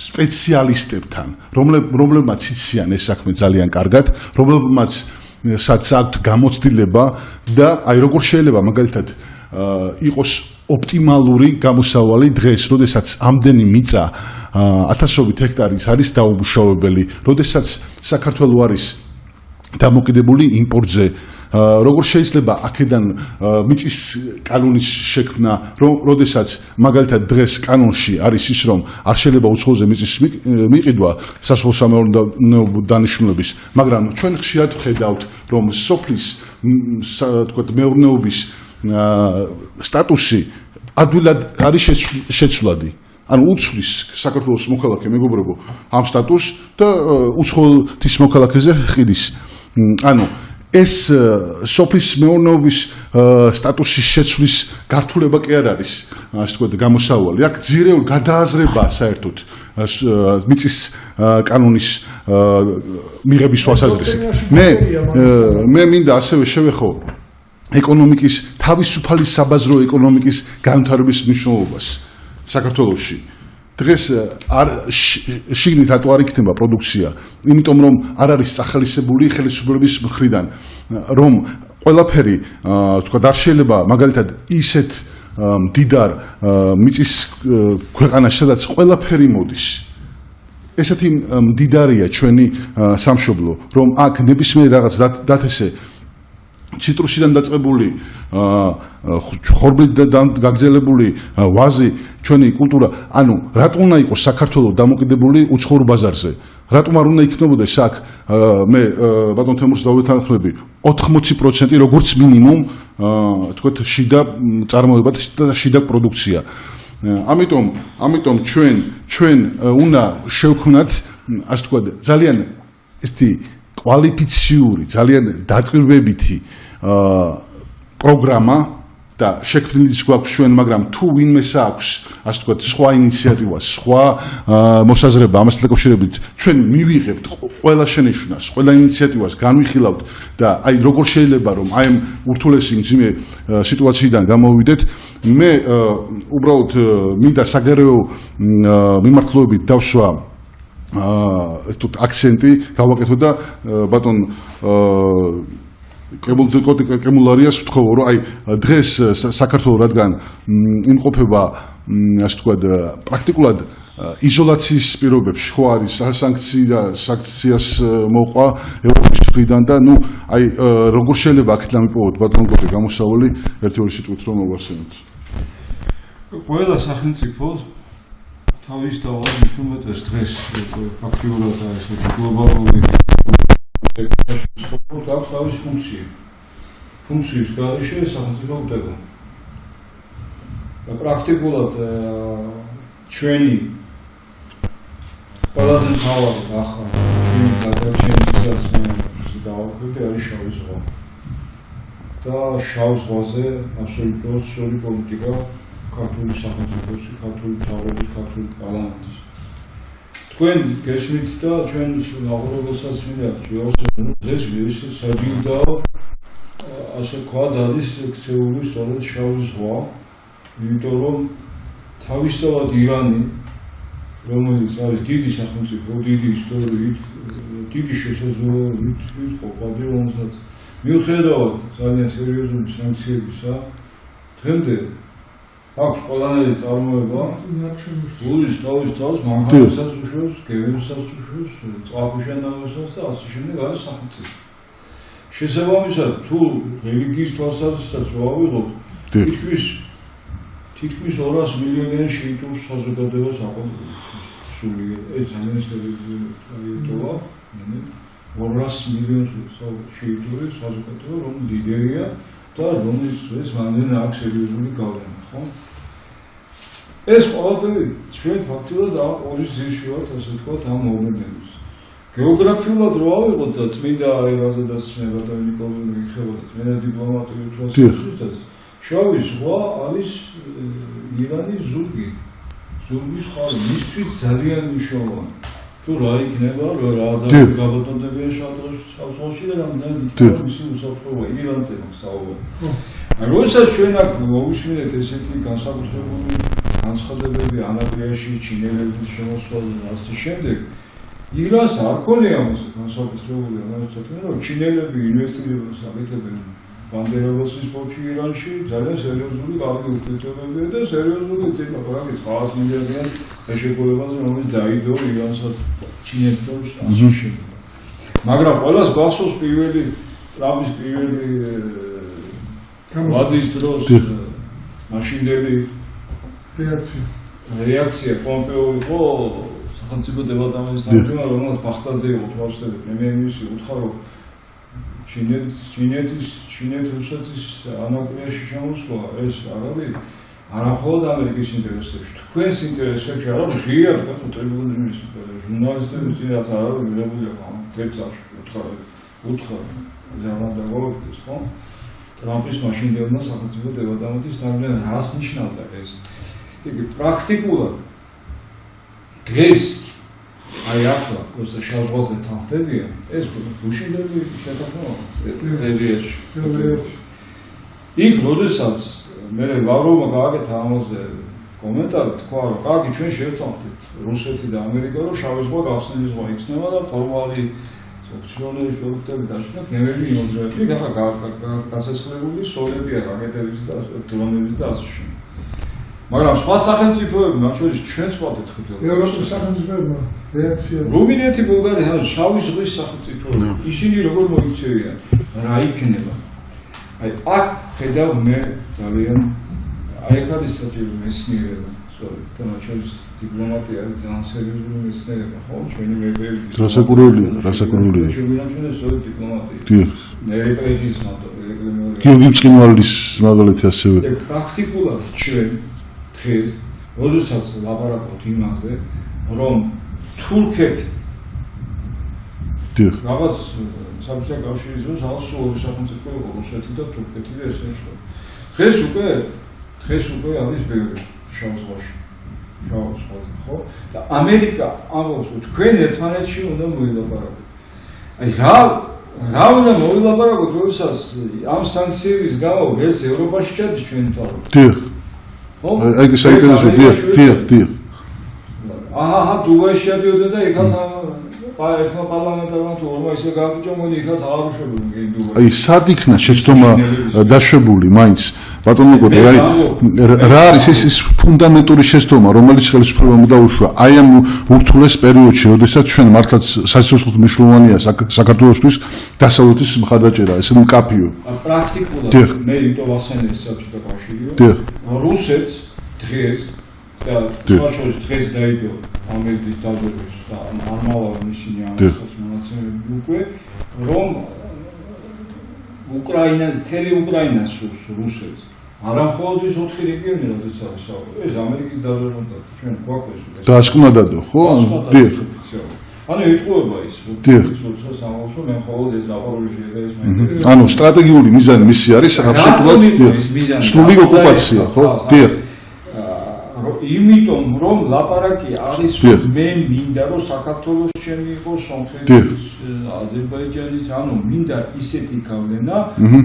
სპეციალისტებთან, რომლებმაც იციან ეს საქმე ძალიან კარგად, რომლებმაც აქვთ გამოცდილება და აი როგორ შეიძლება მაგალითად იყოს ოპტიმალური გამოსავალი დღეს, როდესაც ამდენი მიწა ათასობით ჰექტარის არის დაუმუშავებელი, როდესაც საქართველო არის დამოკიდებული იმპორტზე, როგორ შეიძლება აქედან მიწის კანონის შექმნა, როდესაც მაგალითად დღეს კანონში არის ის, რომ არ შეიძლება უცხოზე მიწის მიყიდვა სასოფლო-სამეურნეო დანიშნულების, მაგრამ ჩვენ ხშირად ვხედავთ, რომ სოფლის თქვათ მეურნეობის სტატუსი ადვილად არის შეცვლადი. ანუ უცვლის საქართველოს მოქალაქე მეგობრებო ამ სტატუსს და უცხოეთის მოქალაქეზე ხიდის. ანუ ეს სოფლის მეურნეობის სტატუსის შეცვლის გართულება კი არ არის, ასე ვთქვათ, გამოსავალი. აქ ძირეულ გადააზრება საერთოდ მიწის კანონის მიღების თვალსაზრისით. მე მინდა ასევე შევეხო ეკონომიკის თავისუფალი საბაზრო ეკონომიკის განვითარების მნიშვნელობას საქართველოში. დღეს შიგნით რატო არ იქნება პროდუქცია? იმიტომ რომ არ არის სახალისებული ხელისუფლების მხრიდან, რომ ყველაფერი თქვა არ შეიძლება მაგალითად ისეთ მდიდარ მიწის ქვეყანაში, სადაც ყველაფერი მოდის. ესეთი მდიდარია ჩვენი სამშობლო, რომ აქ ნებისმიერ რაღაც დათესე ციტრუსიდან დაწყებული ხორბლით გაგზელებული ვაზი ჩვენი კულტურა, ანუ რატომ უნდა იყოს საქართველოს დამოკიდებული უცხოურ ბაზარზე? რატომ არ უნდა იქნებოდეს აქ მე ბატონ თემურს დავეთანხმები 80% როგორც მინიმუმ თქვათ შიდა წარმოება და შიდა პროდუქცია. ამიტომ ჩვენ უნდა შევქმნათ ასე თქვათ ძალიან ესეთი კვალიფიციური, ძალიან დაკვირვებითი პროგრამა და შექმნილი გვაქვს ჩვენ, მაგრამ თუ ვინმეს აქვს, ასე ვთქვათ, სხვა ინიციატივა, სხვა მოსაზრება ამასთან დაკავშირებით, ჩვენ მივიღებთ ყველა შენიშვნას, ყველა ინიციატივას განვიხილავთ და აი როგორ შეიძლება რომ აი ამ ურთულესი მძიმე სიტუაციიდან გამოვიდეთ. მე უბრალოდ მინდა საგარეო მიმართულებით დავსვა აქცენტი გავაკეთო და ბატონ კრემულარიას ვთხოვო, რომ აი დღეს საქართველოს რადგან იმყოფება ასე ვთქვათ პრაქტიკულად იზოლაციის პირობებში, ხო არის სანქციას მოყვა ევროპის მხრიდან და ნუ აი როგორ შეიძლება აქეთ დამიპოვოთ ბატონ კოტე გამოსავალი ერთი-ორი სიტყვით რომ მოვახსენოთ. ყველა სახელმწიფოს თავის თავად უმეტეს დღეს ფაქტიურად არის გლობალური აქვს თავის ფუნქციის გარეშე სახელმწიფო უტევდა. და პრაქტიკულად ჩვენი ყველაზე მთავარი ახლა ჩვენი გადარჩენისას დავაკვირდი არის შავი ზღვა. და შავ ზღვაზე აბსოლუტურად სწორი პოლიტიკა ქართული სახელმწიფოს, ქართული მთავრობის, ქართული პარლამენტის. თქვენ გესმით და ჩვენ აღურებელსაც მინდა დღეს ის საჯილდაო ასე ვთქვათ არის ქცეული სწორედ შავი ზღვა, იმიტომ რომ თავისთავად ირანი, რომელიც არის დიდი სახელმწიფო, დიდი ისტორიით, დიდი შესაძლებლობით ყოფადი, რომელსაც მიუხედავად ძალიან სერიოზული სანქციებისა, დღემდე აქვს ყველანაირი წარმოება, გულის თავის მანქანასაც უშვებს, გემებსაც უშვებს, წყალქვეშინავასაც და ასე შემდეგ არის სახელმწიფო. შესაბამისად, თუ რელიგიის თვალსაზრისითაც ვავიღოთ, თითქმის 200 მილიონიან შეიტურ საზოგადოებას აყოლებს სულიერ. ეს ძალიან სერიოზულია. 200 მილიონი შეიტური საზოგადოება, რომელიც ლიდერია და რომელსაც მანდ აქვს სერიოზული გავლენა, ხო? ეს ყველაფერი ჩვენ ფაქტობრივად ორის ძირში ვართ, ასე ვთქვათ, ამ მოვლენების. გეოგრაფიულად რო ავიღოთ და წმინდა ერაზედაც მე ბატონი ნიკოლოზი მიხელა წმინდა დიპლომატიური თვალსაზრისით, შავი ზღვა არის ირანის ზურგის ხარი, მისთვის ძალიან მნიშვნელოვანი. თუ რა იქნება, რა ადამიანი გაბატონდებიან შავ-ზღვაში და რამდენი იქნება მისი უსაფრთხოება ირანზე საუბარი. როდესაც ჩვენ აქ მოვისმინეთ ესეთი განსაკუთრებული განცხადებები ანატრიაში ჩინელების შემოსვლაზე და ასე შემდეგ, ირანს არ ქონია ამას განსაკუთრებული ანალიზები, რომ ჩინელები ინვესტირებას აკეთებენ ბანდერაბოსის პორტში ირანში, ძალიან სერიოზული კარგი ურთიერთობებია და სერიოზული ცეკვა-კრაკის 100 მილიარდიან შეშეგოებაზე, რომელიც დაიდო ირანსა ჩინეთთან ასე შემდეგ. მაგრამ ყველას გახსოვს პირველი ტრამპის პირველი ვადის დროს მაშინდელი რეაქცია პომპეო იყო სახელმწიფო დეპარტამენტის თავმჯდომარე, რომელსაც ბახტაძე იყო თვალსწინებით, პრემიერ-მინისტრი უთხარ, რომ ჩინეთის რუსეთის ანატრიაში შემოსვლა ეს არ არის არამხოლოდ ამერიკის ინტერესებში, თქვენს ინტერესებში არ არის, ღია თქვა ტრიბუნების ჟურნალისტების წინათ არ არის მიღებული ამ თეცაში, უთხარ. უთხრა ზავადა გოლფის ხო? ტრამპის მაშინდელმა სახელმწიფო დეპარტამენტის თავიდან რას ნიშნავდა ეს? იგი პრაქტიკულად დღეს აი ახლა როცა შავ ზღვაზე თანხდებიან, ეს გუშინდელი შეთანხმება იქ როდესაც მე ლავროვმა გააკეთა ამაზე კომენტარი თქვა რომ კარგი ჩვენ შევთანხმდით რუსეთი და ამერიკა რომ შავი ზღვა გახსნილი ზღვა იქნება და ფორმალური სანქციონების პროდუქტები დაშნა გემები იმოძრავები ახლა გასაცხლებული სოლები რაკეტების და დრონების და ასე შემდეგ მაგრამ სხვა სახელმწიფოები მათ შორის ჩვენც ვართ ხდება ევროპის სახელმწიფოებმა რეაქცია რუმინეთი ბულგარია შავი ზღვის სახელმწიფოები ისინი როგორ მოიქცევიან რა იქნება აი აქ ხედავ მე ძალიან აი აქ არის საჭირო მეცნიერება სწორედ და მათ შორის დიპლომატია არის ძალიან სერიოზული მეცნიერება ხო ჩვენი მეფეები რასაკურველია ჩვენი სწორედ დიპლომატია ნეპრეჟის მათო გიორგი მწყინვალის მაგალითი ასევე პრაქტიკულად ჩვენ დღეს როდესაც ლაპარაკობთ იმაზე რომ თურქეთი რაღაც საბჭოთა კავშირის დროს ალსუორი სახელმწიფო იყო რუსეთი და თურქეთი და ესე იყო დღეს უკვე არის ბევრი შავ ზღვაში ხო და ამერიკა ამბობს რომ თქვენ ერთმანეთში უნდა მოილაპარაკოთ აი რა უნდა მოილაპარაკოთ როდესაც ამ სანქციების გამო ეს ევროპაში ჩადის ჩვენი თავი აი საინტერესო დიახ აჰა დუბაიში შედიოდა და ეხლა ერთმა პარლამენტარმა თუ ორმა ისე გააკუჭა მოდი ეხლა აღარ უშვებოდი დუბაიში აი სად იქნა შეცდომა დაშვებული მაინც ბატონო გოდი რა არის ეს ფუნდამენტური შეცდომა რომელიც ხელისუფლებამ დაუშვა აი ამ ურთულეს პერიოდში როდესაც ჩვენ მართლაც საცხოვრებლად მნიშვნელოვანია საქართველოსთვის დასავლეთის მხარდაჭერა ეს მკაფიო პრაქტიკულად მე იმიტომ ვახსენე საბჭოთა კავშირიო რუსეთს დღეს და თვალშორის დღეს დაიდო ამერიკის დაბერების ამალავ ისინი ამას მონაცემები უკვე რომ უკრაინა თელი უკრაინას სურს რუსეთს არა მხოლოდ ის 4 რეგიონი როდესაც არის საუბარი ეს ამერიკის დაბერება და ჩვენ გვაქვს დაასკვნადადო ხო დიახ ანუ იტყუება ის როდესაც ამბობს რომ მე მხოლოდ ეს ზაპოროჟიე და ეს მაინტერესებს ანუ სტრატეგიული მიზანი მისი არის აბსოლუტურად სრული ოკუპაცია ხო დიახ იმიტომ რომ ლაპარაკი არის მე მინდა რომ საქართველოს ჩემი იყოს სომხეთის აზერბაიჯანის ანუ მინდა ისეთი გავლენა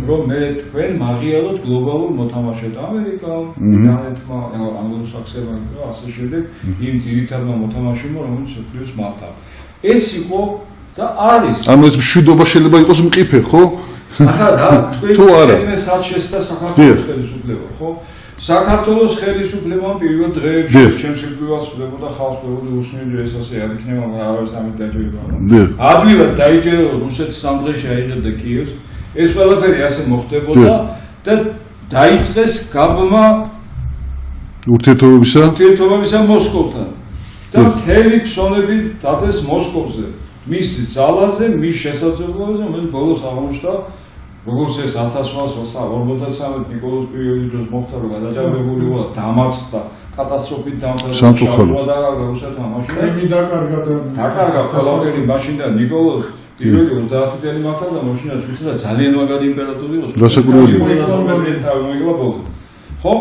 რომ მე თქვენ მაღიაროთ გლობალურ მოთამაშედ ამერიკამ ბრიტანეთმა ანგლო-საქსონებმა და ასე შემდეგ იმ ძირითადმა მოთამაშეებმა რომელიც მსოფლიოს მართავ ეს იყო და არის ანუ ეს მშვიდობა შეიძლება იყოს მყიფე ხო ახლა რა თქვენ საათ შეცდა საქართველოს ხელისუფლება ხო საქართველოს ხელისუფლებამ პირველ დღეებში ჩემს სიკვდილას ხდებოდა ხალხს პრობლემა უსმენდა ეს ასე არ იქნება მაგრამ არის ამით დაჯერება. ადვილად დაიჯერა რუსეთის ამ დღეში აიღებდა კიევს. ეს ყველაფერი ასე მოხდებოდა და დაიწყეს გაბმა ურთიერთობებისა მოსკოვთან. და მთელი ფსონები დადეს მოსკოვზე. მის ძალაზე, მის შესაძლებლობაზე, რომელიც ბოლოს აღმოჩნდა როგორც ეს 1843 ნიკოლოზ პირველი დროს მოხდა რომ გადაჭარბებული იყო და დამარცხდა კატასტროფით დამთავრდა და რუსეთმა მაშინ დაკარგა ყველაფერი მაშინ და ნიკოლოზ პირველი 30 წელი მართავდა და მაშინ თვითონ ძალიან მაგარი იმპერატორი იყო ხო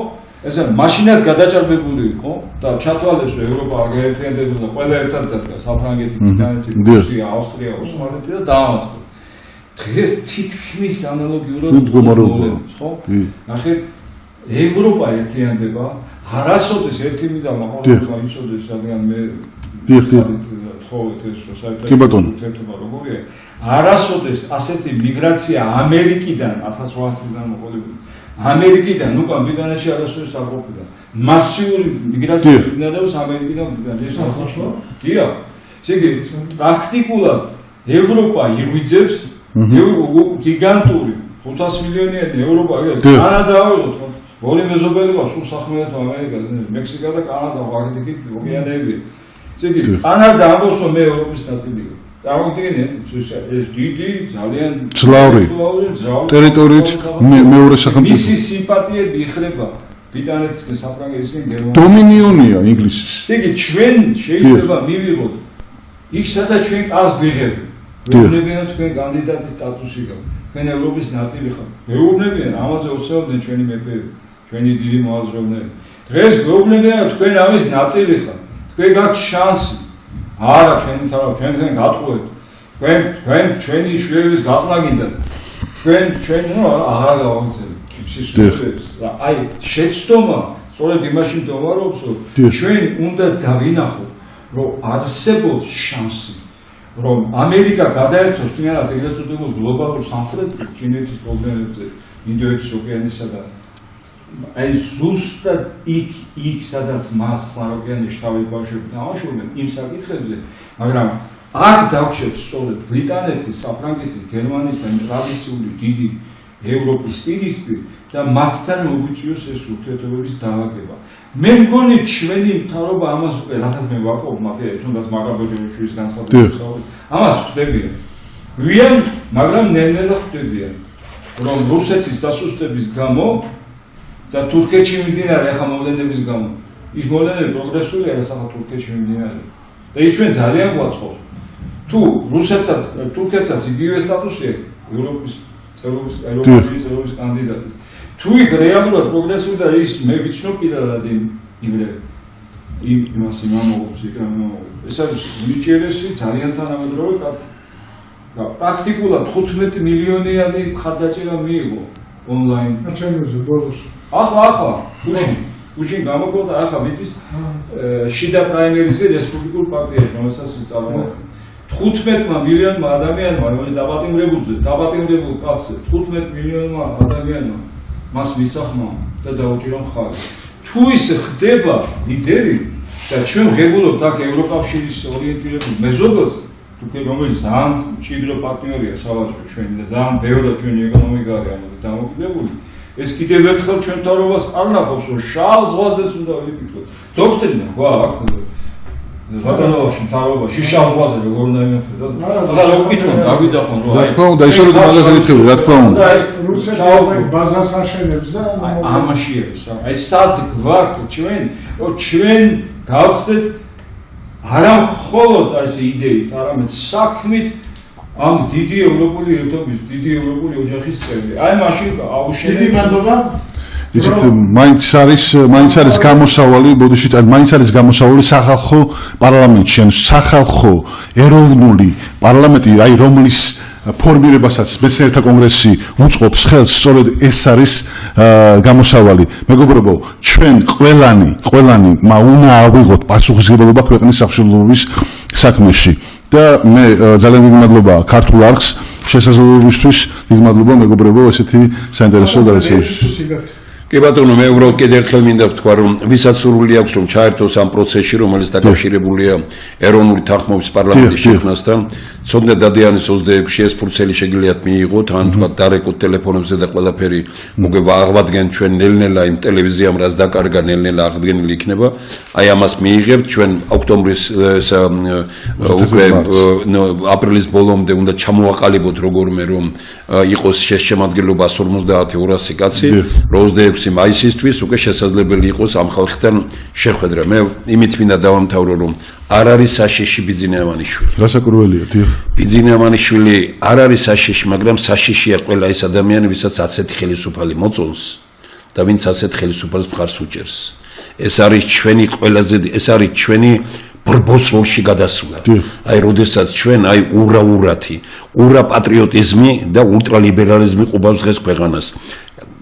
ესე მაშინაც გადაჭარბებული იყო და ჩათვალეს რომ ევროპა აგერთიანდებოდა ყველა ერთად დადგა საფრანგეთი, ბრიტანეთი, რუსია, ავსტრია, ოსმალეთი და დაამარცხა დღეს თითქმის ანალოგიურად მდგომარეობაა, ხო? ნახეთ, ევროპა ერთიანდება, არასოდეს ერთი მიდა მაყურებელმა იცოდეს ძალიან მე თხოვეთ ეს საერთოდ როგორია, არასოდეს ასეთი მიგრაცია ამერიკიდან 1800 წლიდან მოყოლებული. ამერიკიდან უკან ბრიტანეთში არასოდეს არ ყოფილა. მასიური მიგრაცია ბრიტანეთს ამერიკიდან ბრიტანეთში აღნიშნა. დიახ. ესე იგი, პრაქტიკულად ევროპა იღვიძებს გიგანტური 500 მილიონიანი ევროპა კანადა ავიღოთ ორი მეზობელია სულ სახმელეთო ამერიკა მექსიკა და კანადა ვაგდიკით ოკეანეები ესე იგი კანადა ამბობს რომ მე ევროპის ნაწილია წარმოგიდგენთ ეს დიდი ძალიან ძლავრი ტერიტორიით მეორე სახელმწიფო მისი სიმპათიები იხრება ბრიტანეთისგან საფრანგეთისგან გერმანიასგან დომინიონია ინგლისის ესე იგი ჩვენ შეიძლება მივიღოთ იქ სადაც ჩვენ კას ვიღებთ მეუბნებიან თქვენ კანდიდატის სტატუსი გაქვთ. თქვენ ევროპის ნაწილი ხართ. მეუბნებიან ამაზე ოცნებდნენ ჩვენი მეფეები, ჩვენი დიდი მოაზროვნეები. დღეს მეუბნებიან თქვენ ამის ნაწილი ხართ. თქვენ გაქვთ შანსი. არა ჩვენი თავი ჩვენთან გატყუეთ. თქვენ ჩვენი შვილების გატყვა გინდათ. ჩვენ აღარ გავახსენებთ. აი შეცდომა სწორედ იმაში მდგომარეობს, რომ ჩვენ უნდა დავინახოთ, რომ არსებობს შანსი, რომ ამერიკა გადაერთოს თუნდაც ეგრეთ წოდებულ გლობალურ სამხრეთ ჩინეთის პრობლემებზე, ინდოეთის ოკეანესა და აი ზუსტად იქ სადაც მას საროკეანის შტაბი ბავშვები თამაშობენ იმ საკითხებზე, მაგრამ აქ დავჩერთ სწორედ ბრიტანეთის, საფრანგეთის, გერმანიის და ტრადიციული დიდი ევროპის პირისპირ და მათთან მოგვიწვიოს ეს ურთიერთობების დაალაგება. მე მგონი ჩვენი მთავრობა ამას უკვე რასაც მე ვაყობ მათი თუნდაც მაგაბოჯეშვილის განცხადებას ამას ხვდებიან. გვიან, მაგრამ ნელ-ნელა ხვდებიან, რომ რუსეთის დასუსტების გამო და თურქეთში მიმდინარე ახლა მოვლენების გამო ის მოვლენები პროგრესულია ახლა თურქეთში მიმდინარე და ის ჩვენ ძალიან გვაწყობს. თუ რუსეთსაც თურქეთსაც იგივე სტატუსი აქვს ევროპის ევროპის კანდიდატის. თუ იქ რეალურად პროგრესული და ის მე ვიცნობ პირადად იმას იმამოობს ეს არის უჭირესი ძალიან თანამედროვე კაცი. და პრაქტიკულად 15 მილიონიანი მხარდაჭერა მიიღო ონლაინ. ჩემზე ბოლოს. ახლა გუშინ გამოგვდა ახლა მიწის შიდა პრაიმერიზე რესპუბლიკურ პარტიაში რომელსაც წამოაყენა. 15 მილიონმა ადამიანმა რომელიც დაბატიმრებულ კაცს 15 მილიონმა ადამიანმა მას მისახმა და დაუჭირა მხარი. თუ ის ხდება ლიდერი და ჩვენ ღებულობთ აქ ევროკავშირის ორიენტირებულ მეზობელს, თუკი რომელიც ძალიან მჭიდრო პარტნიორია სავაჭრო ჩვენი და ძალიან ბევრად ჩვენი ეკონომიკა არის ამაზე დამოკიდებული, ეს კიდევ ერთხელ ჩვენ თავრობას არნახობს, რომ შავ ზღვაზეც უნდა ვიფიქროთ. დოქტორინა გვაქვს ბატონობაში თავრობაში შავ ზღვაზე როგორ უნდა იმართოთ? და რა ვკითხოთ, დაგვიძახონ რომ რა თქმა უნდა, ისე რომ მაგაზე ვიქცევი, რა თქმა უნდა. რუსეთი ბაზას აშენებს და ამაში არის. აი სად გვაქვს ჩვენ გავხდეთ არა მხოლოდ აი ეს იდეით, არამედ საქმით ამ დიდი ევროპული ერთობის, დიდი ევროპული ოჯახის წევრი. აი მაშინ აუშენეთ. დიდი მადლობა. იცით, მაინც არის გამოსავალი, ბოდიშით, მაინც არის გამოსავალი სახალხო პარლამენტში, ანუ სახალხო ეროვნული პარლამენტი, აი რომლის ფორმირებასაც მეცნიერთა კონგრესი უწყობს ხელს, სწორედ ეს არის გამოსავალი. მეგობრებო, ჩვენ ყველანი უნდა ავიღოთ პასუხისმგებლობა ქვეყნის აღშენების საქმეში. და მე ძალიან დიდი მადლობა ქართულ არხს შესაძლებლობისთვის, დიდი მადლობა მეგობრებო, ესეთი საინტერესო გადაცემისთვის. კი ბატონო, მე უბრალოდ კიდევ ერთხელ მინდა ვთქვა, რომ ვისაც სურვილი აქვს, რომ ჩაერთოს ამ პროცესში, რომელიც დაკავშირებულია ეროვნული თანხმობის პარლამენტის შექმნასთან, ცოდნა დადიანის 26-ში ეს ფურცელი შეგიძლიათ მიიღოთ, ან თქვა დარეკოთ ტელეფონებზე და ყველაფერი მოგება აღვადგენ ჩვენ ნელ-ნელა იმ ტელევიზიამ, რაც დაკარგა ნელ-ნელა აღდგენილი იქნება. აი ამას მიიღებთ ჩვენ ოქტომბრის უკვე აპრილის ბოლომდე უნდა ჩამოაყალიბოთ როგორმე რომ იყოს შემადგენლობა 150-200 კაცი, 26 მაისისთვის უკვე შესაძლებელი იყოს ამ ხალხთან შეხვედრა. მე იმით მინდა დავამთავრო, რომ არ არის საშიში ბიძინა ამანიშვილი. რასაკურველია, დიახ. ბიძინა ამანიშვილი არ არის საშიში, მაგრამ საშიშია ყველა ეს ადამიანი, ვისაც ასეთი ხელისუფალი მოწონს და ვინც ასეთ ხელისუფალს მხარს უჭერს. ეს არის ჩვენი ყველაზე ეს არის ჩვენი ბრბოს როლში გადასვლა. აი, როდესაც ჩვენ აი ურა პატრიოტიზმი და ულტრალიბერალიზმი ყובავს დღეს ქვეყანას.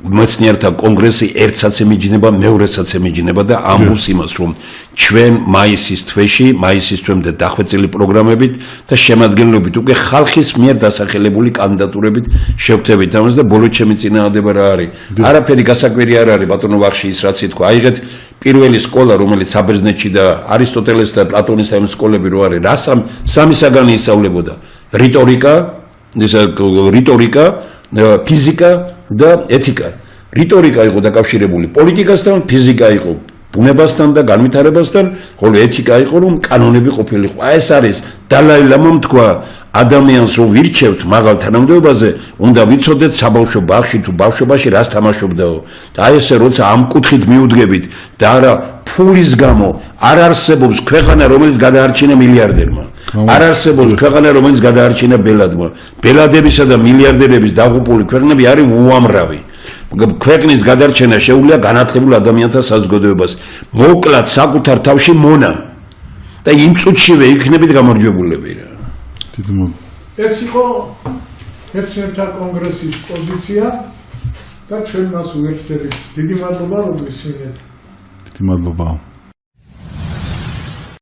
მეცნიერთა კონგრესი ერთსაც ემიჯნება, მეორესაც ემიჯნება და ამბობს იმას, რომ ჩვენ მაისის თვემდე დახვეწილი პროგრამებით და შემადგენლობით უკვე ხალხის მიერ დასახელებული კანდიდატურებით შევხვდებით ამას და ბოლო ჩემი წინააღმდება რა არის. არაფერი გასაკვირი არ არის, ბატონო ვახში ის რაც ითქვა. აიღეთ პირველი სკოლა, რომელიც საბერძნეთში და არისტოტელეს და პლატონის ამ სკოლები რო არის, რა სამი საგანი ისწავლებოდა. რიტორიკა, ფიზიკა და ეთიკა. რიტორიკა იყო დაკავშირებული პოლიტიკასთან, ფიზიკა იყო ბუნებასთან და განვითარებასთან, ხოლო ეთიკა იყო რომ კანონები ყოფილიყო. აი ეს არის დალაი ლამამ თქვა, ადამიანს რომ ვირჩევთ მაღალ თანამდებობაზე, უნდა ვიცოდეთ საბავშვო ბაღში თუ ბავშვობაში რას თამაშობდაო. და აი ესე როცა ამ კუთხით მიუდგებით და არა ფულის გამო არ არსებობს ქვეყანა, რომელიც გადაარჩინა მილიარდერმა. არ არსებობს ქვეყანა, რომელიც გადაარჩინა ბელადმა. ბელადებისა და მილიარდერების დაღუპული ქვეყნები არის უამრავი. ქვეყნის გადარჩენა შეუძლია განათლებულ ადამიანთა საზოგადოებას. მოკლათ საკუთარ თავში მონა და იმ წუთშივე იქნებით გამარჯვებულები. ეს იყო მეცნიერთა კონგრესის პოზიცია და ჩვენ მას უერთდებით. დიდი მადლობა, რომ გვისმინეთ. დიდი მადლობა.